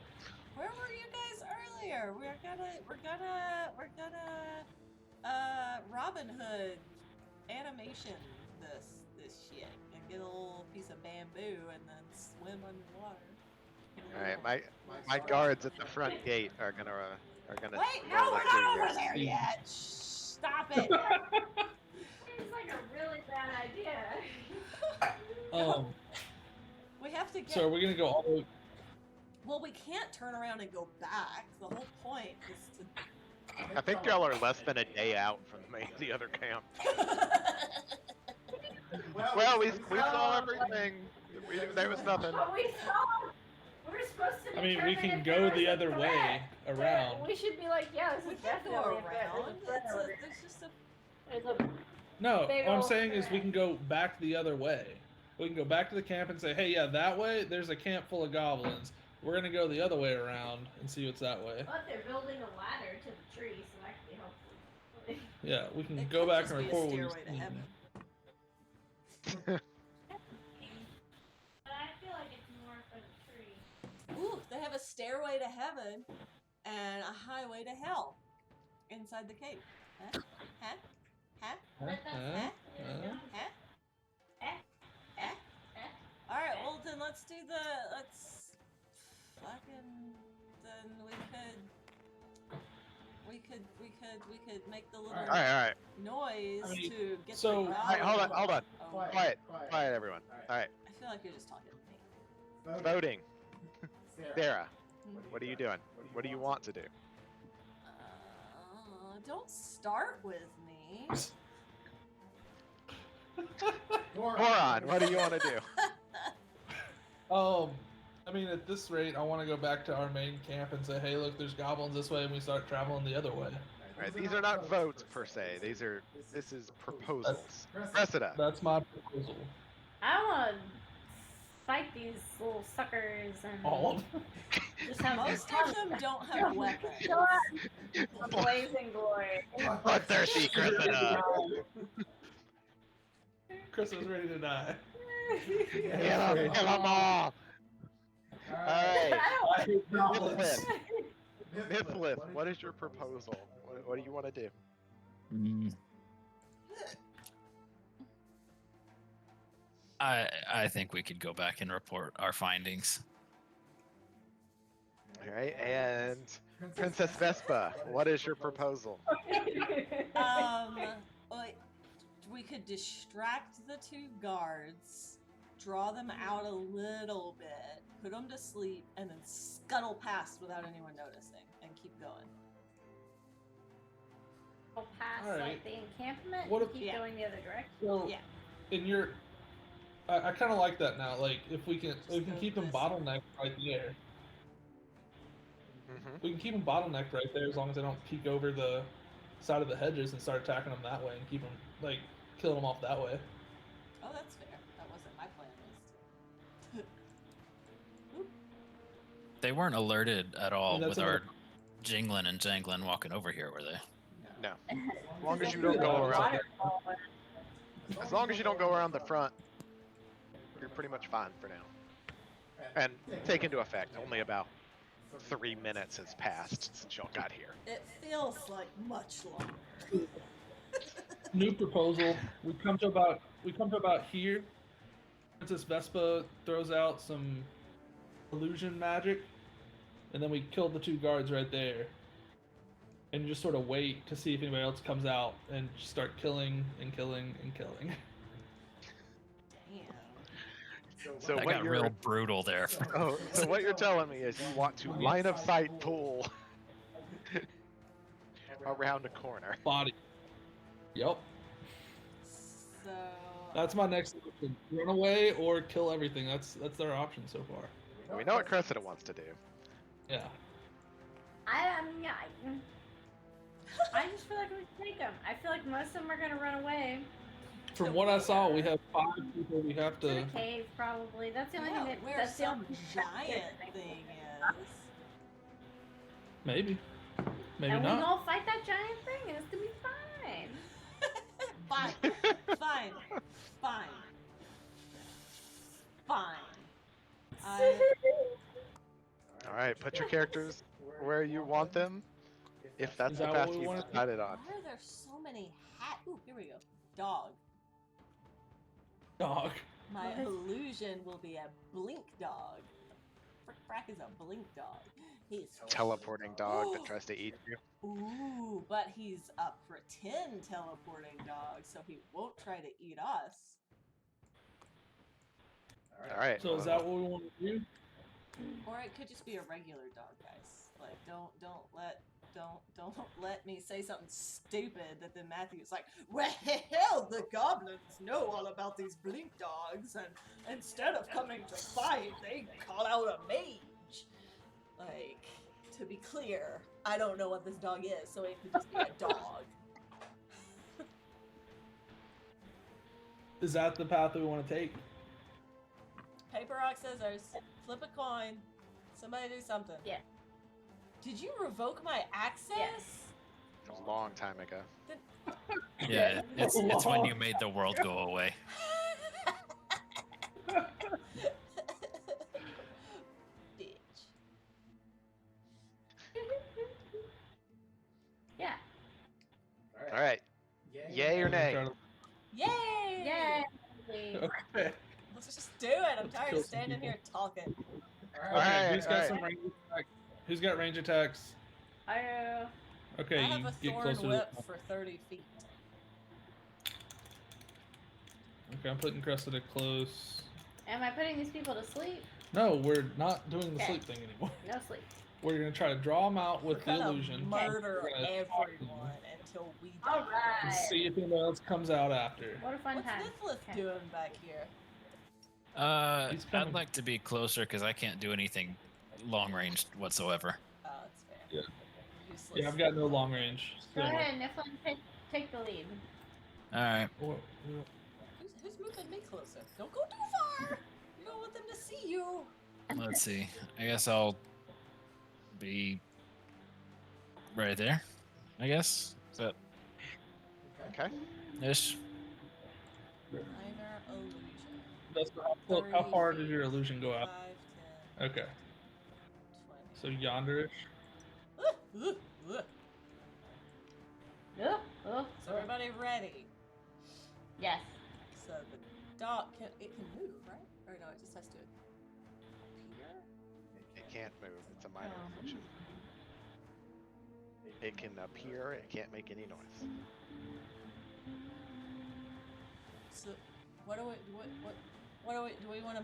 Where were you guys earlier? We're gonna Robin Hood animation this shit and get a little piece of bamboo and then swim underwater. All right, my guards at the front gate are gonna Wait, no, roll we're it not through over here. there yet. Shh, stop it. Seems like a really bad idea. We have to get. So are we gonna go all the way? Well, we can't turn around and go back. The whole point is to. I think y'all are less than a day out from the other camp. Well, we saw everything. There was nothing. But we saw. We're supposed to. I mean, we determine can if go there was the a other threat. way around. We should be like, yeah, this We is can't go definitely a threat. around. There's just a. There's a No, Big what I'm ol' saying is we threat. can go back the other way. We can go back to the camp and say, hey, yeah, that way, there's a camp full of goblins. We're gonna go the other way around and see what's that way. But they're building a ladder to the tree, so that could be helpful. Yeah, we can It go could back just and be a report what stairway we to heaven. But I feel like it's more for the tree. Ooh, they have a stairway to heaven and a highway to hell inside the cave. Huh? Huh? Huh? Huh? Alright, well then let's fucking, then we could make the little All right. noise I mean, to get so- the All right, hold on. Oh, Quiet, everyone. All right, I feel like you're just talking to me. voting. Sarah, what are you doing? What do you want to do? Don't start with me. Moron, what do you want to do? I mean, at this rate, I want to go back to our main camp and say, hey, look, there's goblins this way, and we start traveling the other way. All right, these are not votes per se. This is proposals. Cressida. That's my proposal. I want fight these little suckers and All of them. just have Most of them don't have weapons. Show us a blazing glory. Bloodthirsty Cressida. Chris was ready to die. Kill them all. Alright. I hate goblins. Mithlith, what is your proposal? What do you want to do? I think we could go back and report our findings. Alright, and Princess Vespa, what is your proposal? Like, we could distract the 2 guards, draw them out a little bit, put them to sleep, and then scuttle past without anyone noticing, and keep going. Go past Alright. like the encampment What and if- keep Yeah. going the other direction. So, Yeah. in your, I kind of like that now. Like, if we can go keep them this bottlenecked right there. Mm-hmm. We can keep them bottlenecked right there as long as they don't peek over the side of the hedges and start attacking them that way and keep them, like, killing them off that way. Oh, that's fair. That wasn't my plan list. Oop. They weren't alerted at all that's with our another- jingling and jangling walking over here, were they? No. As long as you don't go around as long as you don't go around the front, you're pretty much fine for now. And take into effect, only about 3 minutes has passed since y'all got here. It feels like much longer. New proposal. We come to about here. Princess Vespa throws out some illusion magic, and then we kill the 2 guards right there. And just sort of wait to see if anybody else comes out and just start killing and killing and killing. Damn. So That what got you're real brutal there. so what you're telling me is you want to line of sight pull around a corner. Body. Yep. So That's my next option. Run away or kill everything. That's their option so far. We know what Cressida wants to do. Yeah. I just feel like we should take them. I feel like most of them are gonna run away From what I saw, we have 5 people we have to the to. cave, probably. That's the only yeah, thing that. where That's the some only giant thing is. Maybe. Maybe and not. we gonna fight that giant thing, and it's gonna be fine. Fine. Fine. Fine. Fine. All right, put your characters where you want them. If that's Is the that path what we you've wanna do? decided on. Why are there so many Ooh, here we go. Dog. Dog. My What is- illusion will be a blink dog. Frick frack is a blink dog. He's Teleporting dog that tries to eat you. Ooh, but he's a pretend teleporting dog, so he won't try to eat us. All right. So is that what we want to do? Or it could just be a regular dog, guys. Like, don't let me say something stupid that then Matthew's like, well, the goblins know all about these blink dogs, and instead of coming to fight, they call out a mage. Like, to be clear, I don't know what this dog is, so it could just be a dog. Is that the path we want to take? Paper, rock, scissors. Flip a coin. Somebody do something. Yeah. Did you revoke my access? Yes. It was a long time ago. Yeah, it's when you made the world go away. Bitch. Yeah. All right. Yay or nay? Yay! Yay! Okay. Let's just do it. I'm Let's tired kill of some standing people. here talking. Okay. Alright, Who's got alright. some range attacks? Who's got range attacks? I Okay, I you have a get thorn closer to. whip for 30 feet. Okay, I'm putting Cressida close. am I putting these people to sleep? No, we're not doing the Okay. sleep thing anymore. No sleep. We're gonna try to draw them out with We're the gonna illusion. murder We're gonna talk to them everyone until we die. All and right. see if anybody else comes out after. What a fun What's time. Nithlith Okay. doing back here? He's coming. I'd like to be closer because I can't do anything long range whatsoever. Oh, that's fair. Yeah. Useless. Yeah, I've got no long range. Go So, ahead, Niflin, take the lead. All right. Well, Who's moving me closer? Don't go too far! You don't want them to see you. Let's see. I guess I'll be right there. I guess. Is that Okay. ish? Minor illusion. That's how far did your illusion go out? 5, 10, Okay. 20. So yonderish. Ugh. Oh, oh, So everybody ready? yes. So the dog can move, right? Or no, it just has to appear. It can't move. It's a minor illusion. It can appear. It can't make any noise. So what do we want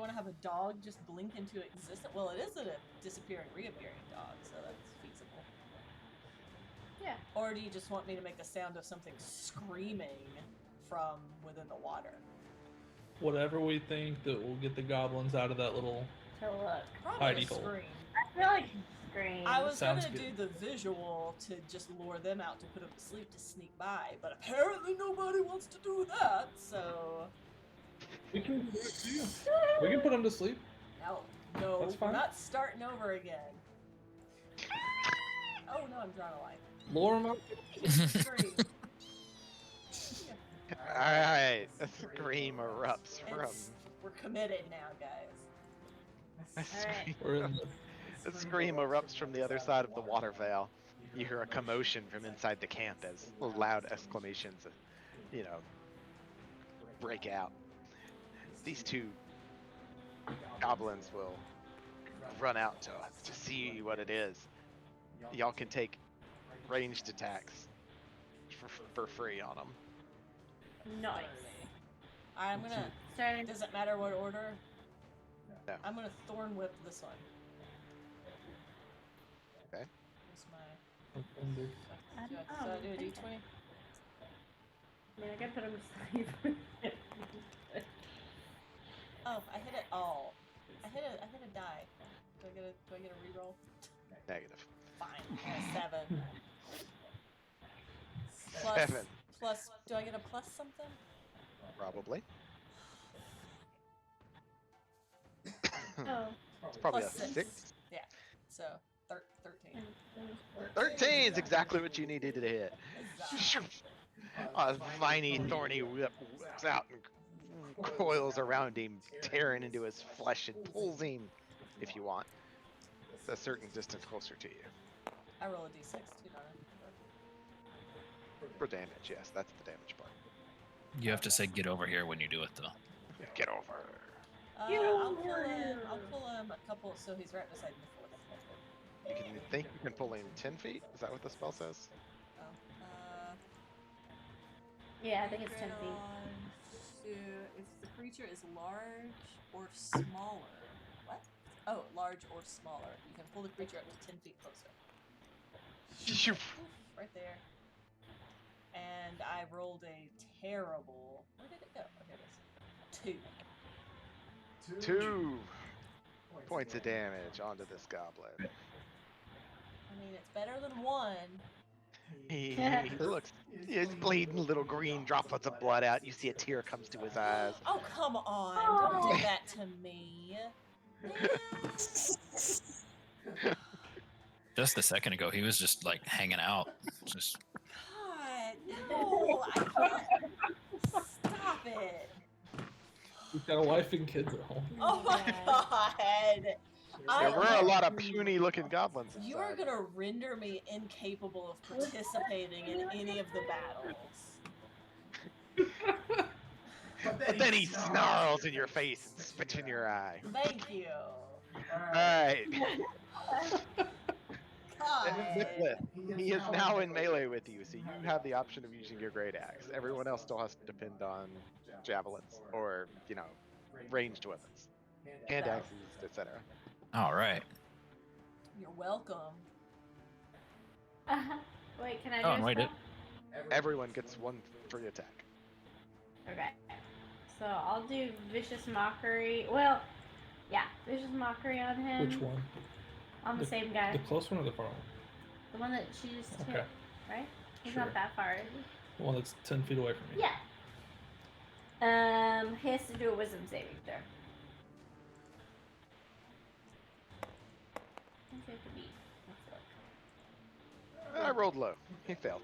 to have a dog just blink into existence? Well, it is a disappearing, reappearing dog, so that's feasible. Yeah. Or do you just want me to make the sound of something screaming from within the water? Whatever we think that will get the goblins out of that little To look. Probably hidey a hole. scream. I feel like scream. I was Sounds gonna good. do the visual to just lure them out to put them to sleep to sneak by, but apparently nobody wants to do that, so We can do it too. We can put them to sleep. no, That's fine. we're not starting over again. Oh no, I'm drawing a line. Lure them up. Scream. Alright. A scream erupts from. We're committed now, guys. A Alright. scream, We're in the a scream erupts from the other side of the water veil. You hear a commotion from inside the camp as loud exclamations, break out. These two goblins will run out to see what it is. Y'all can take ranged attacks for free on them. Nice. I'm gonna. Starting. Does it matter what order? No. I'm gonna thorn whip this one. Okay. What's my? So I do a d20. I mean, I gotta put him to sleep. Oh, I hit it all. I hit a die. Do I get a reroll? Negative. Fine. I got a 7. Plus, 7. plus. Do I get a plus something? Probably. Oh. It's probably Plus a 6. Yeah. So 13. 13 is exactly what you needed to hit. Huzzah. A viney, thorny whip whips out and coils around him, tearing into his flesh and pulls him, if you want, a certain distance closer to you. I roll a d6 too, don't I? For damage, yes, that's the damage part. You have to say get over here when you do it, though. Get over. I'll pull him a couple, so he's right beside me. You think you can pull him 10 feet? Is that what the spell says? Oh, Yeah, I think it's 10 feet. If the creature is large or smaller. What? Oh, large or smaller. You can pull the creature up to 10 feet closer. Oof, right there. And I rolled a terrible. Where did it go? Oh, here it is. 2. 2 points of damage onto this goblin. I mean, it's better than 1. He looks, he's bleeding, little green droplets of blood out. You see a tear comes to his eyes. Oh, come on. Don't do that to me. Just a second ago, he was just like hanging out. Just God, no. I can't. Stop it. We've got a wife and kids at home. Oh my god. There were a lot of puny looking goblins inside. You are gonna render me incapable of participating in any of the battles. But then he snarls in your face and spits in your eye. Thank you. Alright. God. Nicholas, he is now in melee with you, so you have the option of using your great axe. Everyone else still has to depend on javelins or, ranged weapons. Hand axes, etc. all right. You're welcome. Wait, can I do Oh, a and wait, spell? Everyone gets 1 free attack. Okay. So I'll do Vicious Mockery. Well, yeah, Vicious Mockery on him. Which one? On the same guy. The close one or the far one? The one that she just Okay. hit, right? He's Sure. not that far, is he? The one that's 10 feet away from me. Yeah. He has to do a wisdom saving throw. rolled low. He failed.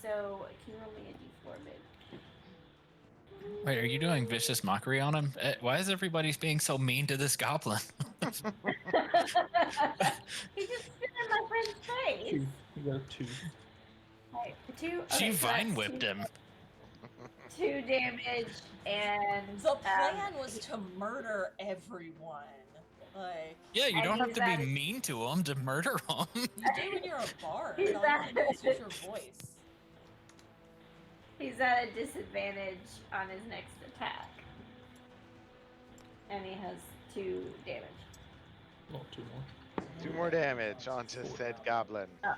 So can you roll me a d4, babe? Wait, are you doing vicious mockery on him? Why is everybody being so mean to this goblin? He just spit in my friend's face. You got a 2. Right, 2. She Okay, so vine that's whipped him. 2 damage, and The plan was to murder everyone. Like, Yeah, you And don't have he's to be at a- mean to him to murder him. you do when you're a bard. He's All you have to do is use your voice. he's at a disadvantage on his next attack, and he has 2 damage. Well, 2 more. 2 more damage onto said goblin. Oh.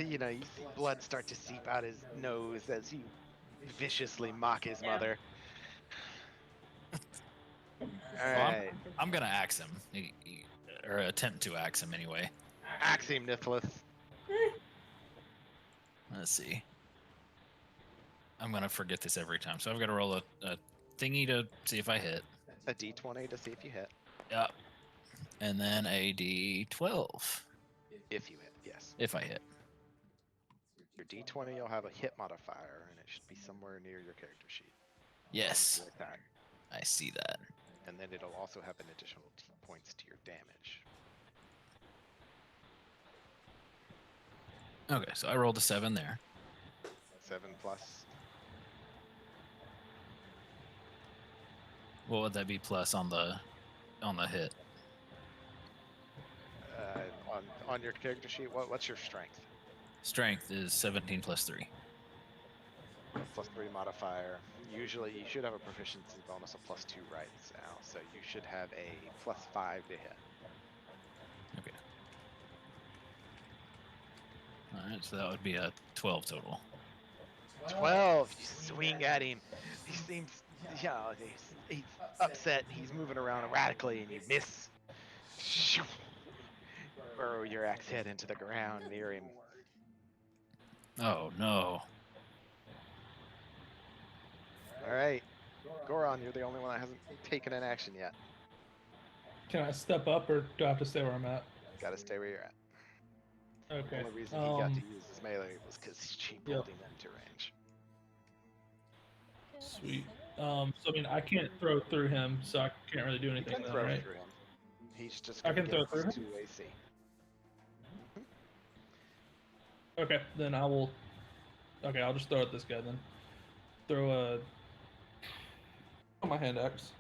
You know, you see blood start to seep out his nose as you viciously mock his mother. Alright. I'm gonna axe him, or attempt to axe him anyway. Axe him, Nithlis. Let's see. I'm gonna forget this every time, so I've got to roll a thingy to see if I hit. A d20 to see if you hit. Yep. And then a d12 If you hit, yes. if I hit. Your d20, you'll have a hit modifier, and it should be somewhere near your character sheet. Yes, Like that. I see that. And then it'll also have an additional points to your damage. Okay, so I rolled a 7 there. 7 plus. What would that be plus on the hit? On your character sheet, what's your strength? Strength is 17 plus 3. Plus 3 modifier. Usually you should have a proficiency bonus of plus 2 right now, so you should have a plus 5 to hit. Okay. Alright, so that would be a 12 total. 12. You swing at him. He seems, he's upset. He's moving around erratically, and you miss. Burrow your axe head into the ground near him. Oh no. All right, Goron, you're the only one that hasn't taken an action yet. Can I step up, or do I have to stay where I'm at? Gotta stay where you're at. Okay. The only reason he got to use his melee was because she pulled him into range. Sweet. So I mean, I can't throw through him, so I can't really do You anything can then, throw right? through him. He's just I gonna can throw get through plus him? 2 AC. Okay, then I will. Okay, I'll just throw at this guy then. Throw a. On my hand axe.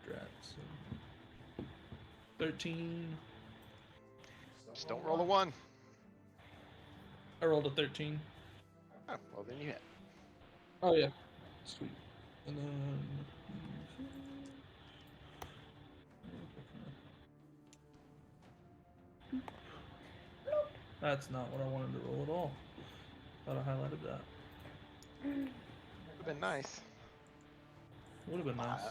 Drats. 13. Just don't roll a 1. I rolled a 13. Oh, well then you hit. Oh yeah. Sweet. And then. That's not what I wanted to roll at all. Thought I highlighted that. Would have been nice. Would have been nice. 5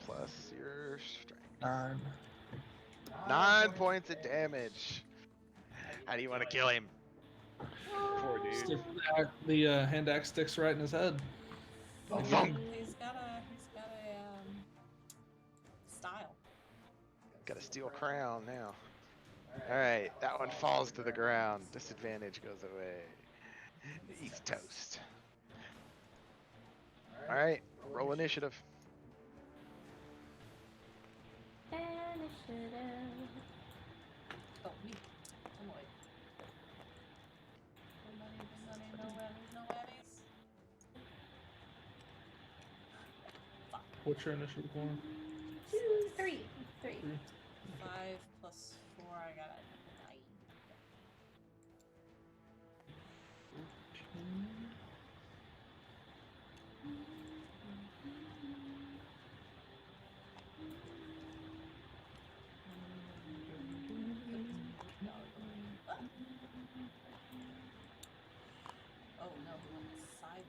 plus your strength. 9. 9 points of damage. How do you want to kill him? Poor dude. Stick the hand axe sticks right in his head. Thunk. He's got a style. Got a steel crown now. Alright, that one falls to the ground. Disadvantage goes away. He's toast. Alright, roll initiative. Oh, me. I'm away. No whammies, no whammies. Fuck. What's your initiative one? 2, 3. 3. 5 plus 4, I got a 9. Oh no, he went side.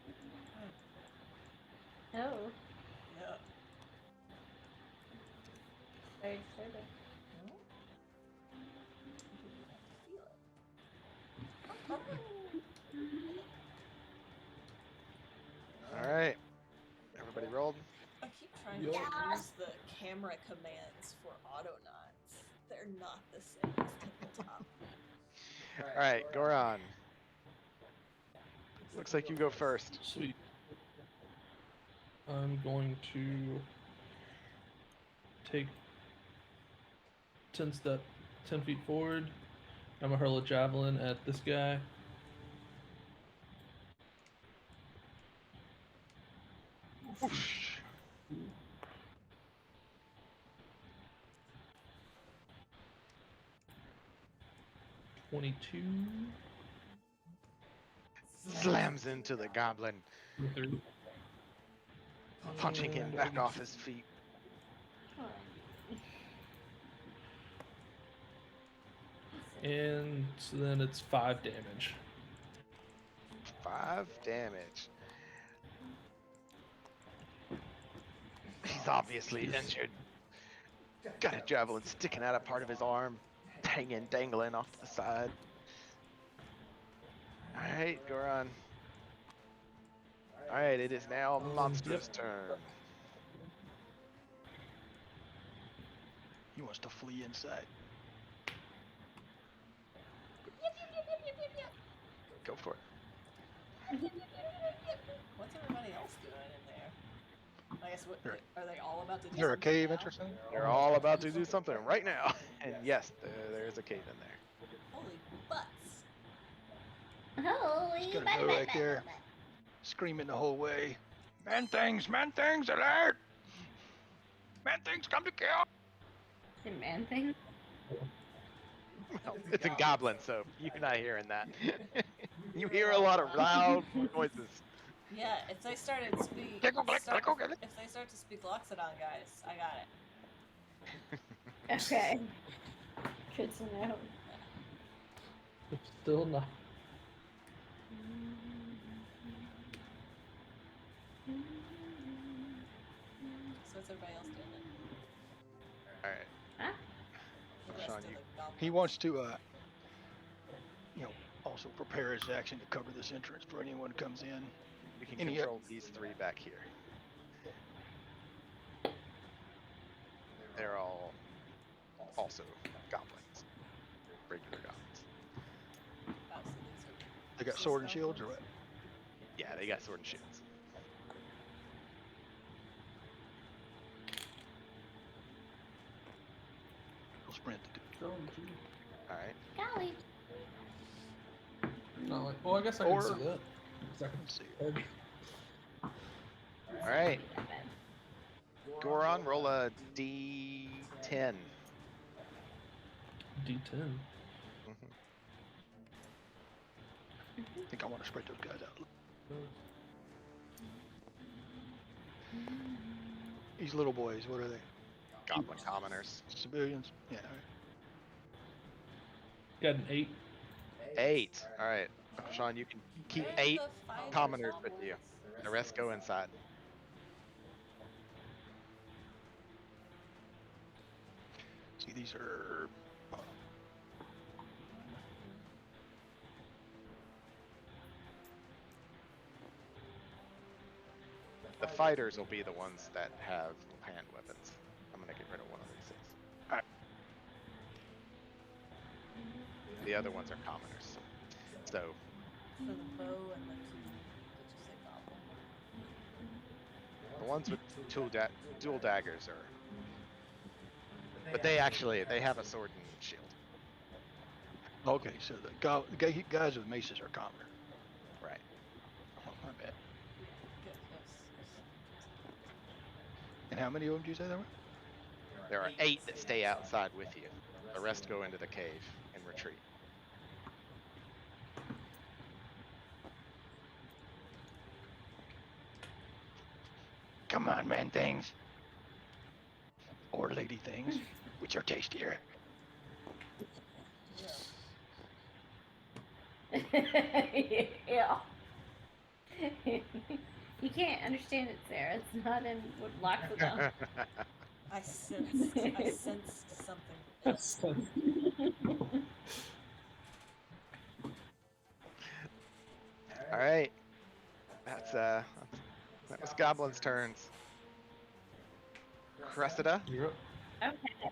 Oh. Yeah. Very disturbing. No? You have to feel it. All right. Everybody rolled. I keep trying to use the camera commands for Autonauts. They're not the same as tabletop. All right, Goron. Looks like you go first. Sweet. I'm going to take 10 feet forward. I'm gonna hurl a javelin at this guy. Whoosh. 22. Slams into the goblin, 23. punching him back off his feet. And so then it's 5 damage. 5 damage. He's obviously injured. Got a javelin sticking out of part of his arm, dangling off to the side. Alright, Goron. Alright, it is now Monster's turn. He wants to flee inside. Go for it. What's everybody else doing in there? I guess Sure. are they all about to do Is there a something cave now? interesting? They're all about to do something right now. And yes, there is a cave in there. Holy butts. Holy He's gonna go right there, screaming the whole way. Man things, alert! Man things, come to kill! The man thing? Well, it's in Goblin, so you're not hearing that. You hear a lot of loud noises. Yeah, if they started speak, Tickle, click, tickle, click. if they start to speak Loxodon, guys, I got it. Okay. Good to know. It's still not. So what's everybody else doing then? Alright. Huh? The rest Sean, of the goblins. He wants to, also prepare his action to cover this entrance for anyone who comes in. We can Any- control these 3 back here. They're all also goblins. Regular goblins. Oh, so these are They got sword and shields or what? Yeah, they got sword and shields. He'll sprint to do. Alright. Golly. No, like, well, I guess I Or- can see that. Let's see. Alright. Goron, roll a D10. D10. Mhm. I think I want to spread those guys out. These little boys, what are they? Goblin commoners. Civilians? Yeah. Got an 8. 8. Alright. Sean, you can keep Where's 8 the fighter commoners with you. zombies? The rest go inside. See, these are. The fighters will be the ones that have hand weapons. I'm gonna get rid of one of these things. Alright. The other ones are commoners. So, So the bow and the two. Did you say goblin? the ones with dual daggers are. But they have a sword and shield. Okay, so the guys with maces are common. Right. Oh, my bad. Good, yes. And how many of them do you say there were? There are 8 that stay outside with you. The rest go into the cave and retreat. Come on, man things. Or lady things, which are tastier. Yeah. You can't understand it, Sarah. It's not in what Loxodon. I sensed something else. All right. That was Goblin's turns. Cressida. You're up. Okay.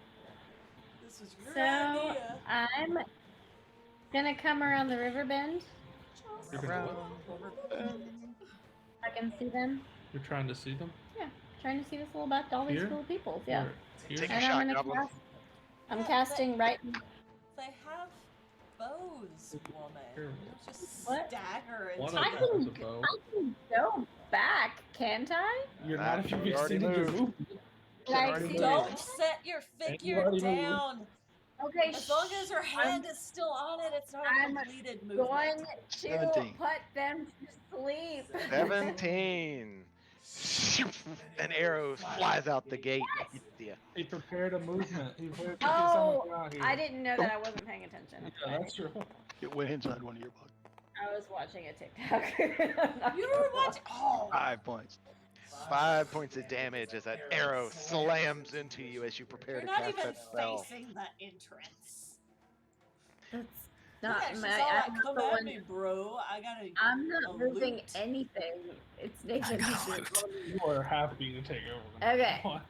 This was your So idea. I'm gonna come around the river bend. You're gonna what? I can see them. You're trying to see them? Yeah, trying to see this little all these Here? little peoples. Yeah. Or here? Take a And shot, I'm gonna Goblin. cast. I'm Yeah, casting right. They have bows, woman. Here. You just What? stagger into One I of them. them can, has a bow. I can go back, can't I? You're Nah, not if you've you already extended your moved. movement. Like, already moved. Don't set your And you figure already moved. down. Okay. As long as her hand I'm is still on it, it's not a I'm completed movement. going to 17. put them to sleep. 17. An arrow flies out the gate. and hits you. He prepared a movement. He prepared to Oh, get out here. I didn't know that. I wasn't paying attention. Yeah, that's true. It went inside one of your bugs. I was watching a TikTok. You were watching. Oh, 5 points. 5 points of damage as that arrow slams into you as you prepare you're to not cast even that spell. facing the entrance. That's not Yeah, she's my. all like, I'm "Come the at one. me, bro. I gotta." I'm not a moving loot." anything. It's Nathan. got who's loot. doing- You are happy to take over. Okay. Come on.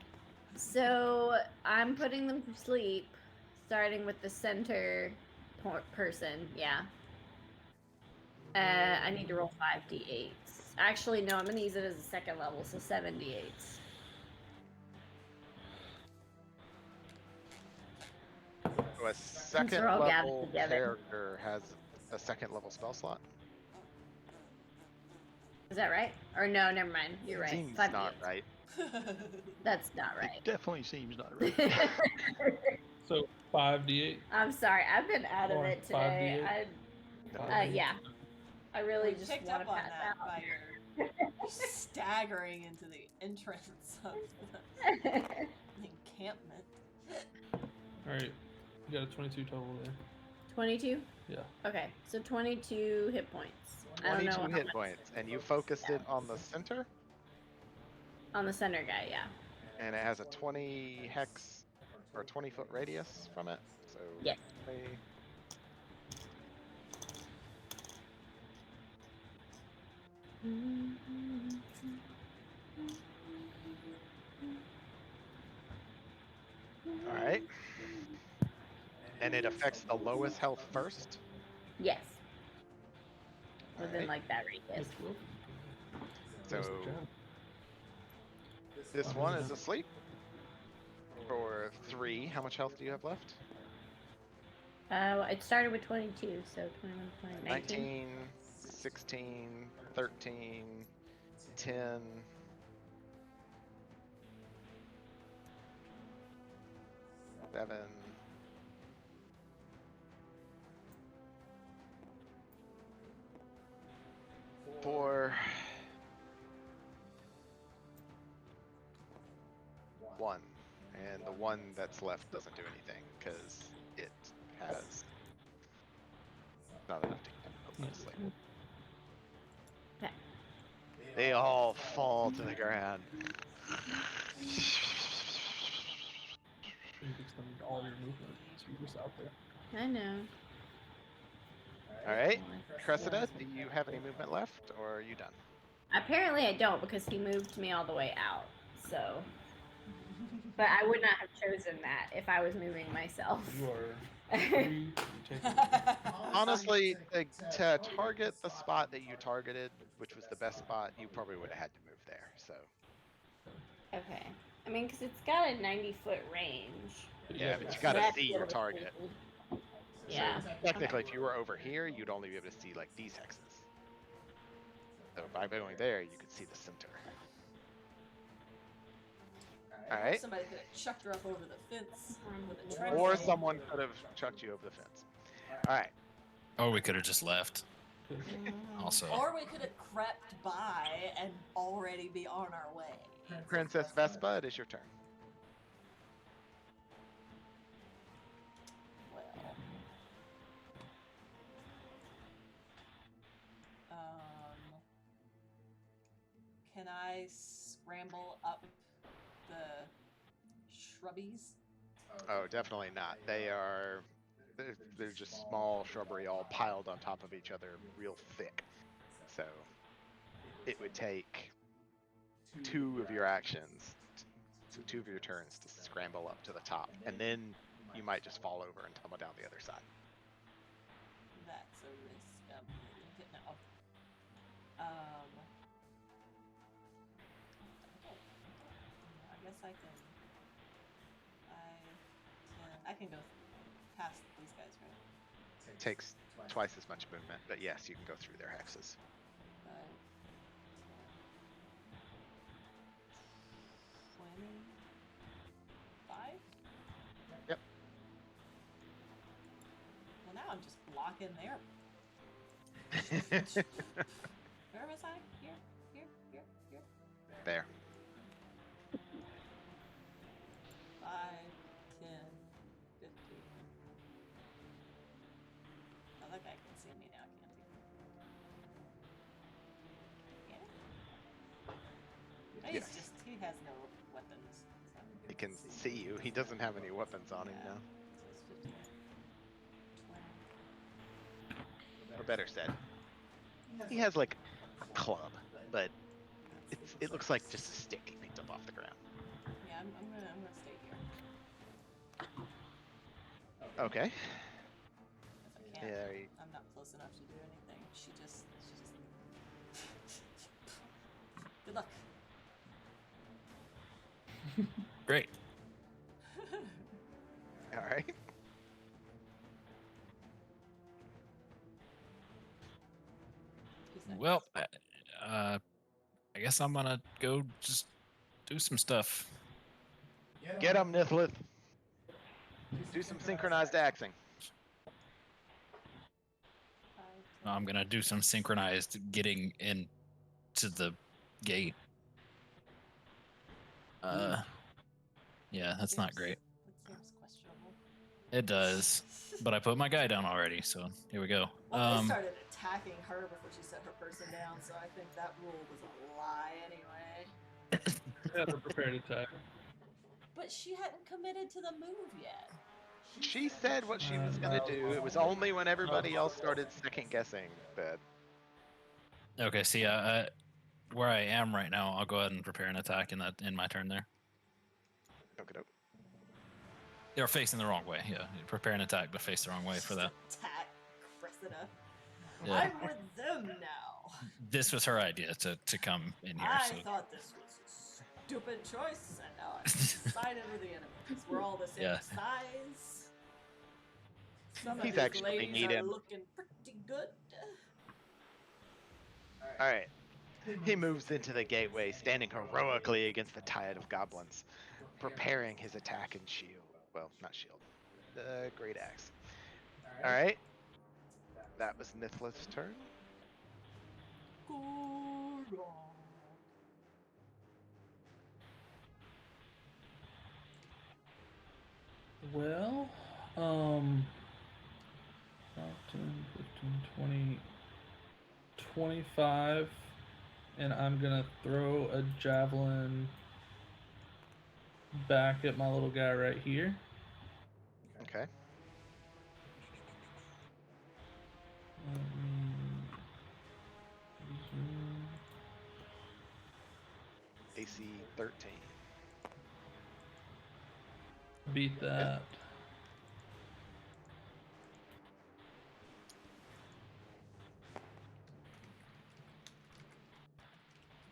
So I'm putting them to sleep, starting with the center person. Yeah. I need to roll 5d8s. Actually, no, I'm gonna use it as a second level, so 7d8s. So a second we're all gathered level together. character has a second level spell slot. Is that right? Or no, never mind. You're right. Seems 5d8s. not right. That's not It right. definitely seems not right. So 5d8. I'm sorry. I've been out of Or it today. 5d8? Yeah. I really We just picked want up to on pass that out. by your staggering into the entrance of the encampment. All right. You got a 22 total there. 22? Yeah. Okay, so 22 hit points. I don't 22 know how hit much- points, and you focused it on the center, on the center guy, yeah. and it has a 20 hex or 20-foot radius from it. So Yes. 20. All right. And it affects the lowest health first. Yes. All Within right. like that radius. So this one is asleep for 3. How much health do you have left? It started with 22, so 21, 20, 19. 19, 16, 13, 10. 7. Four. 1. And the one that's left doesn't do anything because it has not enough to keep them asleep. Okay. They all fall to the ground. You can spend all your movement. So you're just out there. I know. All right, Cressida, do you have any movement left, or are you done? Apparently I don't because he moved me all the way out, so. But I would not have chosen that if I was moving myself. You are free to take over. Honestly, to target the spot that you targeted, which was the best spot, you probably would have had to move there. So Okay. I mean, because it's got a 90-foot range. yeah, but you So gotta that's see your really target. cool. Yeah. So technically, if you were over here, you'd only be able to see like these hexes. So by going there, you could see the center. All right. Somebody could have chucked her up over the fence with a trench. Or someone could have chucked you over the fence. All right. Or we could have just left. Also, Or we could have crept by and already be on our way. Princess Vespa, it is your turn. Well. Can I scramble up the shrubbies? Oh, definitely not. They're just small shrubbery all piled on top of each other real thick. So it would take two of your actions, so two of your turns to scramble up to the top, and then you might just fall over and tumble down the other side. That's a risk I'm willing to know. I guess I can go past these guys, right? It takes twice as much movement, but yes, you can go through their hexes. 5, 10, 25? Yep. Well, now I'm just blocking there. Where was I? Here. There. 5, 10, 50. Oh, that guy can see me now, can't he? Yeah? Yes. He has no weapons. So He can see you. He doesn't have any weapons on him now. So it's 15, 20. Or better said, he has like a club, but it looks like just a stick he picked up off the ground. Yeah, I'm gonna stay here. Okay. If I can't, Yeah. I'm not close enough to do anything. She just. Good luck. Great. All right. Who's next? Well, I guess I'm gonna go just do some stuff. Get him, Nithlith. Do some synchronized axing. 5, I'm gonna do some synchronized getting into the gate. Yeah, that's not great. That seems questionable. It does, but I put my guy down already, so here we go. Well, they started attacking her before she set her person down, so I think that rule was a lie anyway. Yeah, they're prepared to attack. But she hadn't committed to the move yet. She said what she was gonna do. It was only when everybody else started second guessing that. Okay, see, where I am right now, I'll go ahead and prepare an attack in my turn there. Okay. They're facing the wrong way. Yeah, prepare an attack, but face the wrong way for that. Attack Cressida. Yeah. I'm with them now. This was her idea to come in here. I So. thought this was a stupid choice, and now I'm sided with the enemy because we're all the same Yeah. size. Some of He's these actually ladies need are him. looking pretty good. All right. He moves into the gateway, standing heroically against the tide of goblins, preparing his attack and shield. Well, not shield. The great axe. All right. That was Nithlith's turn. Well, 10, 15, 20, 25, and I'm gonna throw a javelin back at my little guy right here. Okay. AC 13. Beat that.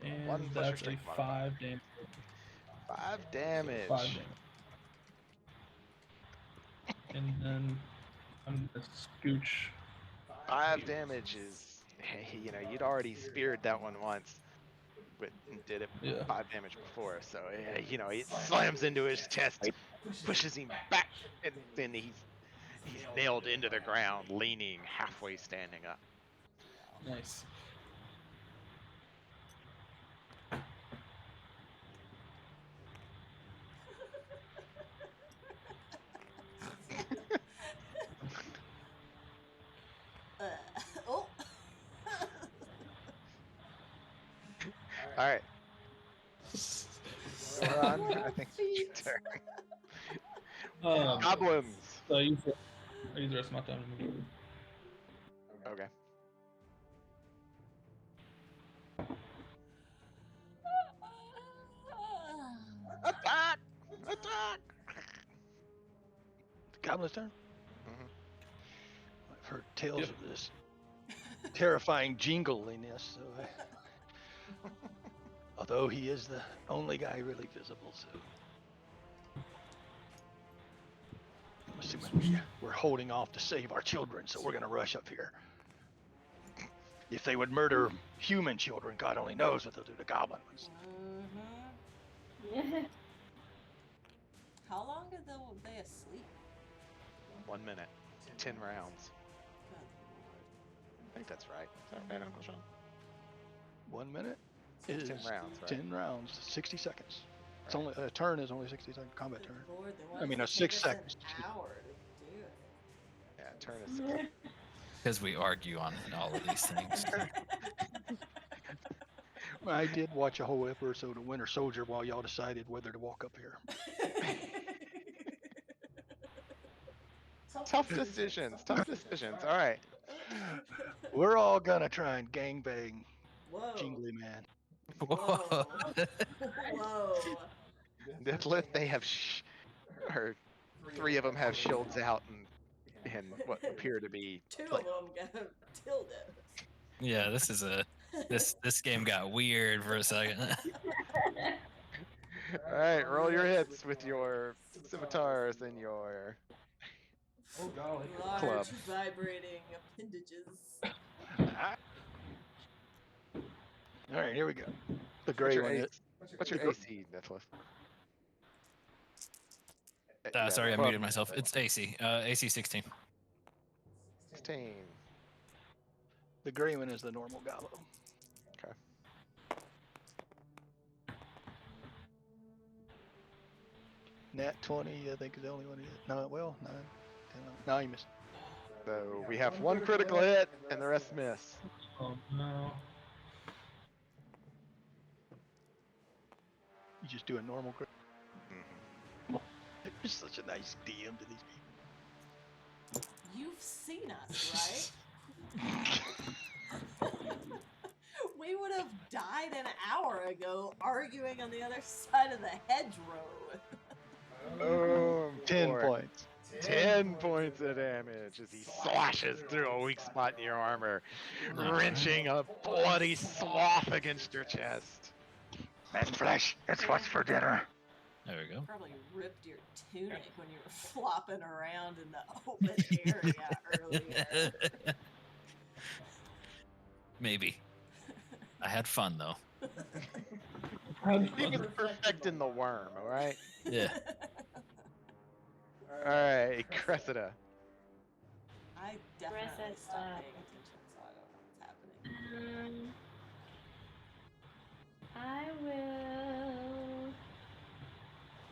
And 1 plus your that's a strength 5 damage. 5 damage. 5 damage. And then I'm gonna scooch. 5 damage is, you know, you'd already speared that one once, but did it Yeah. 5 damage before. So, you know, it slams into his chest, pushes him back, and then he's nailed into the ground, leaning, halfway standing up. Nice. Oh. All right. Ron, I think it's your turn. Goblins. So I use the rest of my time to move. Okay. Attack! Attack! The goblin's turn. Mhm. I've heard tales Yep. of this terrifying jingliness. So although he is the only guy really visible, so I'm assuming we're holding off to save our children, so we're gonna rush up here. If they would murder human children, God only knows what they'll do to goblin ones. How long are they asleep? 1 minute. 10 rounds. Good I think that's right. Is that right, Uncle Sean? 1 minute It's is 10 rounds, right? 10 rounds, 60 seconds. It's Right. only a turn is only 60 second combat turn. Good Lord, they I mean, wanted to 6 take us seconds. An hour to do it. Yeah, turn is 60. Because we argue on all of these things. I did watch a whole episode of Winter Soldier while y'all decided whether to walk up here. Tough decisions. Tough decisions. All right. We're all gonna try and gangbang Whoa. Jingly Man. Whoa. Whoa. Niflith, they have, or 3 of them have shields out and what appear to be. Two like- of them got dildos. Yeah, this game got weird for a second. All right, roll your hits with your scimitars and your. Oh golly. Large Club. vibrating appendages. All right, here we go. The What's gray your one. AC, what's your AC, Niflith? Sorry, I muted myself. It's AC. AC 16. 16. The gray one is the normal goblin. Okay. Nat 20, I think, is the only one he hit. No, well, 9, 10, 11. No, he missed. So we have 1 critical hit and the rest miss. Oh no. You just do a normal crit. Mhm. You're such a nice DM to these people. You've seen us, right? We would have died an hour ago arguing on the other side of the hedgerow. Boom. 10 for points. 10 points of damage as he slashes through a weak spot in your armor, wrenching a bloody swath against your chest. Man flesh, it's what's for dinner. There we go. Probably ripped your tunic when you were flopping around in the open area earlier. Maybe. I had fun though. He was perfecting the worm, alright? Yeah. Alright, Cressida. I definitely Princess, stopped paying attention, so I don't know what's happening. I will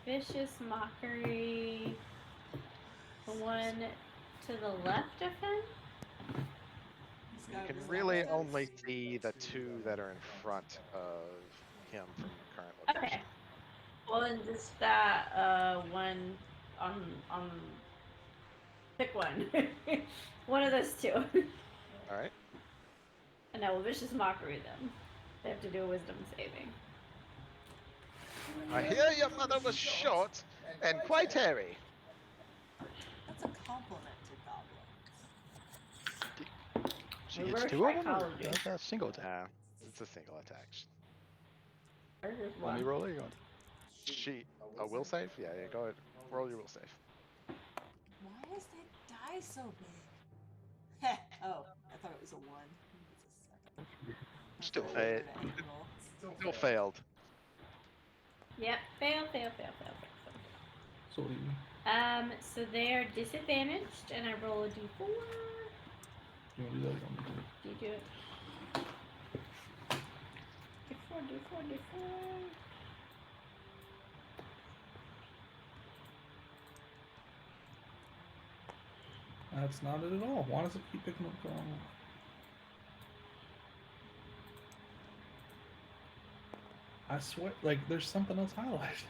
vicious mockery the one to the left of him. This guy You can was really like, only see the 2 that are in front of him from the current location. Okay. Well, then just that one on pick one. One of those 2. Alright. And I will vicious mockery them. They have to do a wisdom saving. I hear your mother was short and quite hairy. That's a compliment to goblins. She Reverse hits 2 of them? Or psychology. that's a single attack? It's a single attack. Or just Want me one. roll it or you want? A will save? Yeah, go ahead. Roll your will save. Why is that die so big? Oh, I thought it was a 1. It's a second. Still Okay, fail. weird angle. Still failed. Yep. Fail. So So they're disadvantaged, and I roll a d4. you want to do that? Or you want me to? Do you do it? D4. That's not it at all. Why does it keep picking up the wrong one? I swear, like, there's something else highlighted.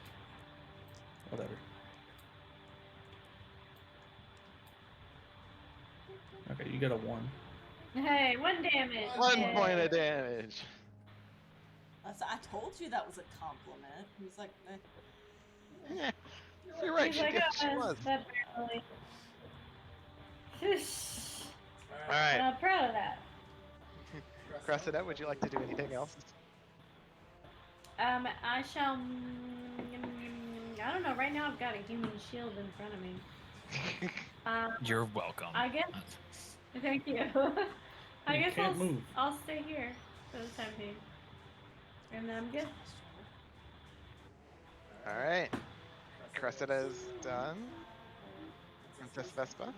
Whatever. You got a 1. Hey, 1 damage. 1 Yay. point of damage. I told you that was a compliment. He's like, Yeah, you're right. He's She like, did. oh, She was. that barely. All right, I'm proud of that. Cressida, would you like to do anything else? I shall. I don't know. Right now, I've got a human shield in front of me. You're welcome. I guess. Thank you. I You guess can't move. I'll stay here for the time being, and I'm good. All right, Cressida is done. Princess Vespa.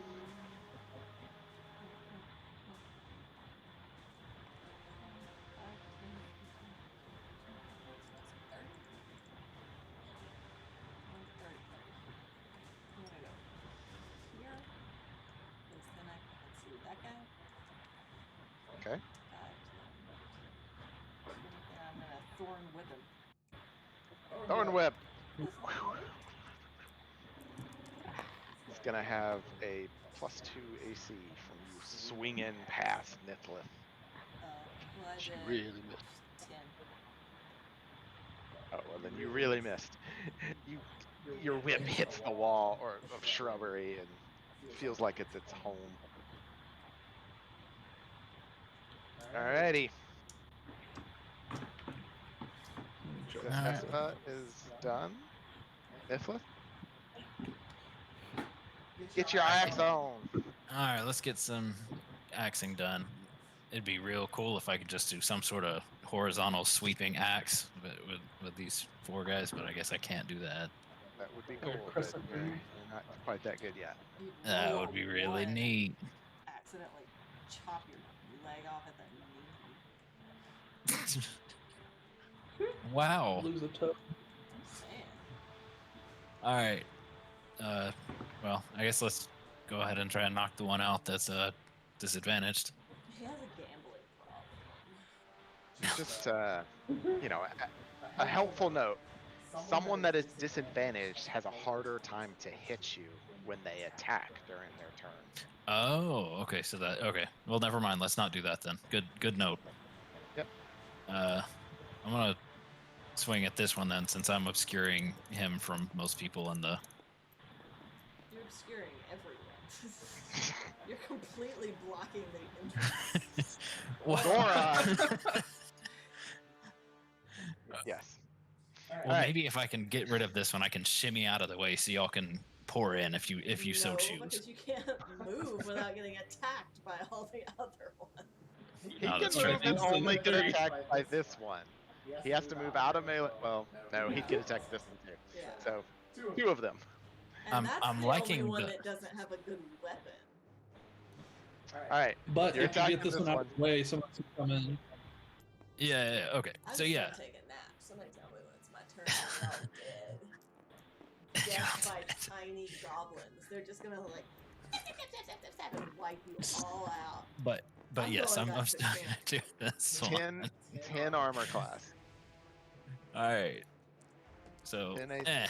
Okay. And I'm gonna thorn whip him. Thorn whip. He's gonna have a +2 AC from you swinging past Nithlith. Well, I She did really missed. 10. Oh well, then you really missed. Your whip hits the wall or of shrubbery and feels like it's its home. Alrighty. Vespa is done. Nithlith? Get your axe on. All right, let's get some axing done. It'd be real cool if I could just do some sort of horizontal sweeping axe with these 4 guys, but I guess I can't do that. That would be cool, but you're not quite that good yet. That would be really neat. Accidentally chop your leg off at the knee. Wow. Lose a toe. I'm saying. All right. Well, I guess let's go ahead and try and knock the one out that's disadvantaged. He has a gambling problem. Just, you know, a helpful note. Someone that is disadvantaged has a harder time to hit you when they attack during their turn. Oh, okay. So that okay. Well, never mind. Let's not do that then. Good note. Yep. I'm gonna swing at this one then, since I'm obscuring him from most people in the. You're obscuring everyone. You're completely blocking the entrance. Dora! Yes. Well, Alright. maybe if I can get rid of this one, I can shimmy out of the way so y'all can pour in if you so No, choose. because you can't move without getting attacked by all the other ones. He No, can that's move true. and only get Three. attacked by this one. He has to move out of melee. Well, no, he'd get attacked this one too. Yeah. So, 2 of them. And that's I'm the liking only one the- that doesn't have a good weapon. Alright. But You're if you attacking get this this one out one. of the way, someone can come in. Yeah. Okay. I'm So just yeah. gonna take a nap. Somebody tell me when it's my turn. I'm all dead. Death by tiny goblins. They're just gonna like and wipe you all out. But I'm yes, going I'm back still to gonna do this one. 10 armor class. All right. So 10 AC. eh.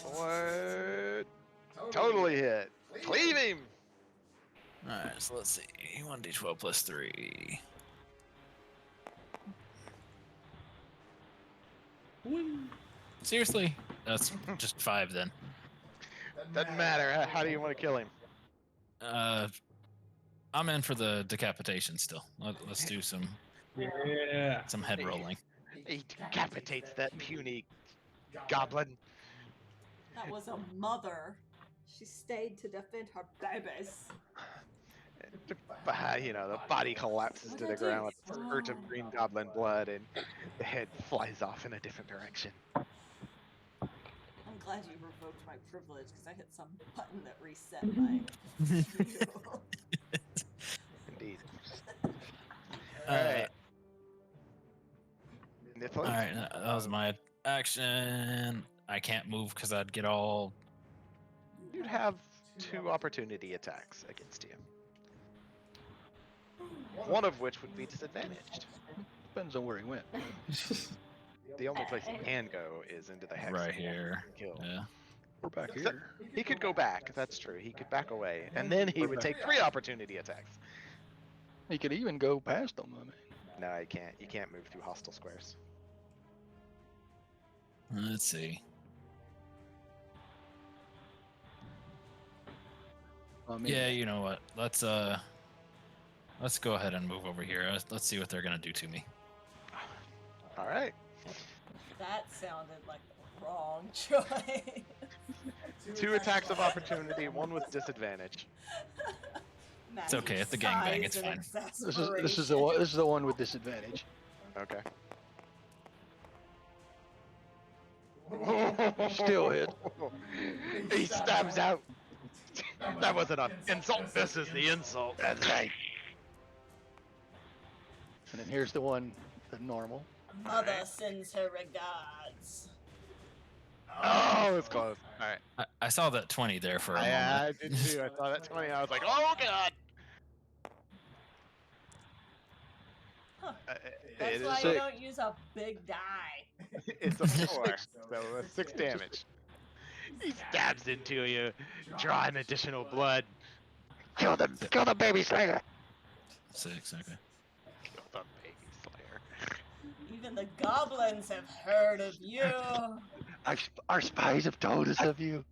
What? Totally hit. Cleave him! All right. So let's see. 1d12 plus 3. Seriously? That's just 5 then. Doesn't matter. How do you want to kill him? I'm in for the decapitation still. Let's do some Yeah. head rolling. He decapitates that puny goblin. That was a mother. She stayed to defend her babies. You know, the body collapses to the ground with a spurt of green goblin blood, and the head flies off in a different direction. I'm glad you revoked my privilege because I hit some button that reset my view. Indeed. Uh, Alright. All right, that was my action. I can't move because I'd get all. You'd have 2 opportunity attacks against you. One of which would be disadvantaged. Depends on where he went. The only place he can go is into the hex. Right here. Kill. Yeah. We're back So- here. He could go back. That's true. He could back away, and then he would take 3 opportunity attacks. He could even go past them. I mean, No, he can't. You can't move through hostile squares. Let's see. I mean, Yeah, you know what? Let's go ahead and move over here. Let's see what they're gonna do to me. All right. That sounded like the wrong choice. 2 attacks of opportunity, 1 with disadvantage. It's okay, it's the gangbang, it's fine. This is the one with disadvantage. Okay. Still hit. He stabs out. That wasn't an insult. This is the insult. That's right. And then here's the one, the normal. Mother sends her regards. Oh, it's close. All right. I saw that 20 there for a moment. Yeah, I did too. I saw that 20. I was like, oh god. Huh. It That's is why you sick. don't use a big die. It's a 4, so a 6 damage. He stabs into you, drawing additional blood. Kill the baby slayer. 6, okay. Kill the baby slayer. Even the goblins have heard of you. Our spies have told us of you.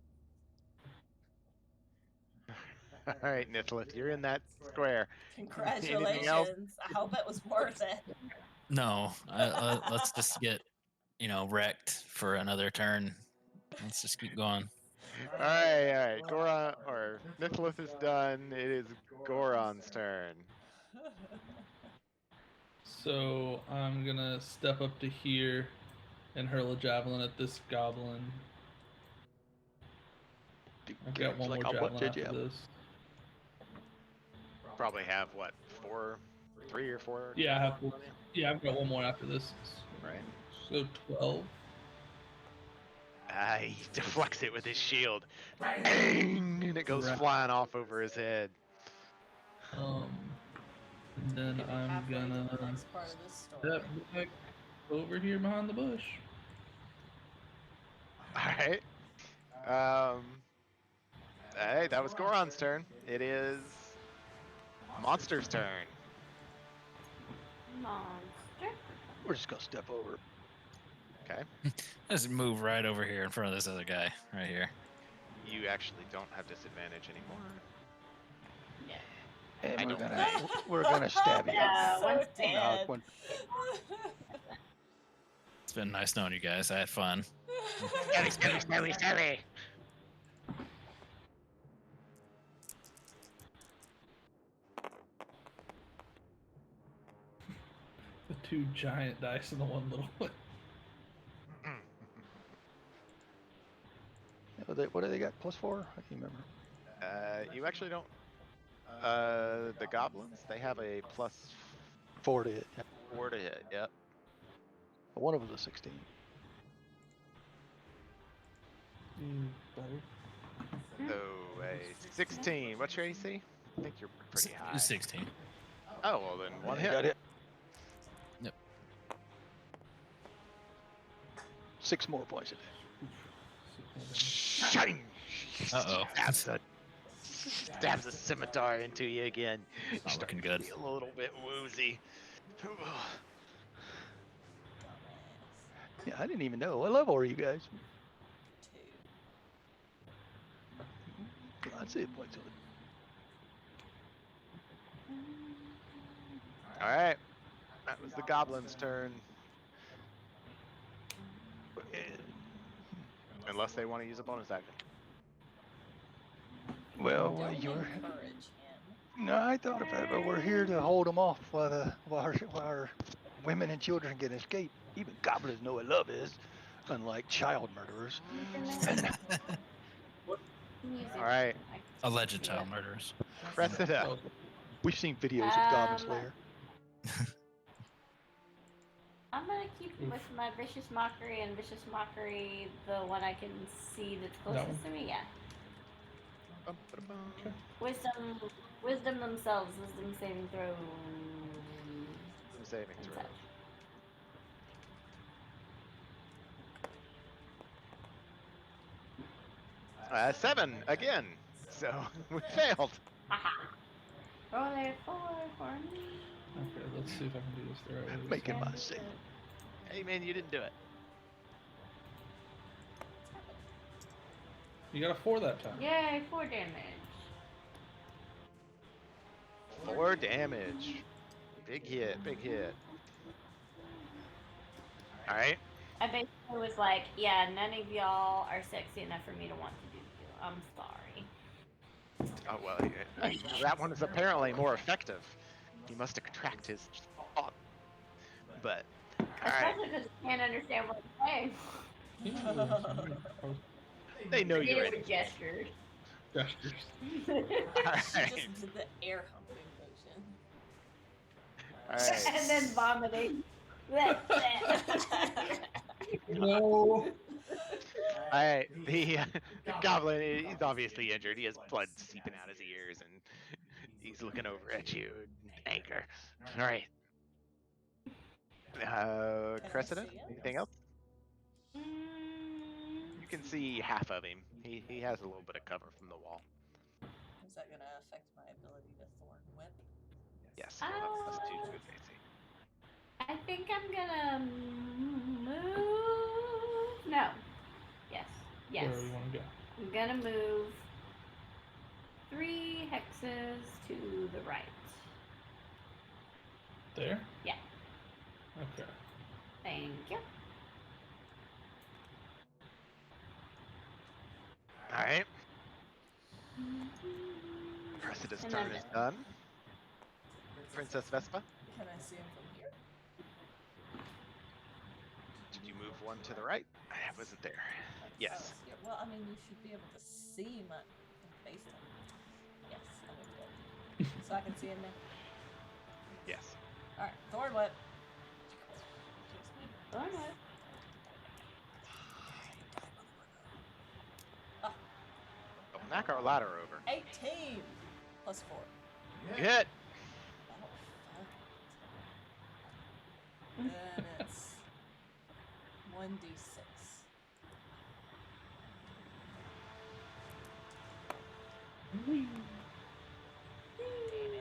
All right, Nithlith, you're in that square. Congratulations. I hope it was worth it. No, let's just get, wrecked for another turn. Let's just keep going. All right. Goron, or Nithlith is done. It is Goron's turn. So I'm gonna step up to here and hurl a javelin at this goblin. I've got one Like more a what, javelin after javelin? this. Probably have what, 3 or 4? Yeah, I've got one more after this. Right. So 12. He deflects it with his shield. Bang! And it goes Right. flying off over his head. And then I'm Halfway to the gonna next part of this story. step back over here behind the bush. Alright. Hey, that was Goron's turn. It is Monster's turn. Monster. We're just gonna step over. Okay. Just move right over here in front of this other guy, right here. You actually don't have disadvantage anymore. And I we're gonna stab you. Yeah, So one's dead. One- It's been nice knowing you guys. I had fun. Stabby. The 2 giant dice and the 1 little one. What do they got? +4? I can't remember. You actually don't. The goblins, they have a plus 4 to hit. Yeah. 4 to hit. Yep. But one of them was a 16. Better. So a 16. What's your AC? I think you're pretty high. 16. Oh well, then one You hit. got it. Yep. 6 more points of damage. Shing! Uh-oh. Stabs a scimitar into you again. You Not start looking to good. feel a little bit woozy. Yeah, I didn't even know. What level are you guys? 2. I'd say points of it. All right, that was the goblin's turn. Unless they want to use a bonus action. Well, Don't you're. encourage him. No, I thought about it, but we're here to hold them off while our women and children can escape. Even goblins know what love is, unlike child murderers. All right, Alleged child murderers. press it up. We've seen videos of Goblin Um, Slayer. I'm gonna keep with my vicious mockery and vicious mockery, the one I can see that's closest to me. Yeah. Wisdom themselves, wisdom saving throw. Saving and throw. such. 7 again. So we failed. Aha. Roll a 4 for me. Okay, let's see if I can do this the right way. this Making time. my save. Hey man, you didn't do it. You got a 4 that time. Yay, 4 damage. 4 damage. Big hit, big hit. All right. I basically was like, yeah, none of y'all are sexy enough for me to want to do you. I'm sorry. Oh well, that one is apparently more effective. He must attract his thought. But all right, Especially because I can't understand what I'm saying. they know Did you're it in. with gestures. Gestures. All She right. just did the air humping motion. All right. And then vomiting. No. All right. The goblin, he's obviously injured. He has blood seeping out his ears, and he's looking over at you in anger. All right. Cressida, see him? anything else? You can see half of him. He has a little bit of cover from the wall. Is that going to affect my ability to thorn whip? Yes. You'll have +2 to his AC. I think I'm gonna move. No. Yes. Yes. Where you want to go? I'm gonna move 3 hexes to the right. There? Yeah. Okay. Thank you. All right. Cressida's And turn I'm is done. Princess Vespa, Can I see him from here? did you move 1 to the right? I wasn't there. Yes. Yeah, well, I mean, you should be able to see my face. Yes, I moved it. So I can see him now. Yes. Alright, thorn whip. Thorn whip. Oh, knock our ladder over. 18 plus 4. You hit. Oh, fuck. Then it's 1d6. Damn it.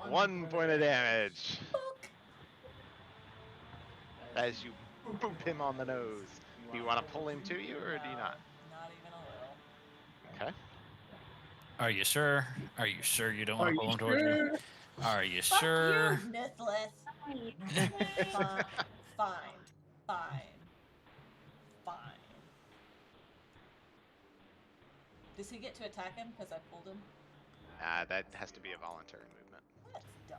1 point of damage as you boop him on the nose. Do you want to pull him to you, or do you not? Not even a little. Okay. Are you sure? Are you sure you don't want Are to pull you him towards me? sure? Are you Fuck sure? you, Nithlith. Fine. Fine. Fine. Fine. Does he get to attack him because I pulled him? That has to be a voluntary movement. That's dumb.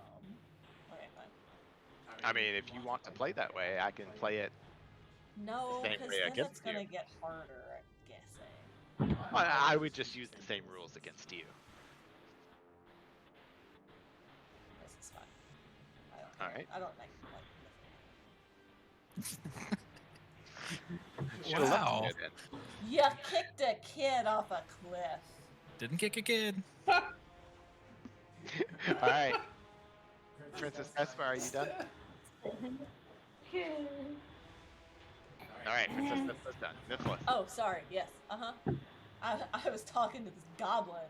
Okay, fine. I mean, if you want to play that way, I can play it. No, Same because way then against it's gonna you. get harder, I'm guessing. I would just use the same rules against you. This is fine. I don't All care. right. I don't like Should've left Wow. him there then. You kicked a kid off a cliff. Didn't kick a kid. All right. Princess Vespa, are you done? All right, Princess Vespa's done. Nifla. Oh, sorry. Yes. I was talking to this goblin.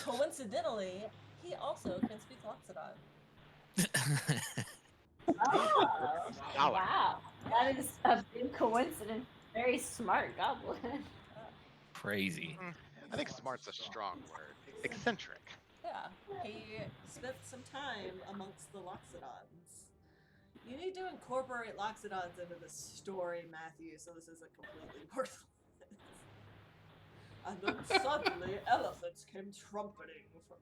Coincidentally, he also can speak Loxodon. Oh, Dollar. wow. That is a big coincidence. Very smart goblin. Crazy. I think smart's a strong word. Eccentric. Yeah, he spent some time amongst the Loxodons. You need to incorporate Loxodons into the story, Matthew, so this isn't completely worthless. And then suddenly, elephants came trumpeting from...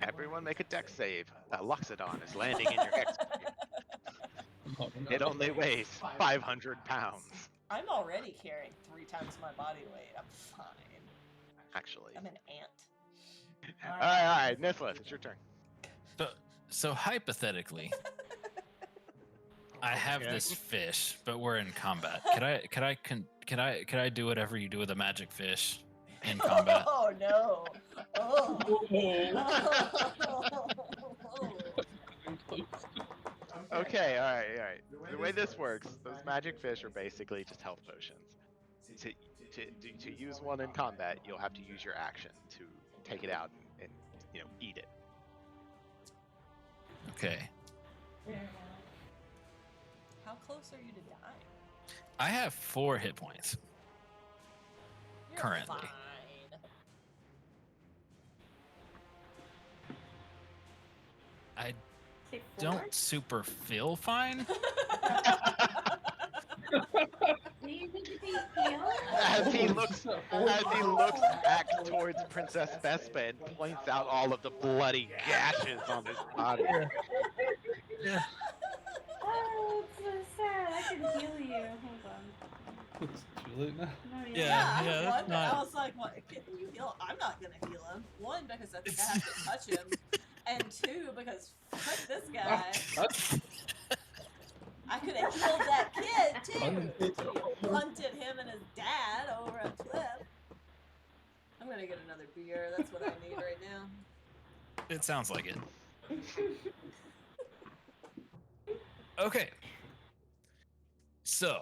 Everyone make a dex save. Loxodon is landing in your hex. It only weighs 500 pounds. I'm already carrying 3 times my body weight. I'm fine. Actually. I'm an ant. All right, Nifla, it's your turn. So hypothetically, I have Okay. this fish, but we're in combat. Can I do whatever you do with a magic fish in combat? Oh no! Oh. Okay, all right. The way this works, those magic fish are basically just health potions. to use one in combat, you'll have to use your action to take it out and eat it. Okay. How close are you to dying? I have 4 hit points. You're Currently. fine. I Say 4? don't super feel fine. Do you need to be healed? As he looks back towards Princess Vespa and points out all of the bloody gashes on his body. Yeah. Oh, it's so sad. I can heal you. Hold on. It's too late now. No, you're Yeah. Yeah, that's one, not- I was like, what, can you heal? I'm not gonna heal him. One, because I think I have to touch him. And 2, because fuck this guy. I could have healed that kid, too. Hunted him and his dad over a cliff. I'm gonna get another beer. That's what I need right now. It sounds like it. Okay. So,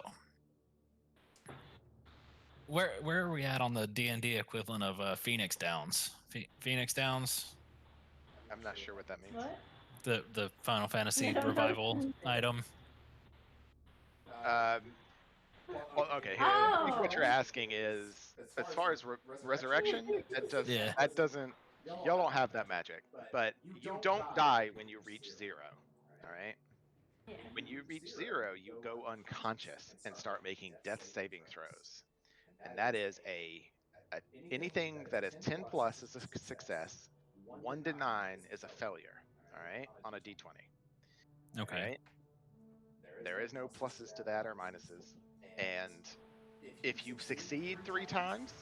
where are we at on the D&D equivalent of Phoenix Downs? Phoenix Downs, I'm not sure what that means. What? the Final Fantasy No. revival item. Well, okay. Here, I think what you're Oh. asking is, as far as resurrection, Yeah. that doesn't. Y'all don't have that magic, but you don't die when you reach 0. All right. Yeah. When you reach 0, you go unconscious and start making death saving throws, and that is anything that is 10 plus is a success. 1 to 9 is a failure. All right, on a d20. Okay. Right? There is no pluses to that or minuses, and if you succeed 3 times,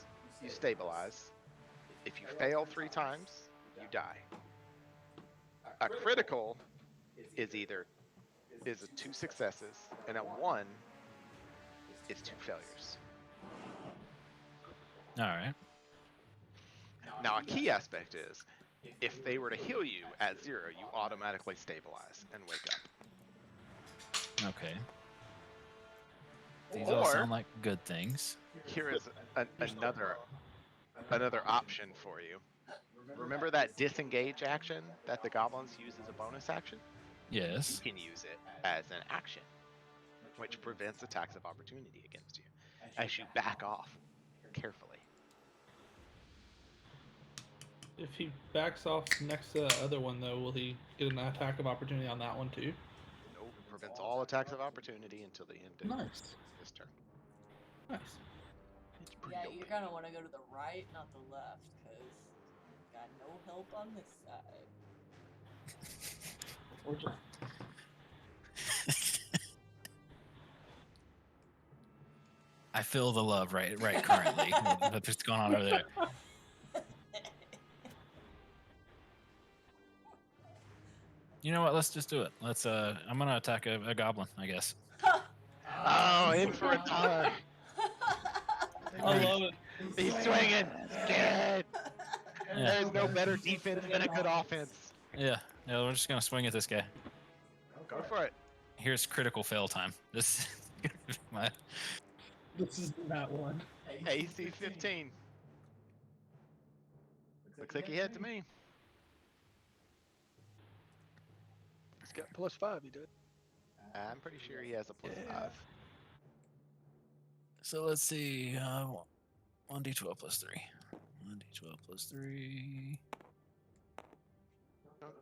you stabilize. If you fail 3 times, you die. A critical is 2 successes, and a 1 is 2 failures. All right. Now, a key aspect is, if they were to heal you at 0, you automatically stabilize and wake up. Okay. These all Or- sound like good things. Here is another option for you. Remember that disengage action that the goblins use as a bonus action? Yes. You can use it as an action, which prevents attacks of opportunity against you as you back off carefully. If he backs off next to the other one, though, will he get an attack of opportunity on that one too? Nope, prevents all attacks of opportunity until the end of Nice. this turn. Nice. It's pretty Yeah, OP. you're gonna want to go to the right, not the left, because got no help on this side. Or just I feel the love right currently. That's what's going on over there. You know what? Let's just do it. Let's. I'm gonna attack a goblin, I guess. Oh, in for a tie. I love it. He's swinging. Good. Yeah. There's no better defense than a good offense. Yeah. Yeah. We're just gonna swing at this guy. Go for it. Here's critical fail time. This. my, This is that one. AC 15. Looks like he hit to me. He's got +5, he did. I'm pretty sure he has a +5. so let's see. 1d12 plus 3. 1d12 plus 3.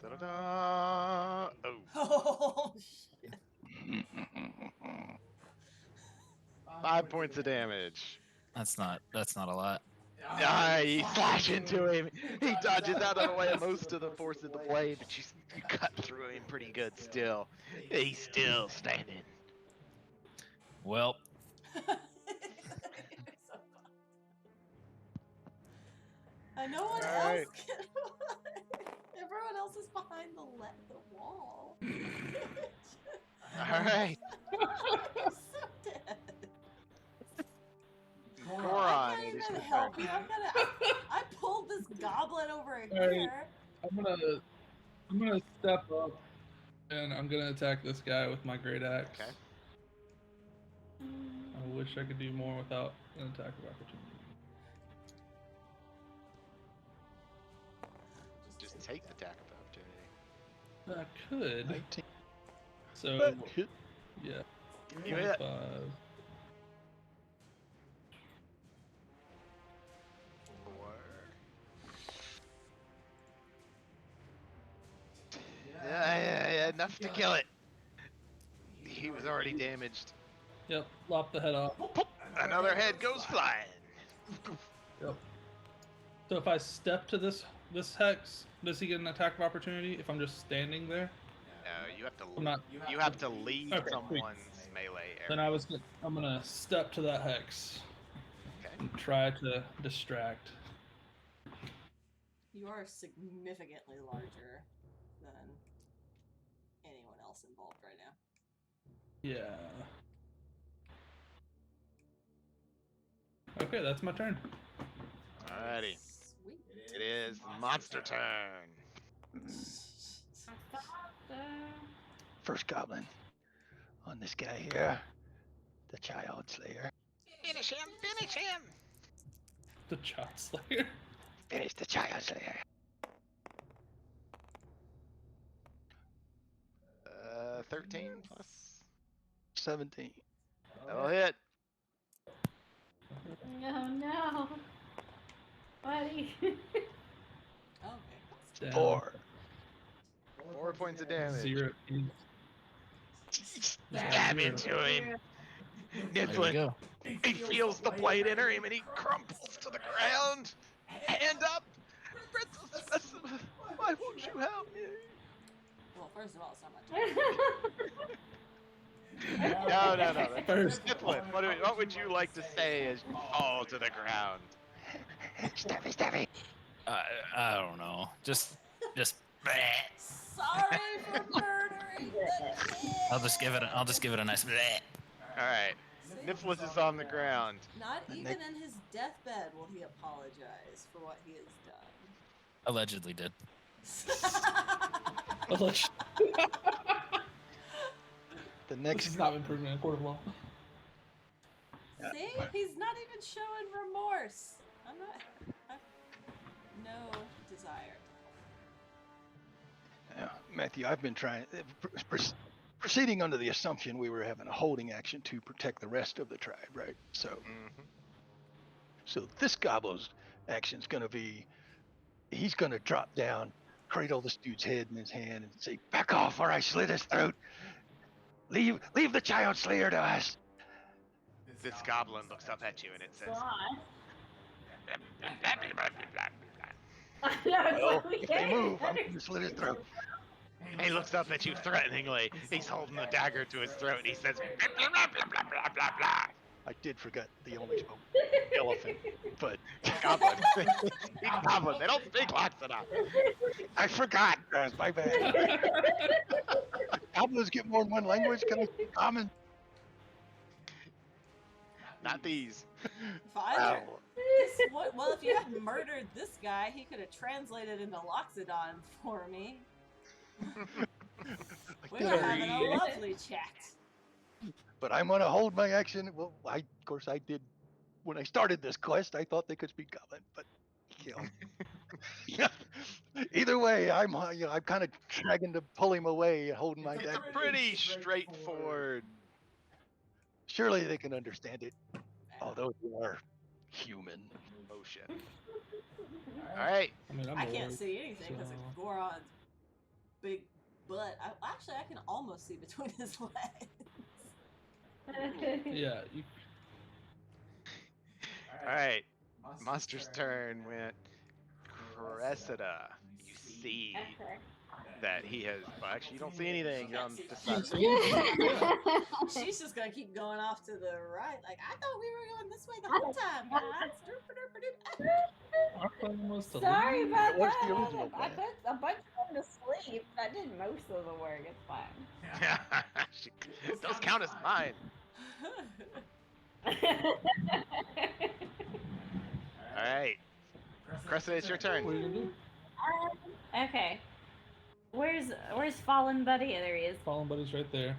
Da-da-da. Oh, Oh, shit. 5 points of damage. That's not a lot. Ah, you slash into him. He dodges out of the way of most of the force of the blade, but you cut through him pretty good still. He's still standing. Well, I know one Alright. else can. Everyone else is behind the wall. Alright. I'm so dead. Goron, I it can't is even your help turn. you. I pulled this goblin over Alright. here. I'm gonna step up and I'm gonna attack this guy with my great axe. Okay. I wish I could do more without an attack of opportunity. Just take the attack of opportunity. I could. 19. So, But hit. yeah. You hit. 25. 4. Yeah, enough to kill it. He was already damaged. Yep, lop the head off. Pop, another head goes flying. Yep. So if I step to this hex, does he get an attack of opportunity if I'm just standing there? No, you have to. I'm not. You have to leave Okay, someone's melee area. Then I'm gonna step to that hex Okay. and try to distract. You are significantly larger than anyone else involved right now. Yeah. Okay, that's my turn. Alrighty. Sweet. It is monster turn. First goblin on this guy here, the Child Slayer. Finish him! Finish him! The Child Slayer. Finish the Child Slayer. 13 plus. 17. That'll hit. Oh no. Buddy. Okay. Down. 4. 4 points of damage. 0. Stab into him. There we Nifflin, go. he feels the blade enter him and he crumples to the ground. Hand up. Princess Vespa, why won't you help me? Well, first of all, it's not my turn. No. First. Nifflin, what would you like to say as you fall to the ground? Stabby. I don't know. Just. bleh. Sorry for murdering the kid. I'll just give it a nice. Bleh. All right. Nifflin is on the ground. Not And even in his deathbed will he apologize for what he has Allegedly did. done. The This next has not been proven in a court of law. See? He's not even showing remorse. I've no desire. Matthew, I've been trying, proceeding under the assumption we were having a holding action to protect the rest of the tribe, right? So this goblin's action's gonna be, he's gonna drop down, cradle this dude's head in his hand, and say, "Back off, or I slit his throat. Leave the Child Slayer to us." This goblin looks up at you and it says, Well, if they move, I'm gonna slit his throat. he looks up at you threateningly. He's holding the dagger to his throat and he says, blah, blah, blah, blah, blah, blah. I did forget the only spoke elephant, but Goblin. He's goblin. They don't speak lots enough. I forgot. My bad. Goblins get more than one language. Can I speak common? Not these. Fine. Well, if you had murdered this guy, he could have translated into Loxodon for me. We were having a lovely chat. But I'm gonna hold my action. Well, of course I did. When I started this quest, I thought they could speak Goblin, but you know, yeah. Either way, I'm kind of dragging to pull him away, holding my It's dagger. a pretty straightforward. Surely they can understand it, although they are human. motion. All right. I mean, I can't see anything because so- of Goron's big butt. Actually, I can almost see between his legs. Yeah, you, All right. Monster's turn went Cressida. You see that he has. Well, actually, you don't see anything. You're on the side. She's just gonna keep going off to the right. Like, I thought we were going this way the whole time, guys. our plan was to Sorry leave. about What's that. the original I plan? put a bunch of them to sleep. That did most of the work. It's fine. Those count as mine. All right. Cressida, it's your turn. What are you gonna do? Okay. Where's Fallen Buddy? There he is. Fallen Buddy's right there.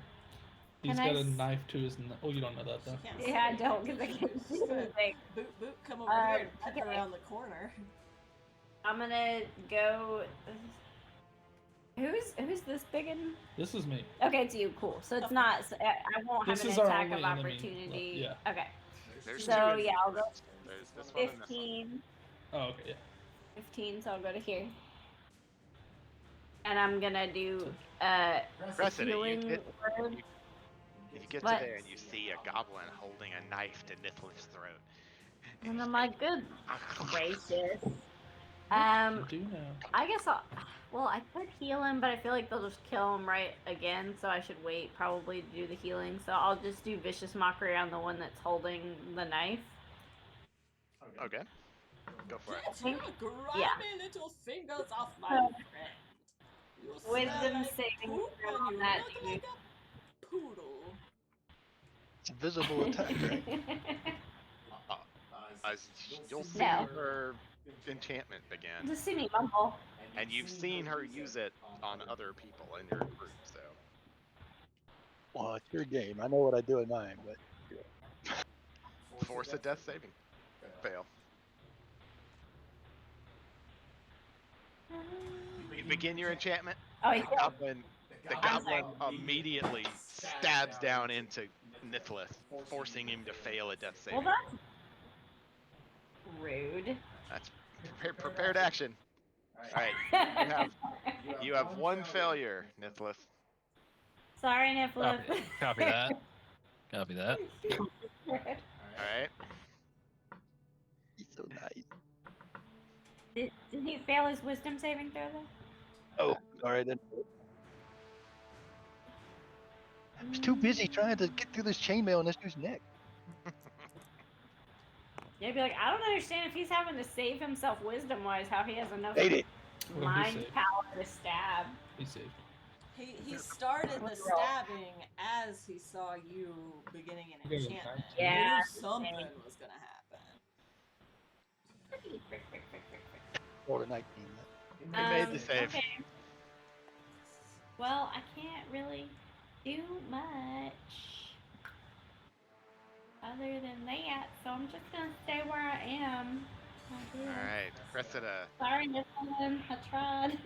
He's Can I got a s- knife to his. Oh, you don't know that She though. can't Yeah, I see. don't, because I can't see anything. Boot, come over here and peek Okay. around the corner. I'm gonna go. Who's this biggin? This is me. Okay, it's you. Cool. So it's not. So I won't have This an is our attack only of enemy, opportunity. yeah. Okay. There's So, two enemies. yeah, I'll go There's this one and this one. 15. Oh, okay, yeah. 15. So I'll go to here. And I'm gonna do Press it. healing word. You get What? to there and you see a goblin holding a knife to Nithlith's throat. And I'm like, good gracious. You do know. I guess well, I could heal him, but I feel like they'll just kill him right again, so I should wait probably to do the healing. So I'll just do Vicious Mockery on the one that's holding the knife. Okay. Go for it. Get your grimy yeah. little fingers off my So- friend. You Wisdom smell like saving poop throw and on you that look dude. like a poodle. It's a visible attack, right? You'll see No. her enchantment begin, Just see me mumble. and you've seen her use it on other people in your group. So Well, it's your game. I know what I do in mine, but force a death saving. Fail. You begin your enchantment. Oh, The yeah. goblin immediately stabs down into Nithlith, forcing him to fail a death Well, saving. that's rude. That's prepared action. All right, you have one failure, Nithlith. Sorry, Niflith. Copy that. Copy that. All right. he's so nice. Did he fail his wisdom saving throw though? Oh, all right then. I was too busy trying to get through this chainmail in this dude's neck. Yeah, be like, I don't understand if he's having to save himself wisdom wise, how he has enough Ate it. Well, he mind saved. power to stab. He's saved. He started the stabbing as he saw you beginning an Yeah, enchantment. yeah. He knew something was gonna happen. Rolled a 19. He made the save. Okay. Well, I can't really do much other than that, so I'm just gonna stay where I am. All right, Cressida. Sorry, Nicholson, I tried.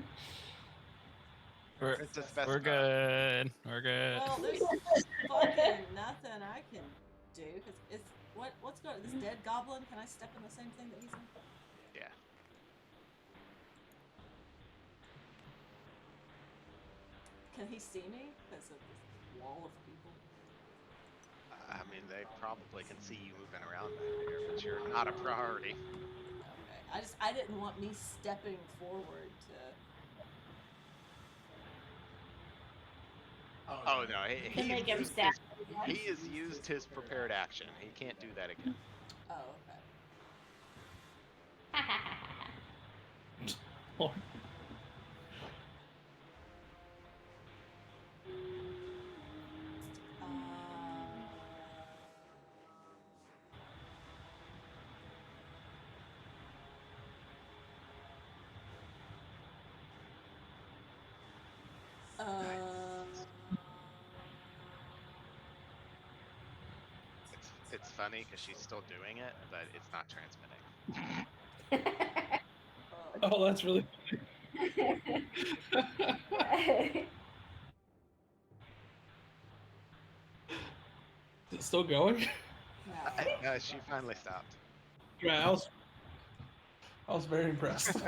Princess Vespa. We're good. We're good. Well, there's fucking nothing I can do because it's what's going. This dead goblin. Can I step in the same thing that he's in? Yeah. Can he see me because of this wall of people? I mean, they probably can see you moving around back there, but you're not a priority. Okay. I didn't want me stepping forward to. Oh no, To make him used stab. he has used his prepared action. He can't do that again. Oh, okay. Lord. It's funny because she's still doing it, but it's not transmitting. Oh, that's really Is it still going? No. She finally stopped. Yeah, I was very impressed. All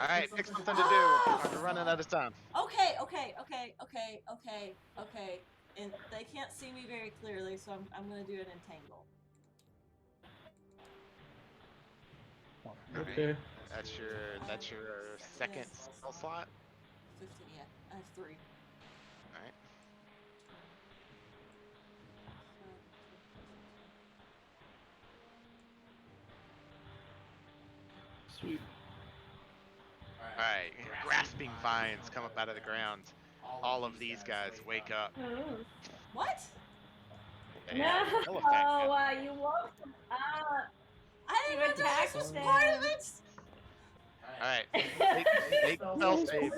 right, pick something to do. We're running out of time. Okay. And they can't see me very clearly, so I'm gonna do an entangle. Okay. That's your second spell slot. 15. Yeah, I have 3. All right. Sweet. All right. Grasping vines come up out of the ground. All of these guys wake up. What? They No, have a full effect. you woke him up. I didn't know You this attacked was them. part of it. All right. Make spell saves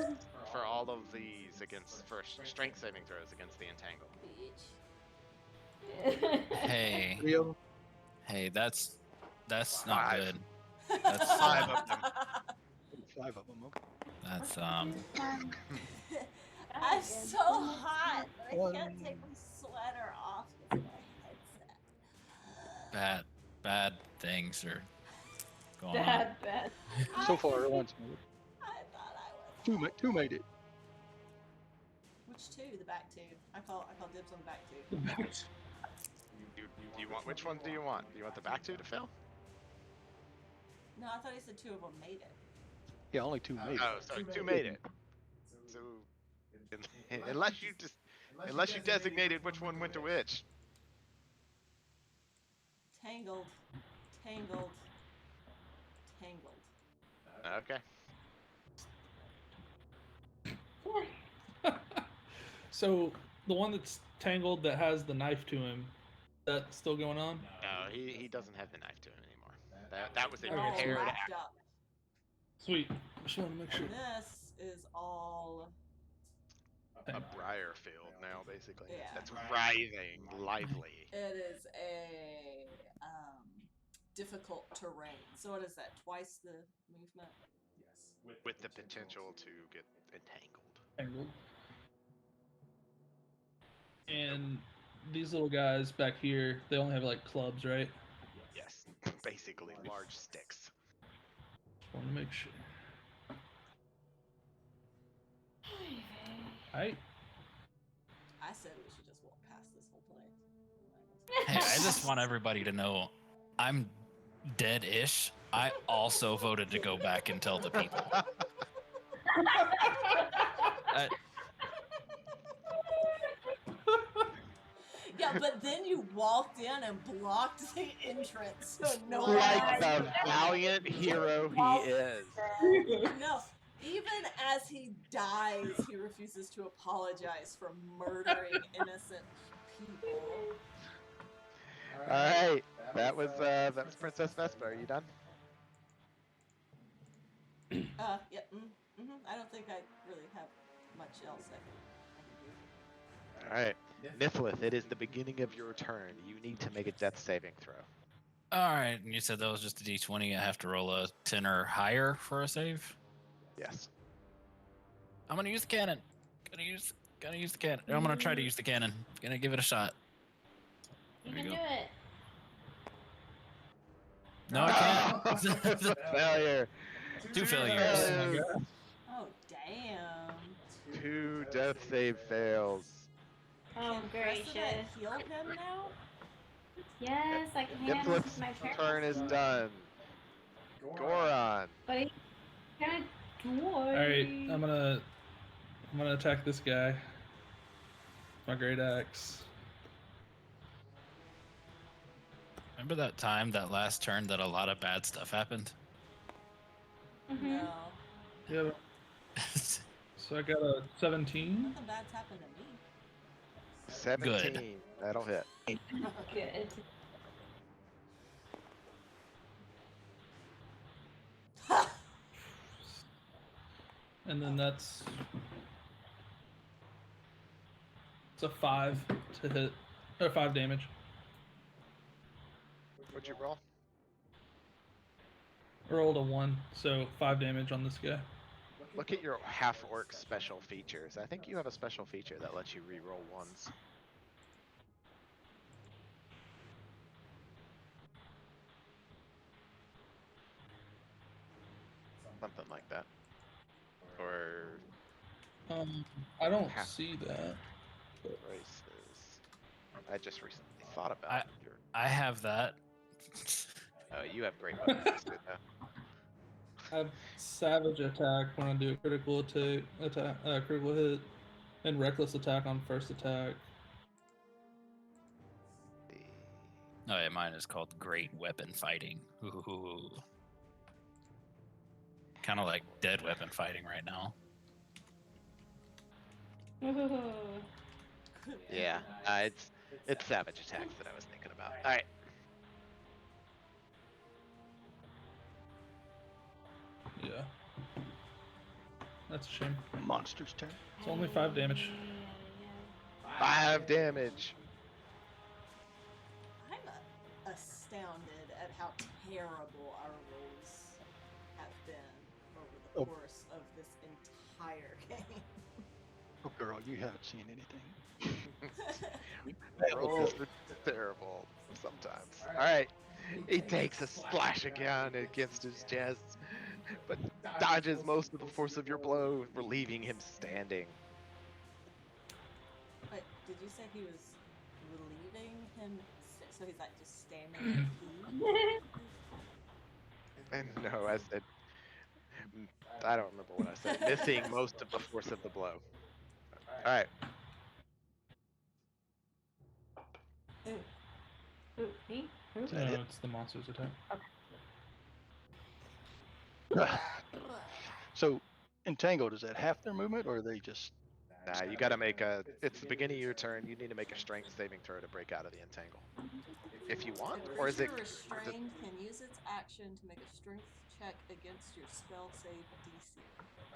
for all of these for strength saving throws against the entangle. Bitch. Hey, Three of them. hey, that's not Five. good. That's Five of them. 5 of them. Okay. That's Um, I'm so hot. I One. can't take my sweater off because of my headset. bad things are going on. bad. So far, one's made it. I thought I was. Two made it. Which two? The back two. I call dibs on the back two. Do you want which one do you want? Do you want the back two to fail? No, I thought he said two of them made it. Yeah, only 2 made it. Oh, sorry, two made it. So unless you designated which one went to which. Tangled. Tangled. Okay. So the one that's tangled that has the knife to him, that's still going on? No, he doesn't have the knife to him anymore. That was a They're all prepared wrapped act. up. Sweet. Just want to make sure. And this is all. A briar field now, basically. Yeah. That's writhing, lively. It is a difficult terrain. So what is that? Twice the movement? With the potential to get entangled. Tangled. And these little guys back here, they only have like clubs, right? Yes, basically large sticks. Just want to make sure. Alright. I said we should just walk past this whole place. Hey, I just want everybody to know I'm dead-ish. I also voted to go back and tell the people. Yeah, but then you walked in and blocked the entrance, so no one Like else- the valiant hero he is. No, even as he dies, he refuses to apologize for murdering innocent people. All right, that was Princess Vespa. Are you done? Yeah, I don't think I really have much else I can do. All right, Nithlith, it is the beginning of your turn. You need to make a death saving throw. All right, and you said that was just a d20. I have to roll a 10 or higher for a save. Yes. I'm gonna use the cannon. Gonna use the cannon. I'm gonna try to use the cannon. Gonna give it a shot. You There can we do go. it. No, I It's can't. a failure. 2 failures. Oh, damn. 2 death save fails. Oh, Can Cressida gracious. heal him now? Yes, I can. This is Nithlith's my turn is done. Goron. But he's gonna die. Alright, I'm gonna attack this guy. My great axe. Remember that time, that last turn, that a lot of bad stuff happened? Mm-hmm. No. Yeah. So I got a 17. Nothing bad's happened to me. 17. That'll hit. Good. And then it's a 5 to hit, or 5 damage. What'd you roll? I rolled a 1, so 5 damage on this guy. Look at your half-orc special features. I think you have a special feature that lets you re-roll ones. Something like that. Or I don't Half. see that. races. I just recently thought about your. I have that. Oh, you have great weapons too, though. I have savage attack when I do a critical critical hit, and reckless attack on first attack. Oh yeah, mine is called Great Weapon Fighting. Kind of like dead weapon fighting right now. Ooh. Yeah, it's savage attacks that I was thinking about. All right. Yeah. That's a shame. Monster's turn. It's only 5 damage. 5 damage. I'm astounded at how terrible our rolls have been over the course of this entire game. Oh, girl, you haven't seen anything. Rolls are terrible sometimes. All right, he takes a splash again against his chest, but dodges most of the force of your blow, relieving him standing. Wait, did you say he was relieving him? So he's like just standing and And no, I said, I don't remember what I said. Missing most of the force of the blow. All right. Ooh, me? Who? Is that No, it? it's the monster's attack. So, entangled, is that half their movement, or are they just? Nah, you got to make a. It's the beginning of your turn. You need to make a strength saving throw to break out of the entangle. If you want, A or is it? creature restrained can use its action to make a strength check against your spell save DC.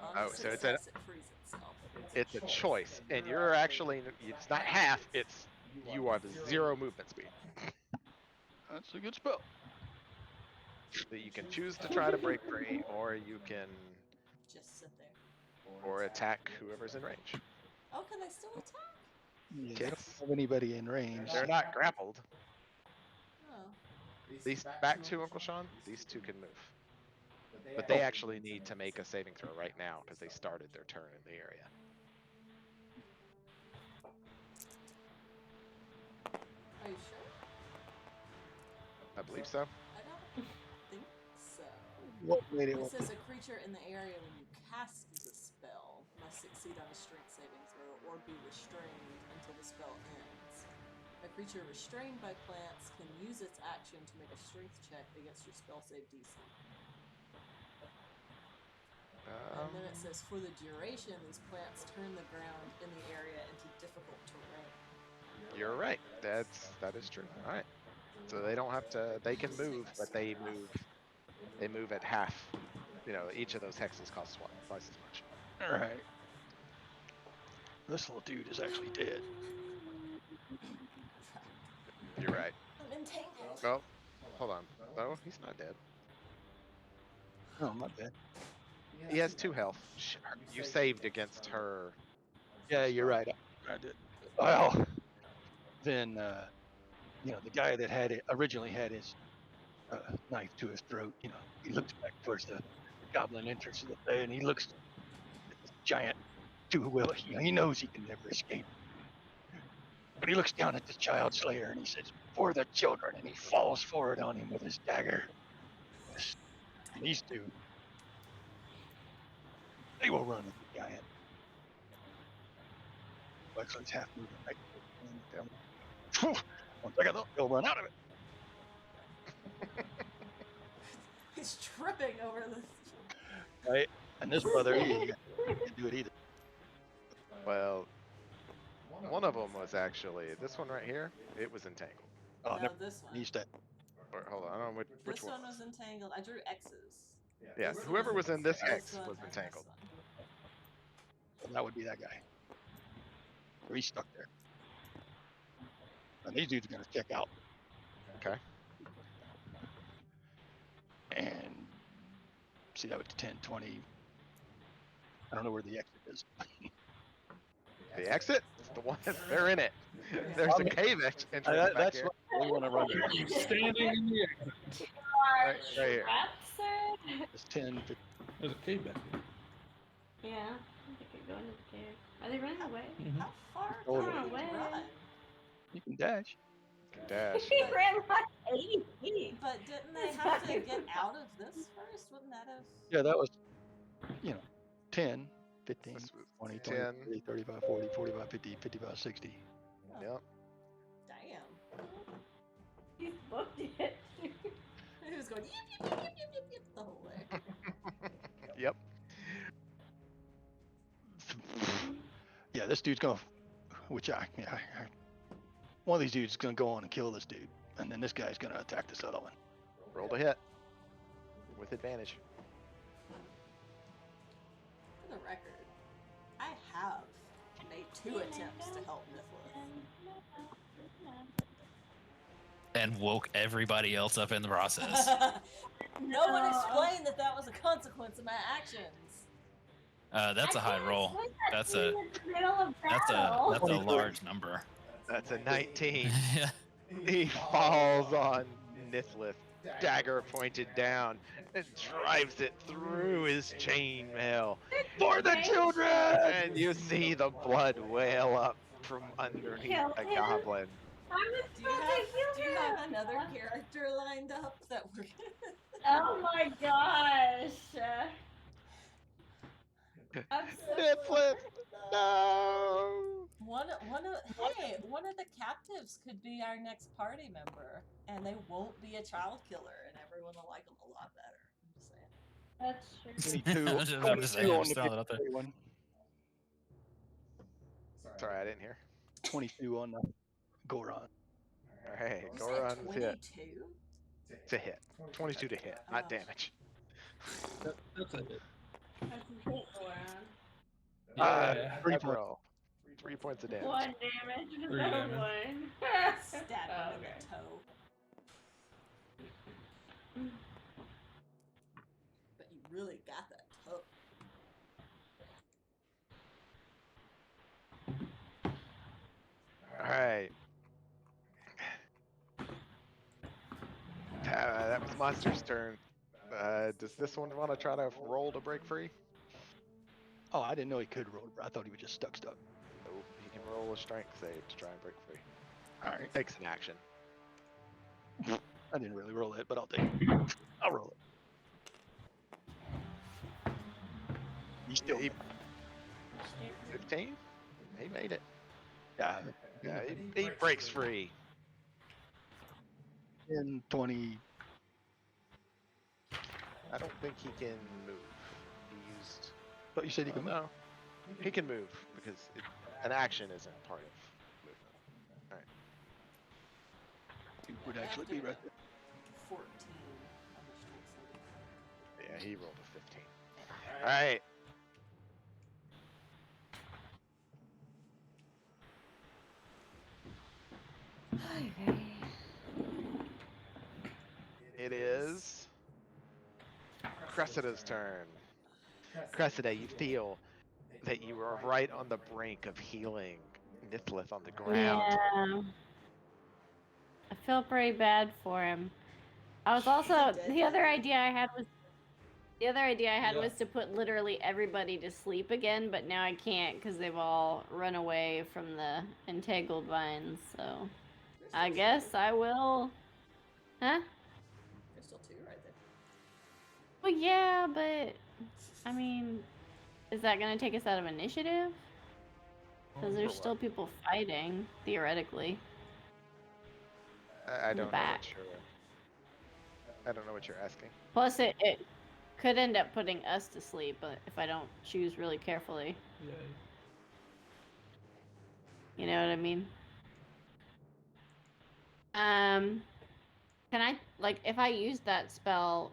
On Oh, so it's a. success, it frees itself. It's a choice, and you're actually. It's not half. It's you are the 0 movement speed. That's a good spell. So you can choose to try to break free, or you can, Just sit there. or attack whoever's in range. Oh, can they still attack? Yeah, they don't Yes. have anybody in range. They're not grappled. Oh. These back two, Uncle Sean. These two can move, but they actually need to make a saving throw right now because they started their turn in the area. Are you sure? I believe so. I don't think so. What made it? It says a creature in the area when you cast the spell must succeed on a strength saving throw or be restrained until the spell ends. A creature restrained by plants can use its action to make a strength check against your spell save DC. And then it says, for the duration, these plants turn the ground in the area into difficult terrain. You're right. That is true. All right. So they don't have to. They can move, but they move. They move at half. You know, each of those hexes costs twice as much. All right. This little dude is actually dead. You're right. I'm entangled. Oh, hold on. No, he's not dead. Oh, my bad. He has 2 health. You saved against her. Yeah, you're right. I did. Well, then, the guy that had it originally had his knife to his throat. He looks back towards the goblin entrance of the bay, and he looks at this giant two-wheel. He knows he can never escape. But he looks down at this child slayer, and he says, "For the children," and he falls forward on him with his dagger. And these two, they will run at the giant. Actually, it's half moving, right? One second, though, he'll run out of it. He's tripping over this. Right? And this brother, he can't do it either. Well, one of them was actually this one right here. It was entangled. Oh, No, never. this one. He's dead. Or, hold on. I don't know which This one was entangled. I drew X's. Yeah, This whoever one, was in this hex one, was and entangled. this one. So that would be that guy. So he's stuck there. And these dudes are going to check out. Okay. And see, that was 10, 20. I don't know where the exit is. The exit? The one they're in it. There's a cave entrance back That's here. what we want to run to. Standing in the exit. Right here. It's 10, 15. There's a cave back here. Yeah, they could go into the cave. Are they running away? How far Oh, can no. he run? You can dash. Can dash. He ran like 80 feet. But didn't they have to get out of this first? Wouldn't that have? Yeah, that was, 10, 15, This was 20, 10. 20, 30, 35, 40, 45, 50, 55, 60. Yep. Damn. He's booked it. He was going yip, yip, yip, yip, yip, yip the whole way. Yep. Yeah, this dude's going to, one of these dudes is going to go on and kill this dude. And then this guy's going to attack this other one. Roll to hit. With advantage. the record, I have made 2 attempts to help Niflith. And woke everybody else up in the process. No one explained that was a consequence of my actions. That's a high roll. That's a That's large number. That's a 19. Yeah. He falls on Niflith, dagger pointed down, and drives it through his chainmail. For the children! And you see the blood wail up from underneath Kill the him. goblin. Do you have another character lined up that we're Oh my gosh. I'm so Niflith, no! one of the captives could be our next party member, and they won't be a child killer, and everyone will like them a lot better. I'm just saying. That's true. 22, I'm just saying, 22 I'm on just the throwing it out there. victory one. Sorry, I didn't hear. 22 on the Goron. All right, You Goron's said hit. 22? It's a hit. 22 to hit, not damage. That's it. That's a hit, Goron. Yeah. 3 Have points. roll. 3 points of damage. 1 damage. Three No damage. 1. Stab him in the toe. But you really got that toe. All right. That was Monster's turn. Does this one want to try to roll to break free? Oh, I didn't know he could roll. I thought he was just stuck. Nope, he can roll a strength save to try and break free. All right. Takes an action. I didn't really roll it, but I'll take it. I'll roll it. You still. He, 15? He made it. Yeah. Yeah, he breaks free. 10, 20. I don't think he can move. He used. But you said he could move. No, he can move because an action isn't part of movement. All right. He would actually be right there. 14 on the strength Yeah, he rolled a 15. All right. It is Cressida's turn. Cressida, you feel that you are right on the brink of healing Niflith on the ground. Yeah. I feel pretty bad for him. I was also dead the other guy. idea I had Yeah. was to put literally everybody to sleep again, but now I can't because they've all run away from the entangled vines. So I guess I will. Huh? There's still 2 right there. Well, yeah, but I mean, is that gonna take us out of initiative? Because there's For still what? people fighting theoretically. I in the don't know back. what you're. I don't know what you're asking. Plus, it could end up putting us to sleep, but if I don't choose really carefully, Yeah. you know what I mean? Can I, like, if I use that spell,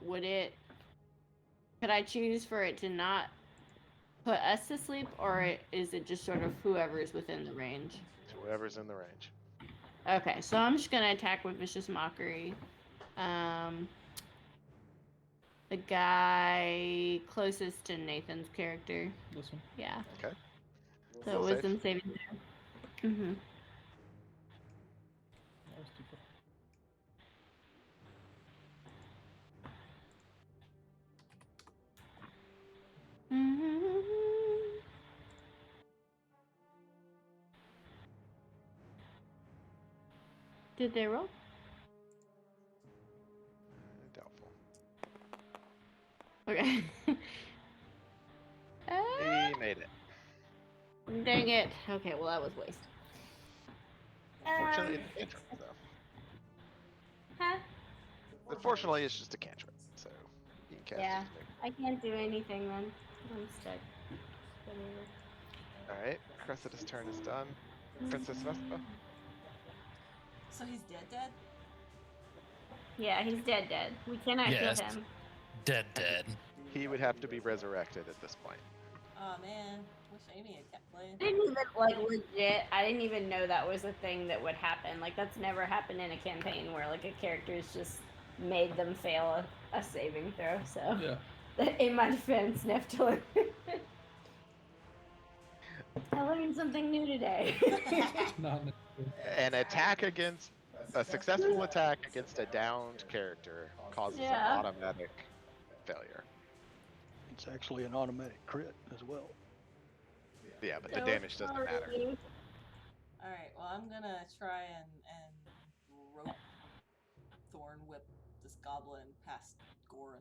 could I choose for it to not put us to sleep, or is it just sort of whoever's within the range? It's whoever's in the range. Okay, so I'm just gonna attack with Vicious Mockery. The guy closest to Nathan's character. This one. Yeah. Okay. So Will wisdom saving throw. Mm-hmm. That was too far. Did they roll? Doubtful. Okay. He made it. Dang it. Okay, well that was waste. Fortunately, it's a cantrip, though. Huh? Unfortunately, it's just a cantrip, so you can cast Yeah. it. I can't do anything then. I'm stuck. All right. Cressida's turn is done. Princess Vespa. So he's dead? Yeah, he's dead. We cannot Yes. kill him. Dead. He would have to be resurrected at this point. Oh man, wish Amy had kept playing. I didn't even like legit. I didn't even know that was a thing that would happen. Like that's never happened in a campaign where like a character's just made them fail a saving throw. So Yeah. in my defense, Neptune. I learned something new today. Not An attack against a successful attack against a downed character causes an Yeah. automatic failure. It's actually an automatic crit as well. Yeah, but the So damage doesn't matter. sorry. Alright, well I'm gonna try and rope thorn whip this goblin past Goran.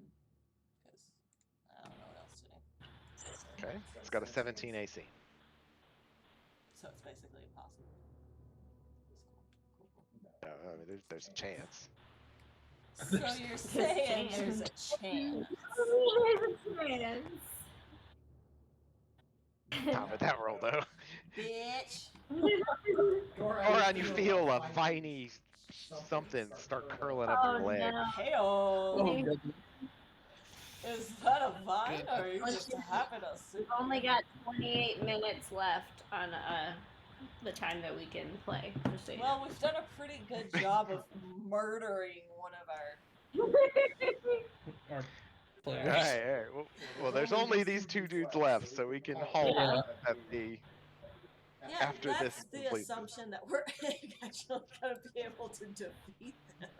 Because I don't know what else to do. Okay, it's got a 17 AC. So it's basically impossible. No, I mean, there's a chance. So you're saying there's a chance. There's a chance. Not with that roll though. Bitch! Goran, you feel a viney something start curling up your leg. No. Hey-o! Oh, Is that a vine or are you just having a We've sip? only got 28 minutes left on the time that we can play. Just so you Well, we've done a pretty good job of murdering one of our... our All players. right. Well, there's only these two dudes left, so we can halt Yeah. at the Yeah, after that's this the completes. assumption that we're actually going to be able to defeat them.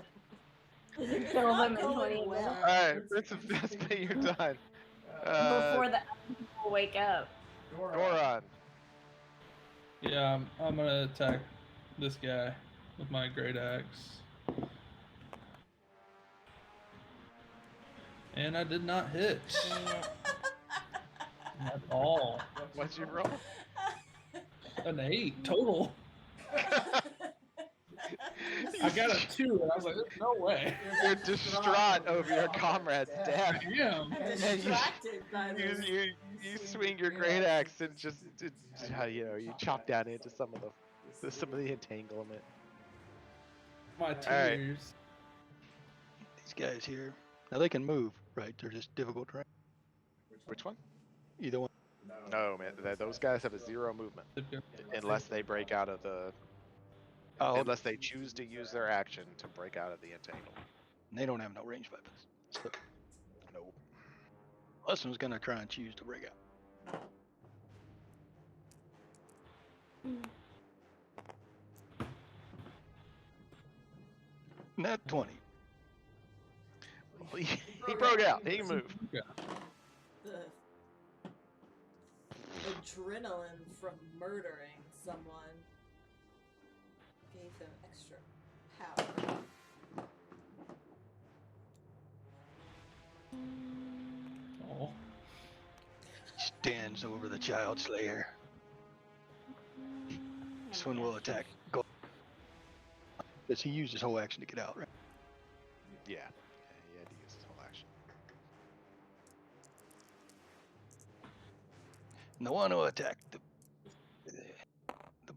can It's kill not them in going 20 well. minutes All right, Princess Vespa, you're done. before the people wake up. Goran. Yeah, I'm gonna attack this guy with my great axe. And I did not hit at all. What'd you roll? An 8 total. I got a 2, and I was like, "There's no way." You're distraught over your comrade's death. Damn. Distracted by this. You swing your great axe and just you chop down into some of the entanglement. My right. tears. These guys here, now they can move, right? They're just difficult terrain. Which one? Either one. No, man. Those guys have a 0 movement unless they break out of the. Oh, Unless they choose to use their action to break out of the entanglement. they don't have no ranged weapons. So Nope. this one's gonna try and choose to break out. Nat 20. He broke out. He can move. Yeah. The adrenaline from murdering someone gave him extra power. Oh. Stands over the child slayer. This one will attack. Go. Does he use his whole action to get out, right? Yeah. He had to use his whole action. And the one will attack the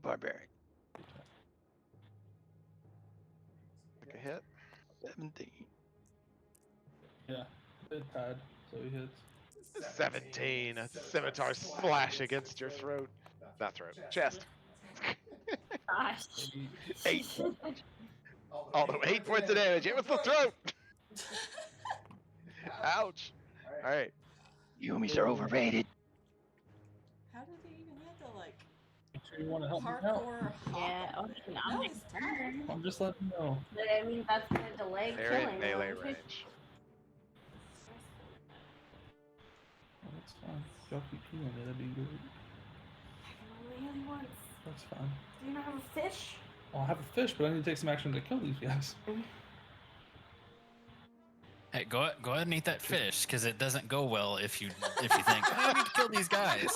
barbarian. Take a hit. 17. Yeah. It tied, so he hits. 17. A scimitar slash against your throat. Not throat. Chest. Gosh. 8. Although 8 points of damage. It was the throat. Ouch. All right. Yumis are overrated. How did he even have to like Sure you want to help me out? hardcore hop? Yeah, on okay, it? I'm No, next it's turn. I'm just letting you know. But I mean, that's gonna delay They're killing in melee them. range. Oh, that's fine. If y'all keep killing me, that'd be good. I can only hit once. That's fine. Do you not have a fish? Well, I have a fish, but I need to take some action to kill these guys. Hey, go ahead and eat that fish, because it doesn't go well if you think, oh, I need to kill these guys.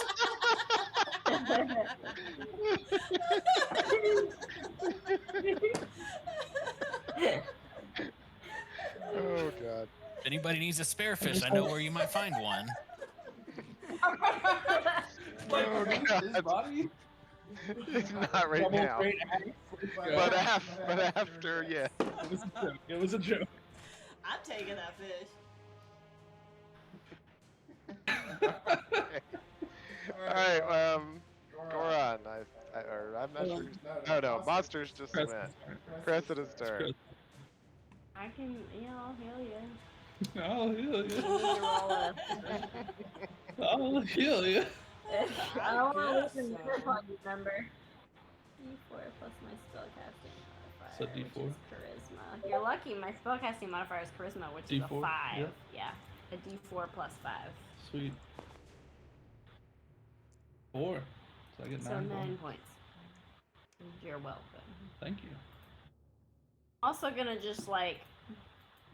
Oh god. If anybody needs a spare fish, I know where you might find one. Oh His god. body? It's not right Double now. great axe. But after, yeah. It was a joke. It was a joke. I'm taking that fish. Alright, Goron, I'm not sure. No, monsters just Cress- went. Cressida's turn. I can, I'll heal you. I'll heal you. You roll a I'll heal you. I don't want to lose your party number. D4 plus my spellcasting modifier, So which D4? is charisma. You're lucky. My spellcasting modifier is charisma, which is a D4? 5. Yeah, a D4 plus 5. Sweet. 4. So I get So 9 9 points. points. You're welcome. Thank you. Also gonna just like,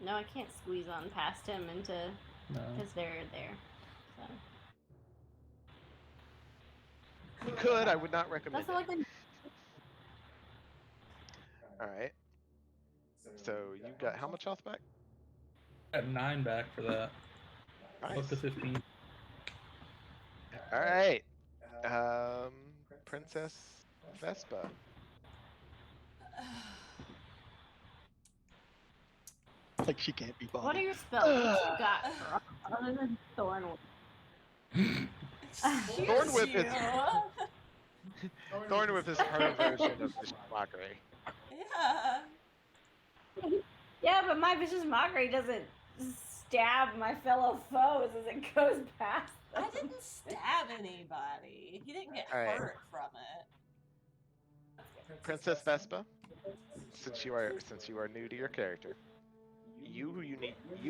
no, I can't squeeze on past him into, No. because they're there. So. You could, I would not recommend That's it. like Alright. So you got how much health back? Got 9 back for that. Nice. Up to 15. Alright. Princess Vespa. Like she can't be bothered. What are your spells? What you got for other than Thorn? Thorn Whip is Thorn Whip is her version of Vicious Mockery. Yeah. Yeah, but my vicious mockery doesn't stab my fellow foes as it goes past them. I didn't stab anybody. He didn't get Alright. hurt from it. Princess Vespa, since you are new to your character, you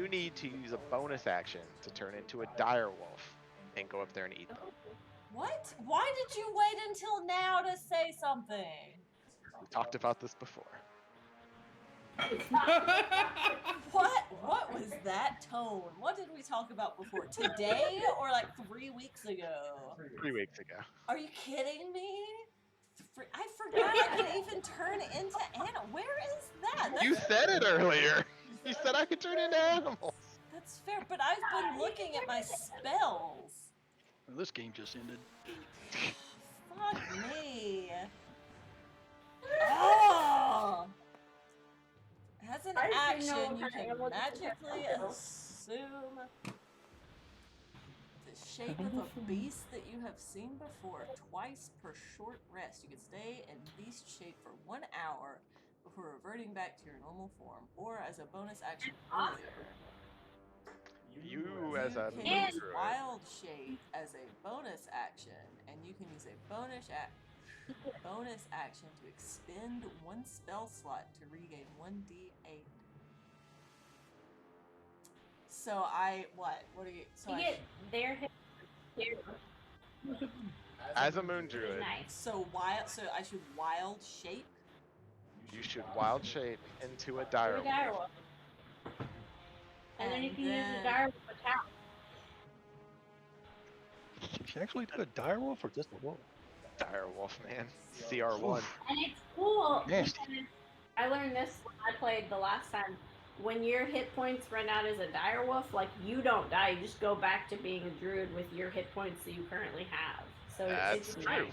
need to use a bonus action to turn into a dire wolf and go up there and eat them. What? Why did you wait until now to say something? We talked about this before. What was that tone? What did we talk about before? Today or like 3 weeks ago? 3 weeks ago. Are you kidding me? I forgot I could even turn into animal. Where is that? You said it earlier. You said I could turn into animals. That's fair, but I've been looking at my spells. Well, this game just ended. Fuck me. Oh! As an I didn't know action, what you kind of can animal this magically was. assume the shape of a beast that you have seen before twice per short rest. You can stay in beast shape for 1 hour before reverting back to your normal form, or as a bonus action earlier. You as a can moon use druid. wild shape as a bonus action, and you can use a bonus action to expend 1 spell slot to regain 1d8. So what? What are you? So You get their hit. As a moon druid, Nice. So I should wild shape. you should wild shape into a dire Do a wolf. dire wolf. And then you can use the dire wolf attack. Can she actually do a dire wolf or just a wolf? Dire wolf, man. CR1. And it's cool. Nasty. Because I learned this when I played the last time. When your hit points run out as a dire wolf, like you don't die, you just go back to being a druid with your hit points that you currently have. So That's it's true. nice.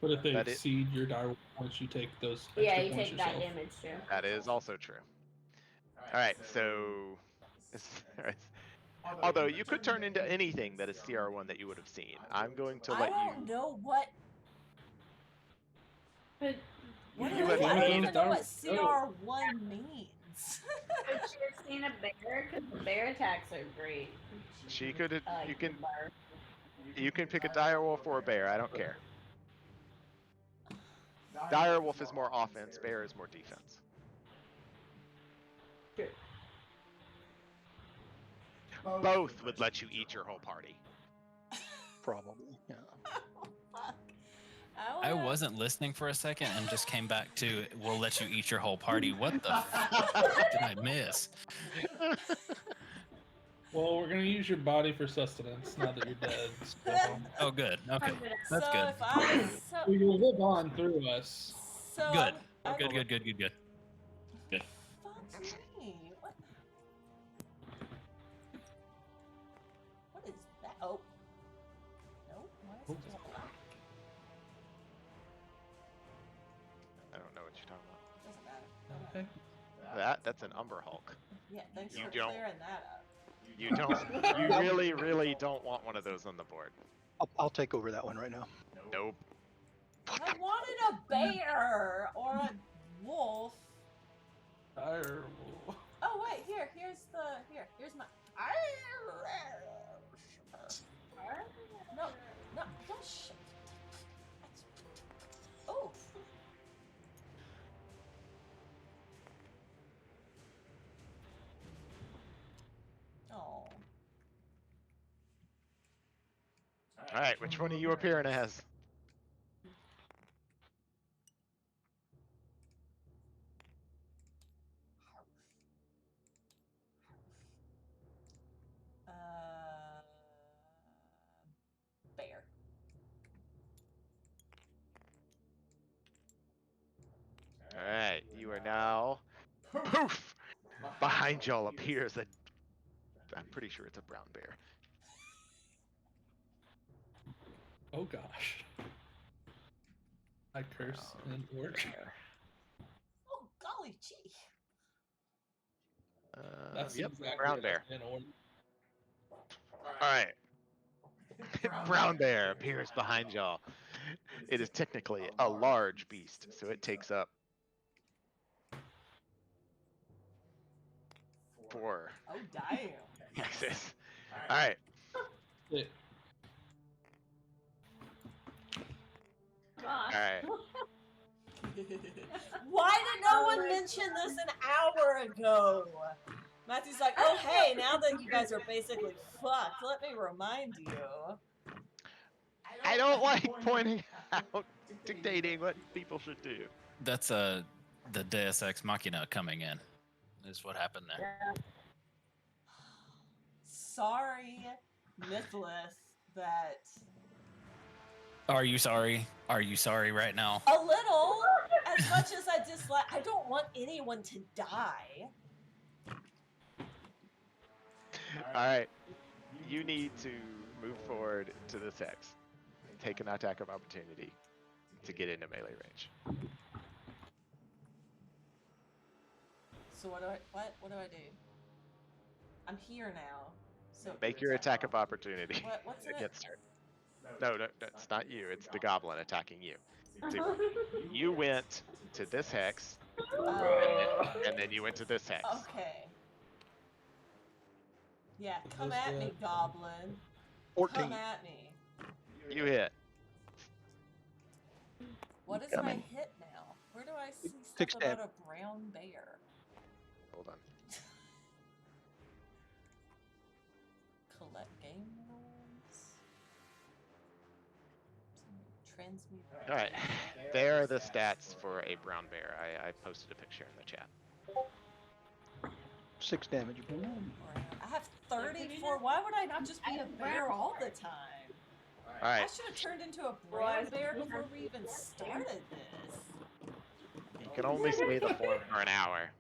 But if they That is- exceed your dire points, you take those extra Yeah, you points take that yourself. damage too. That is also true. Alright, so... Although you could turn into anything that is CR1 that you would have seen. I'm going to I let don't you... know what. But What You is let I me don't eat even it. know what CR1 means. could you have seen a bear? Because the bear attacks are great. She could... I like You can... bar. You can pick a dire wolf or a bear. I don't care. Dire wolf is more offense. Bear is more defense. Sure. Both would let you eat your whole party. Probably, yeah. Fuck. I wasn't listening for a second and just came back to, we'll let you eat your whole party. What the fuck did I miss? Well, we're gonna use your body for sustenance now that you're dead. So Oh, good. Okay, that's so good. if I you will live on through us. so Good. I'm, Good. Good. Fuck me. What is that? Oh. No? Why is it just black? I don't know what you're talking about. Doesn't matter. Okay. That's an Umber Hulk. Yeah, thanks You for don't. clearing that up. You don't. You really don't want one of those on the board. I'll take over that one right now. Nope. I wanted a bear or a wolf. Terrible. Oh wait, here's my. No, don't shit. Oh. Oh. All right, which one are you appearing as? Bear. All right, you are now. Poof! Behind y'all appears a. I'm pretty sure it's a brown bear. Oh gosh. I curse and work. Oh golly gee. That's Yep, exactly brown what bear. I in order. All right. Brown bear appears behind y'all. It is technically a large beast, so it takes up 4 Oh damn. axis. All right. Yeah. Gosh. All right. Why did no one mention this an hour ago? Matthew's like, oh hey, now that you guys are basically fucked, let me remind you. I don't like pointing out, dictating what people should do. That's the Deus Ex Machina coming in. Is what happened there. Sorry, Mythless, that Are you sorry? Are you sorry right now? a little, as much as I dislike, I don't want anyone to die. All right. You need to move forward to this X. Take an attack of opportunity to get into melee range. So what do I do? I'm here now. So Make your attack of opportunity what's in it? against her. No, it's not you. It's the goblin attacking you. So you went to this hex, and then you went to this hex. Okay. Yeah, come What's at me, that? goblin. 14. Come at me. You hit. What is Coming. my hit now? Where do I see Six stuff about a brown bear? Hold on. Collect game rules. Transmute. All right. There are the stats for a brown bear. I posted a picture in the chat. 6 damage. I have 34. Why would I not just be a bear all the time? All I right. should have turned into a brown bear before we even started this. You can only stay the form for an hour.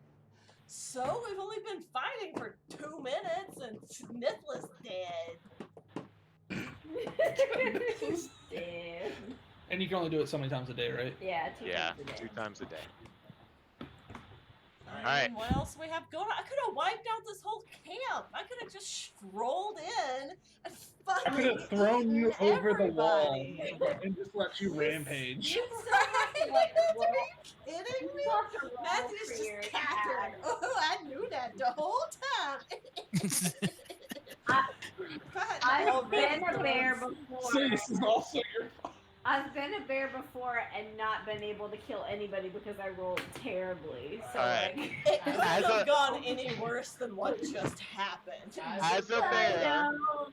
So we've only been fighting for 2 minutes and Mythless dead. He's dead. And you can only do it so many times a day, right? Yeah, Yeah, times a day. 2 times a day. And what else we have going on? I could have wiped out this whole camp. I could have just strolled in and I fucking could have thrown you eaten over the wall everybody. and just let you rampage. Right? Are you kidding me? Matthew's just cackling. Oh, I knew that the whole time. I've been a bear before. See, this is also your fault. I've been a bear before and not been able to kill anybody because I rolled terribly. So Alright. like, It couldn't As have a- gone any worse than what just happened. As a I bear, know.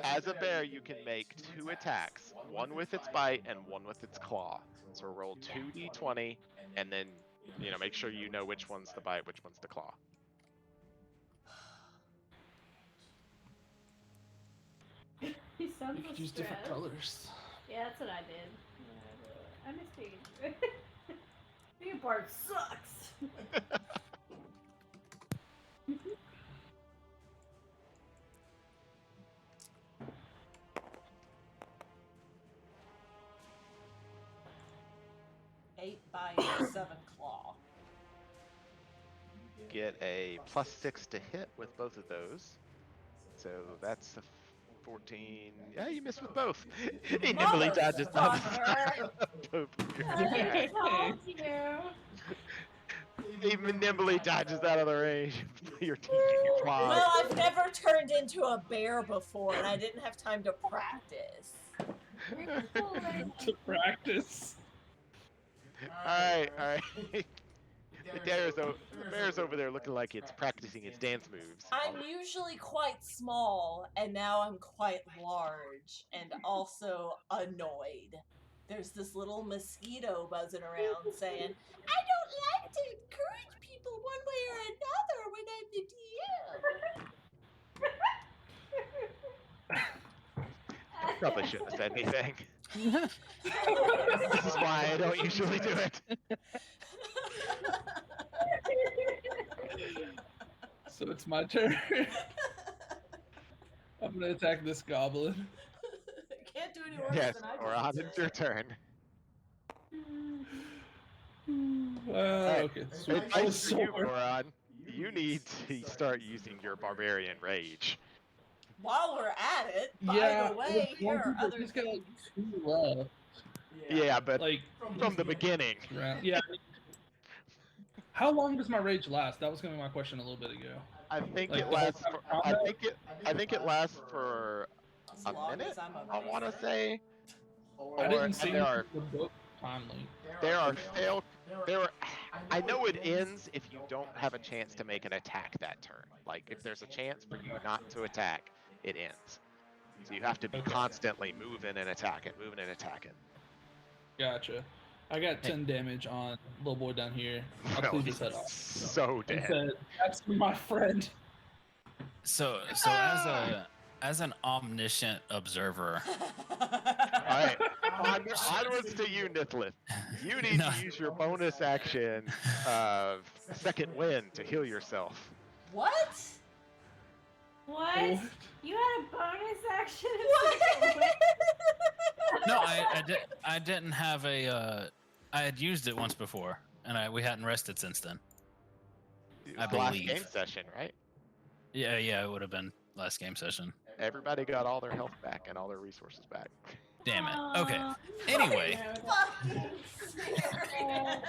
as a bear, you can make 2 attacks, one with its bite and one with its claw. So roll 2d20, and then make sure you know which one's the bite, which one's the claw. He sounds You so could use different stressed. colors. Yeah, that's what I did. I miss being. Being part sucks. Eight bite, 7 claw. Get a +6 to hit with both of those. So that's a 14. Yeah, you missed with both. He nimbly dodges out of Motherfucker. both of your I attacks. told you. He nimbly dodges out of the range of your teaching claws. Well, I've never turned into a bear before, and I didn't have time to practice. To practice. Alright. The bear's over there looking like it's practicing its dance moves. I'm usually quite small, and now I'm quite large, and also annoyed. There's this little mosquito buzzing around saying, I don't like to encourage people one way or another when I'm the Probably shouldn't have said anything. This is why I don't usually do it. So it's my turn. I'm gonna attack this goblin. Can't do any worse Yes, than I Oran, just it's did. your turn. Okay. So Advice for you, Oran. You need to start using your barbarian rage. While we're at it, by Yeah, the way, here are other just got like things. 2 left. Yeah, but Like from the beginning. yeah. How long does my rage last? That was gonna be my question a little bit ago. I think Like it the whole lasts time for, of combat? I think it lasts for As a long minute. as I'm a I want to bear. say. I Or- didn't and see there are the book timely. I know it ends if you don't have a chance to make an attack that turn. Like if there's a chance for you not to attack, it ends. So you have to be Okay. constantly moving and attacking, moving and attacking. Gotcha. I got 10 damage on little boy down here. I'll Well, cleave he's his head off. so And dead. said, "That's my friend." So as an omniscient observer, Alright, onwards to you, Nithlith. You need No. to use your bonus action of Second Wind to heal yourself. What? What? You had a bonus action? no, I didn't have a. I had used it once before, and we hadn't rested since then. I Last believe. game session, right? Yeah, it would have been last game session. Everybody got all their health back and all their resources back. Damn it. Okay. Anyway, Fucking serious.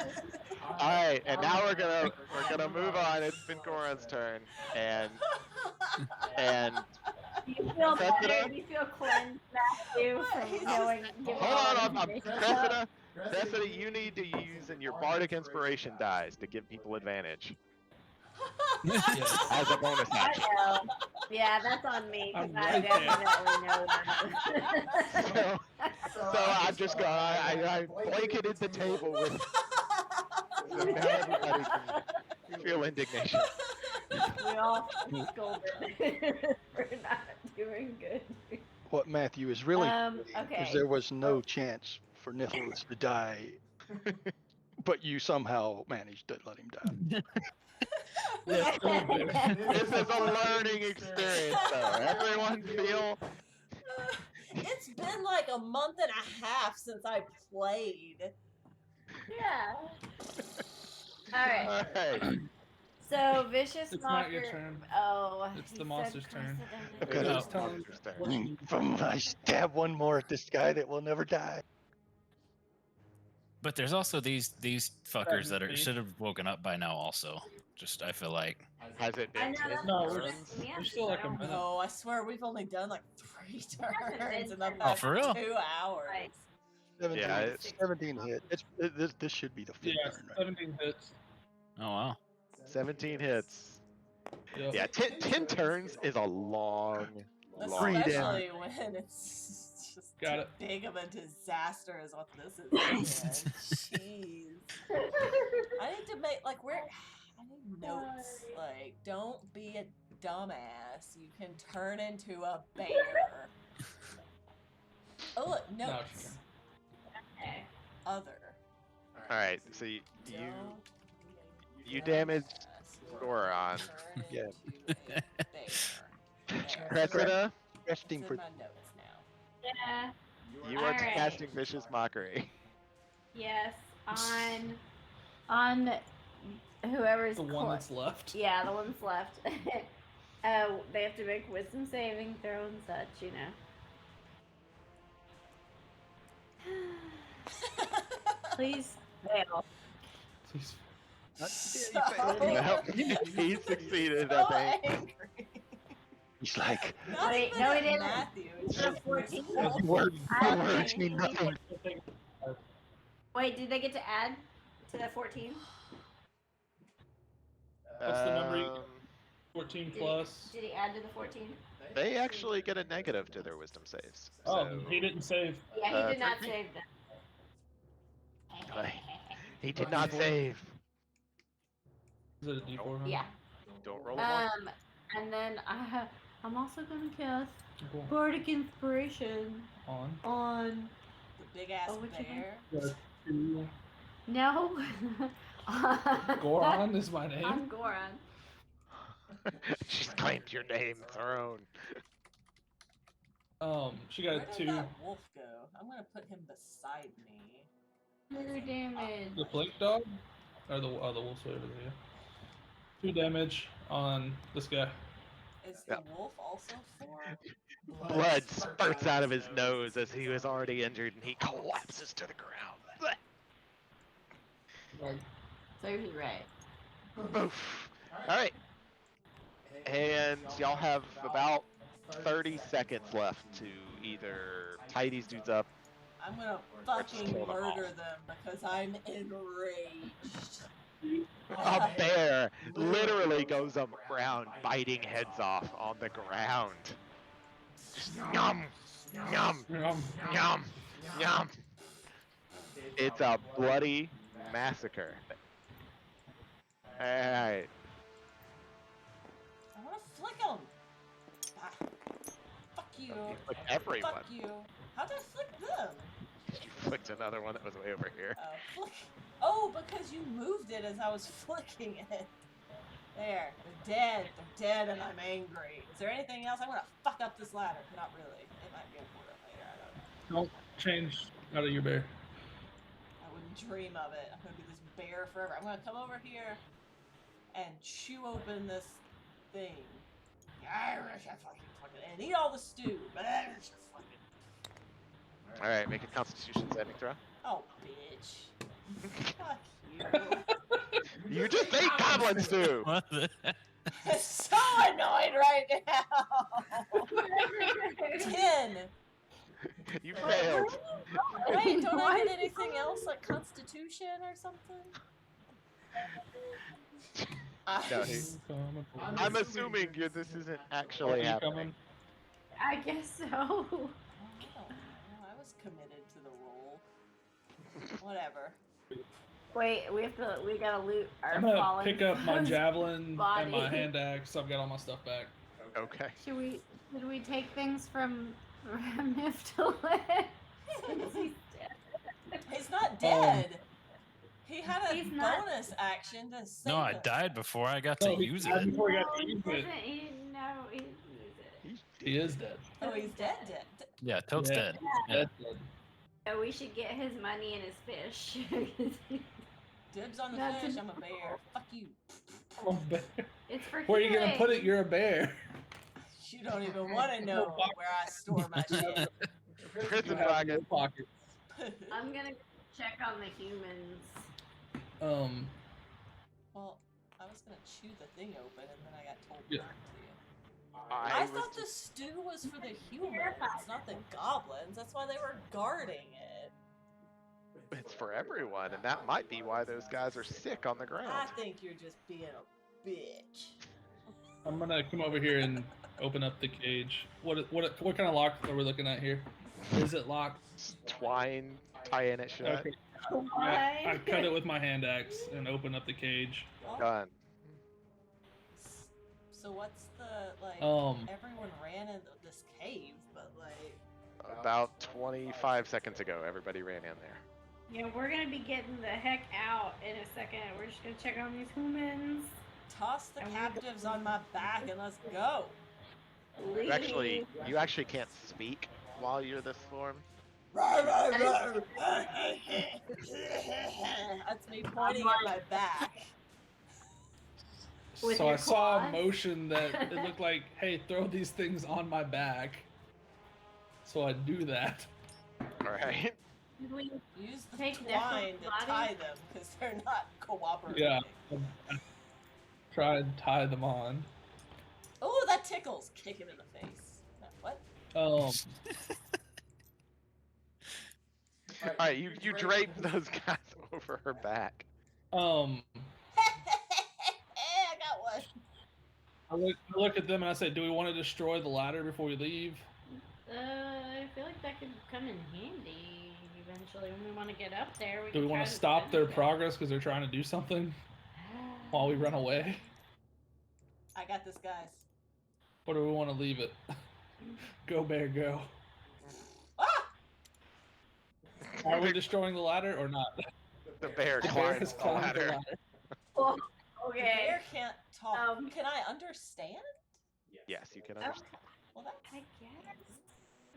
Alright, and now we're gonna move on. It's been Goran's turn. And Do you feel Cressida? better? Do you feel cleansed, Matthew, from knowing? giving all hold that on, information? Cressida, you need to use in your bardic inspiration dies to give people advantage as a bonus I action. know. Yeah, that's on me because I'm I right there. definitely know that. So I'm just going. I blanketed the table with. So now everybody can feel indignation. We all scolded for not doing good. What Matthew is really Okay. is there was no chance for Nithlith to die, but you somehow managed to let him die. Yeah, still there. This is a learning experience, though. Everyone feel. It's been like a month and a half since I played. Yeah. All right. Alright. So vicious It's not your mocker. turn. Oh, It's he the said monster's turn. precedent. Okay. It No. is monster's turn. I stab one more at this guy that will never die. but there's also these fuckers that me. should have woken up by now. Also, just I feel like. Has it I been know 10 that's No, what we're- turns? the we're still like a answer. minute. No, I swear we've only done like 3 turns in the Oh, past for real? 2 hours. Right. 17, Yeah, it's 17 hit. This should be the fifth Yeah, turn, right? 17 hits. Oh wow. 17 hits. Yep. Yeah, 10 turns is a long. Three down. Especially when it's just Got too it. big of a disaster as what this is. Jeez. I need to make like I need notes. Like, don't be a dumbass. You can turn into a bear. Oh look, No, notes. Okay. Other. Alright, so you Don't be a you damaged dumbass. Goron. Turn Yeah. into a bear. Cressida, Resting It's for in my notes now. Yeah. you are Alright. casting Vicious Mockery. Yes. On whoever's The one clo- that's left. Yeah, the one's left. They have to make wisdom saving throw and such, you know. Please fail. Please. No, he succeeded, I so think. angry. He's like, Not Wait, even no, he at didn't. Matthew. It's It's a just 14. his Your I words mean nothing. Wait, did they get to add to that 14? What's the number? Um, 14 plus. Did he add to the 14? they actually get a negative to their wisdom saves. Oh, So, he didn't save. Yeah, he did not 13. save them. He did not save. Is it a D4? Huh? Yeah. Don't roll a 1. And then I'm also gonna cast Cool. Bardic Inspiration On. on. The big ass Oh, what's your name? bear. No. Goron is my name. I'm Goron. She's claimed your name, throne. She got Where a did 2. that wolf go? I'm gonna put him beside me. 2 damage. The blink dog? Or the wolf's way over there. 2 damage on this guy. Is the wolf also 4? Blood spurts out of his nose as he was already injured, and he collapses to the ground. Serves you right. Oof. All right. And y'all have about 30 seconds left to either tie these dudes up. I'm gonna just fucking kill them all. murder them because I'm enraged. A bear literally goes around biting heads off on the ground. Just yum, yum, yum, yum. It's a bloody massacre. Alright. I wanna flick them. Ah, fuck you. You flicked everyone. Fuck you. How'd I flick them? You flicked another one that was way over here. Flick. Oh, because you moved it as I was flicking it. There. They're dead. They're dead and I'm angry. Is there anything else? I'm gonna fuck up this ladder. Not really. It might be important later. I don't know. Don't change out of your bear. I wouldn't dream of it. I'm gonna be this bear forever. I'm gonna come over here and chew open this thing. And eat all the stew. Alright, make a constitution saving throw. Oh, bitch. Fuck you. You just ate goblin stew! What the? I'm so annoyed right now. 10. You failed. Wait, don't I get anything else like Constitution or something? No, I'm assuming this isn't actually happening. I guess so. I don't know. I was committed to the role. Whatever. Wait, we gotta loot our I'm gonna fallen pick up my foe's javelin body. and my hand axe. I've got all my stuff back. Okay. Should we take things from Niftalit? Since he's dead. He's not dead. He had a He's not- bonus action to save No, I him. died before I got to use it. Before he got to he use doesn't. it. He didn't use it. He is dead. Oh, he's dead. Yeah, Toad's Yeah. dead. Yeah. Dead, dead. So we should get his money and his fish. Dibs on the That's fish. a- I'm a bear. Fuck you. I'm a bear. It's for Where are you gonna healing. put it? You're a bear. You don't even want to know where I store my shit. Prison You have wagon. no pockets. I'm gonna check on the humans. Well, I was gonna chew the thing open and then I got told Yeah. not to. I thought the stew was for the humans, not the goblins. That's why they were guarding it. It's for everyone, and that might be why those guys are sick on the I ground. think you're just being a bitch. I'm gonna come over here and open up the cage. What kind of lock are we looking at here? Is it locked? Twine tying it shut. Okay. I cut it with my hand axe and open up the cage. Well, Done. so what's the like? Everyone ran into this cave, but like. About 25 seconds ago, everybody ran in there. Yeah, we're gonna be getting the heck out in a second. We're just gonna check on these humans. Toss the captives on my back and let's go. You actually can't speak while you're this form. That's me pointing at my back. With So your I saw a claws? motion that it looked like, hey, throw these things on my back. So I do that. All right. Did we Use the Take twine different to bodies? tie them because they're not cooperating. Yeah. I try and tie them on. Oh, that tickles! Kick him in the face. What? Um, All right, you drape those guys over her back. um, I got one. I look at them and I say, do we want to destroy the ladder before we leave? I feel like that could come in handy eventually when we want to get up there. Do we want to stop their progress because they're trying to do something while we run away? I got this, guys. Or do we want to leave it? Go, bear, go. Ah! Are we destroying the ladder or not? The bear The bear climbs has the climbed the ladder. ladder. Well, The okay. bear can't talk. Can I understand? Yes, you can understand. Well, that's... I guess.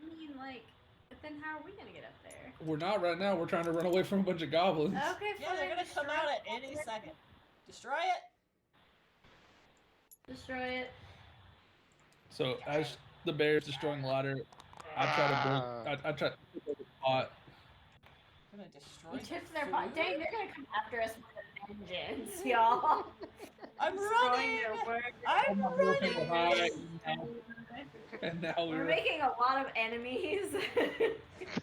I mean, like, but then how are we gonna get up there? We're not right now. We're trying to run away from a bunch of goblins. Okay, Yeah, they're gonna come out at any second. Destroy it. Destroy it. So as the bear's destroying the ladder, I try to build. I try to build a pot. I'm gonna destroy We their took their food. pot. Dang, they're gonna come after us with a vengeance, y'all. I'm Destroying running. their work. I'm Working running. behind, and now We're we're. making a lot of enemies.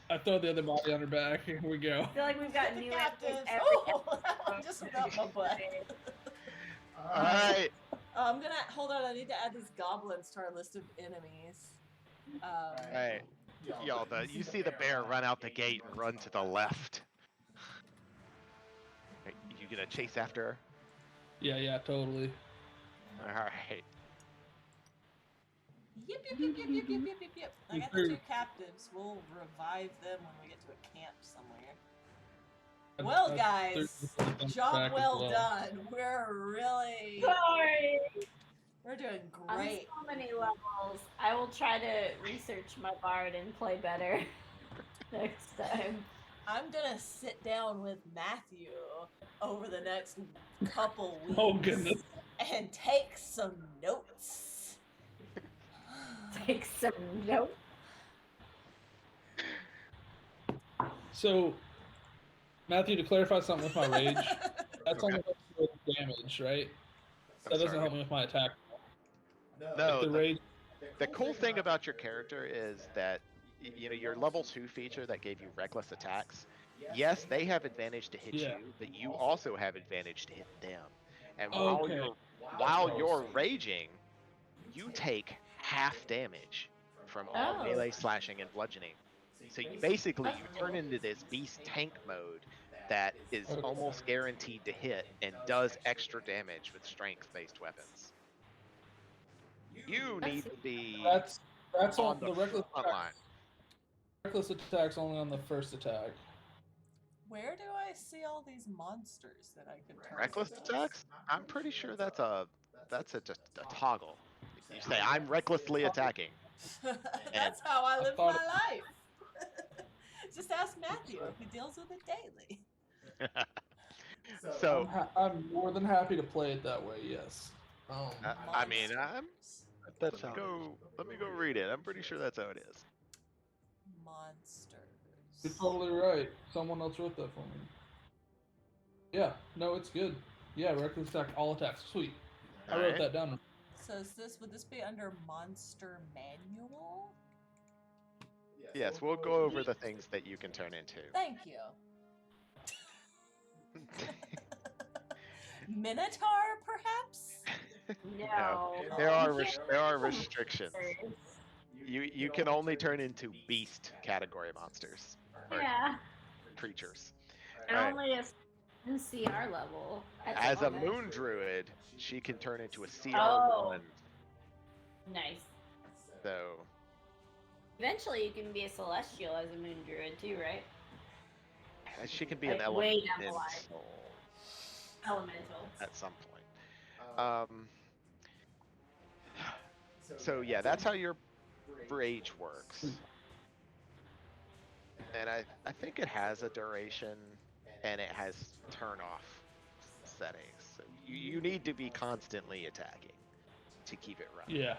I throw the other body on her back. Here we go. I feel like we've got The new captives. enemies every Oh, that one just went up my butt. All right. I'm gonna hold on. I need to add these goblins to our list of enemies. All right. Y'all, you see the bear run out the gate and run to the left. Are you gonna chase after her? Yeah, totally. All right. Yip, yip, yip, yip, yip, yip, yip, yip, yip. I got the two captives. We'll revive them when we get to a camp somewhere. Well, guys, job well done. We're really... Sorry. We're doing On great. so many levels. I will try to research my bard and play better next time. I'm gonna sit down with Matthew over the next couple weeks. Oh goodness. And take some notes. Take some notes. So, Matthew, to clarify something with my rage, that's only with damage, right? That doesn't help me with my attack. No, Like the rage. the cool thing about your character is that your level 2 feature that gave you reckless attacks. Yes, they have advantage to hit Yeah. you, but you also have advantage to hit them. And Okay. while you're raging, you take half damage from all Oh. melee, slashing, and bludgeoning. So you turn into this beast tank mode that is almost guaranteed to hit and does extra damage with strength-based weapons. You need to be That's on on the reckless front attack. line. Reckless attack's only on the first attack. Where do I see all these monsters that I can turn Reckless into? attacks? I'm pretty sure that's just a toggle. You say I'm recklessly attacking. That's how I live thought- my life. Just ask Matthew. He deals with it daily. So I'm more than happy to play it that way. Yes. I mean, That's let how. me go read it. I'm pretty sure that's how it is. Monsters. You're totally right. Someone else wrote that for me. Yeah. No, it's good. Yeah, reckless attack, all attacks. Sweet. I wrote Alright. that down. So would this be under Monster Manual? Yes, we'll go over the things that you can turn into. Thank you. Minotaur, perhaps? No. There are restrictions. You can only turn into beast category monsters or Yeah. creatures. And Alright. only a CR level. at the As a moment. moon druid, she can turn into a CR1. Oh. Nice. So Eventually, you can be a celestial as a moon druid too, right? she can be an Like, way down the line. elemental Elemental. at some point. So yeah, that's how your rage works. And I think it has a duration and it has turn off settings. So you need to be constantly attacking to keep it running. Yeah.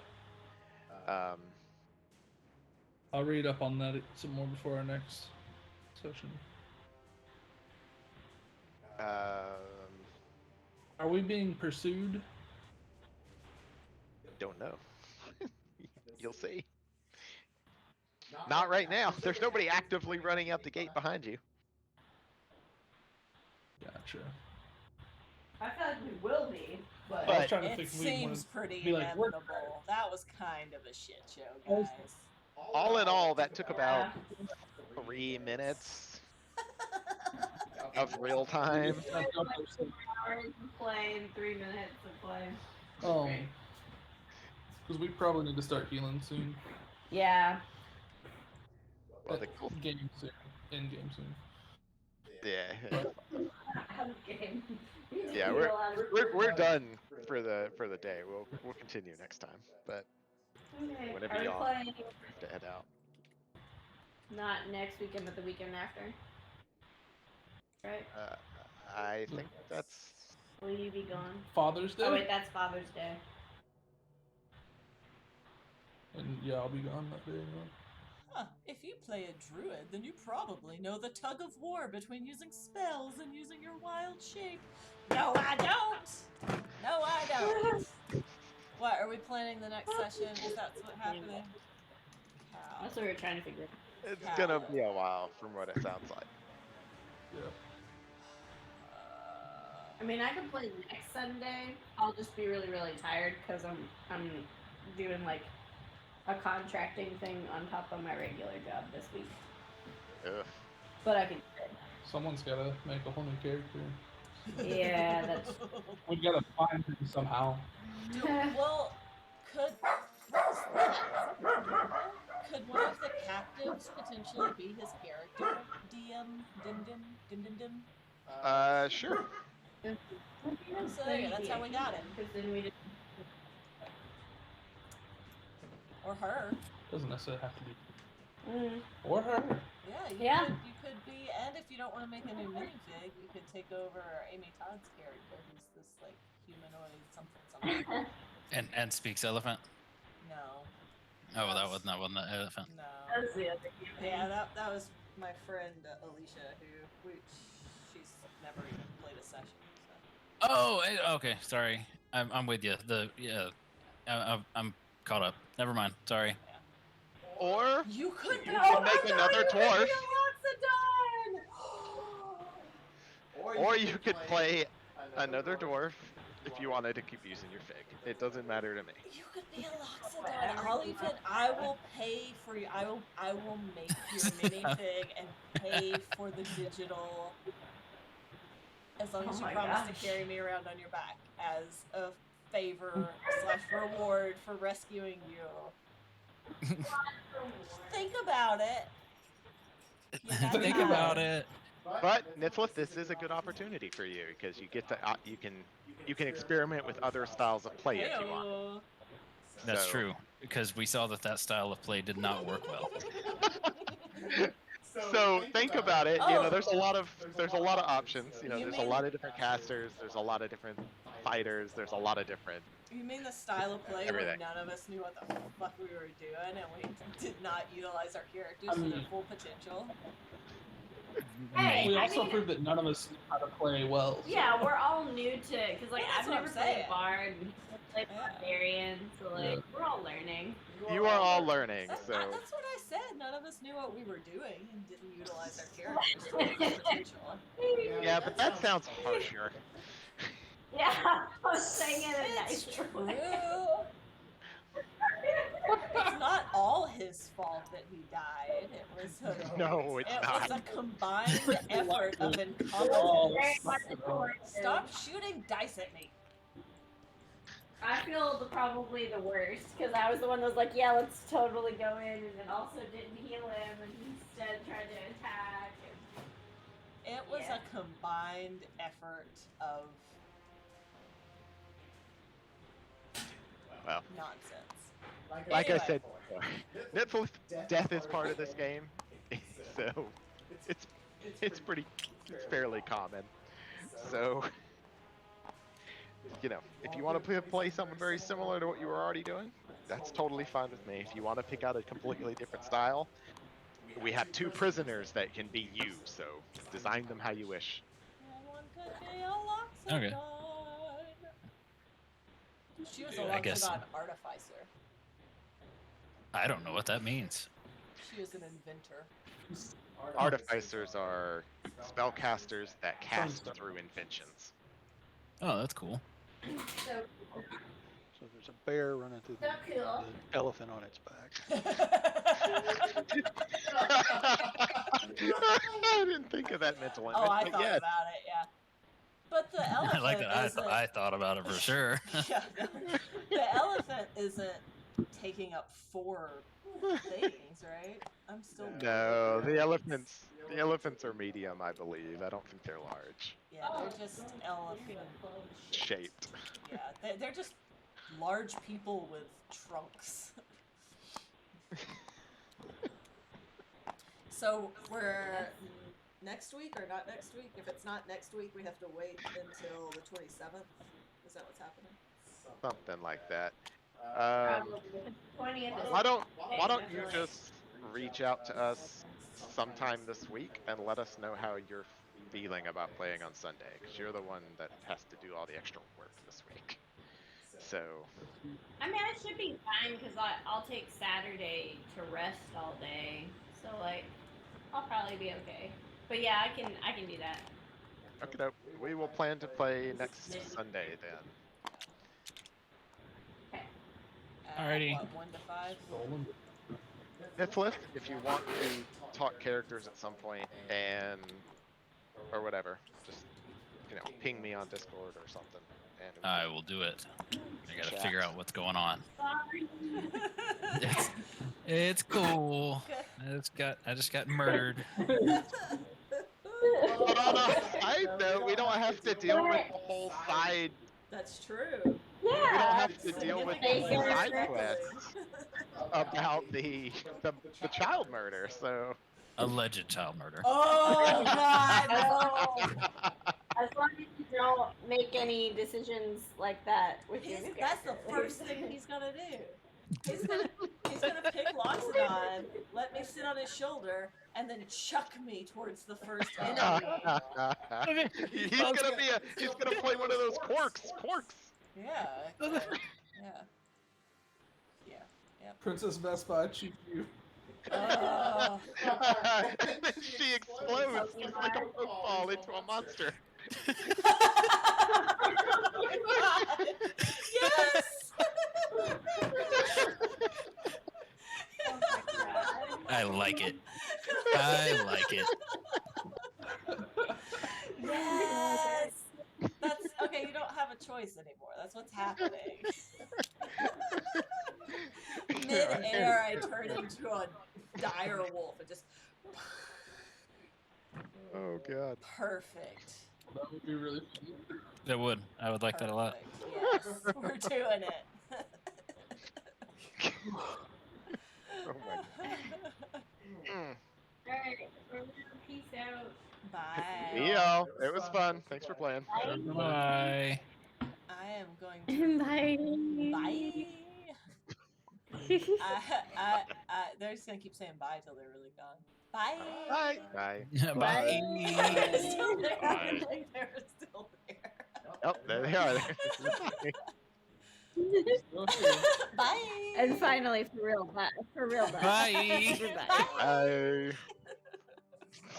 I'll read up on that some more before our next session. Are we being pursued? Don't know. You'll see. Not right now. There's nobody actively running out the gate behind you. Gotcha. I feel like we will be, but I was trying to It think if we wanted seems pretty be like, we're- inevitable. That was kind of a shit show, guys. All in all, that took about 3 minutes of real time. 3 hours of play and 3 minutes of play. Because we probably need to start healing soon. Yeah. Well, the cool Game soon. In game soon. Yeah. Okay. Yeah, we're done for the day. We'll continue next time. But Okay. whenever Are we y'all playing have to head out. not next weekend, but the weekend after? Right? I think that's Will you be gone? Father's Day? Oh wait, that's Father's Day. And yeah, I'll be gone that day anyway. Huh. If you play a druid, then you probably know the tug of war between using spells and using your wild shape. No, I don't! No, I don't! What, are we planning the next session? Is that what's happening? Cow. That's what we were trying to figure out. it's gonna be a while from what it sounds like. Yeah. I mean, I can play next Sunday. I'll just be really, really tired because I'm doing like a contracting thing on top of my regular job this week. Ugh. But I can. Someone's gotta make a whole new character. Yeah, that's. We gotta find him somehow. Well, could one of the captives potentially be his character? DM? Dim? Sure. So there you go, that's how we got him. Because then we just. Or her. Doesn't necessarily have to be. Mm. Or her. Yeah, you could be, and if you don't want to make a new minifig, you could take over Amy Todd's character, who's this like humanoid something. And speaks elephant. No. Oh, that wasn't the elephant. No. That's the other Yeah, that was my friend Alicia, she's never even played a session. So. Oh, okay. Sorry, I'm with you. I'm caught up. Never mind. Sorry. Or You could you can make another dwarf. Or you could play another dwarf if you wanted to keep using your fig. It doesn't matter to me. You could be a Loxodon. I will pay for you. I will make your minifig and pay for the digital. As long as you promise to carry me around on your back as a favor / reward for rescuing you. Think about it. Think about it. But Nithlith, this is a good opportunity for you because you get to you can experiment with other styles of play if you want. That's So- true, because we saw that style of play did not work well. So think about it. You know, Oh. there's a lot of options. You know, You there's a mean- lot of different casters. There's a lot of different fighters. There's a lot of different. You mean the style of play where Everything. none of us knew what the fuck we were doing and we did not utilize our characters to their full potential? Hey, We I also mean- proved that none of us knew how to play well. So. Yeah, we're all new to because like Yeah, that's I've what I'm never played saying. Bard, played Yeah. Barbarian, so like we're all learning. You are all learning. That's So what I said. None of us knew what we were doing and didn't utilize our characters to their full potential. yeah, but that sounds harsher. Yeah, I was saying it in a It's nice true. way. It's not all his fault that he died. It was No, it's it not. was a combined effort of Oh, incompetence. Very much a coincidence. Stop shooting dice at me. I feel probably the worst because I was the one that was like, yeah, let's totally go in, and then also didn't heal him, and instead tried to attack. And... It was Yeah. a combined effort of Well, nonsense. like I Anyway. said before, Nithlith death is part of this game, so it's fairly common. So if you want to play something very similar to what you were already doing, that's totally fine with me. If you want to pick out a completely different style, we have 2 prisoners that can be you, so design them how you wish. One could be a Okay. Loxodon. She was a I guess- Loxodon artificer. I don't know what that means. She is an inventor. Artificers are spellcasters that cast through inventions. Oh, that's cool. So, So there's a bear running through so cool. the elephant on its back. I didn't think of that mental image. Oh, I but thought yes. about it, yeah. But the elephant I like that. isn't... I thought about it for sure. Yeah, no. The elephant isn't taking up 4 things, right? I'm still... No, the elephants are medium, I believe. I don't think they're large. Yeah, they're just elephant Shaped. Yeah, they're just large people with trunks. So we're next week or not next week? If it's not next week, we have to wait until the 27th. Is that what's happening? Something like that. Probably the 20th. Why don't you just reach out to us sometime this week and let us know how you're feeling about playing on Sunday, because you're the one that has to do all the extra work this week. So I mean, I should be fine because I'll take Saturday to rest all day. So like, I'll probably be okay. But yeah, I can do that. okay, we will plan to play next Sunday then. Alrighty. What, 1 to 5? Niflith, if you want to talk characters at some point or whatever, just ping me on Discord or something. And I will do it. I gotta Chat. figure out what's going on. Sorry. It's cool. I just got murdered. But on a side note, we don't have to deal with the whole side. That's true. We don't Yeah. have to deal with the Significantly. whole side quests about the child murder. So Alleged child murder. Oh God! No. As long as you don't make any decisions like that with your new That's the character. first thing he's gonna do. He's gonna pick Loxodon, let me sit on his shoulder, and then chuck me towards the first enemy. he's gonna play one of those quarks. Yeah. Yeah. Princess Vespa, I choose you. Oh. And then she explodes just like a football into a monster. Oh my God. Yes. Oh my God. I like it. I like it. Yes. That's okay. You don't have a choice anymore. That's what's happening. Mid-air, I turn into a dire wolf and just Oh God. perfect. That would be really fun. It would. I would like that a lot. Perfect. Yes, we're doing it. Oh my. Mm. Alright, peace out. Bye. See y'all. It was fun. Thanks for playing. Bye. I am going to Bye. bye. They're just gonna keep saying bye till they're really gone. Bye. Bye. Bye. They're still there. Bye. They're still there. Oh, there they are. Bye. And finally, for real, bye. For real, bye. Bye. Goodbye. Bye.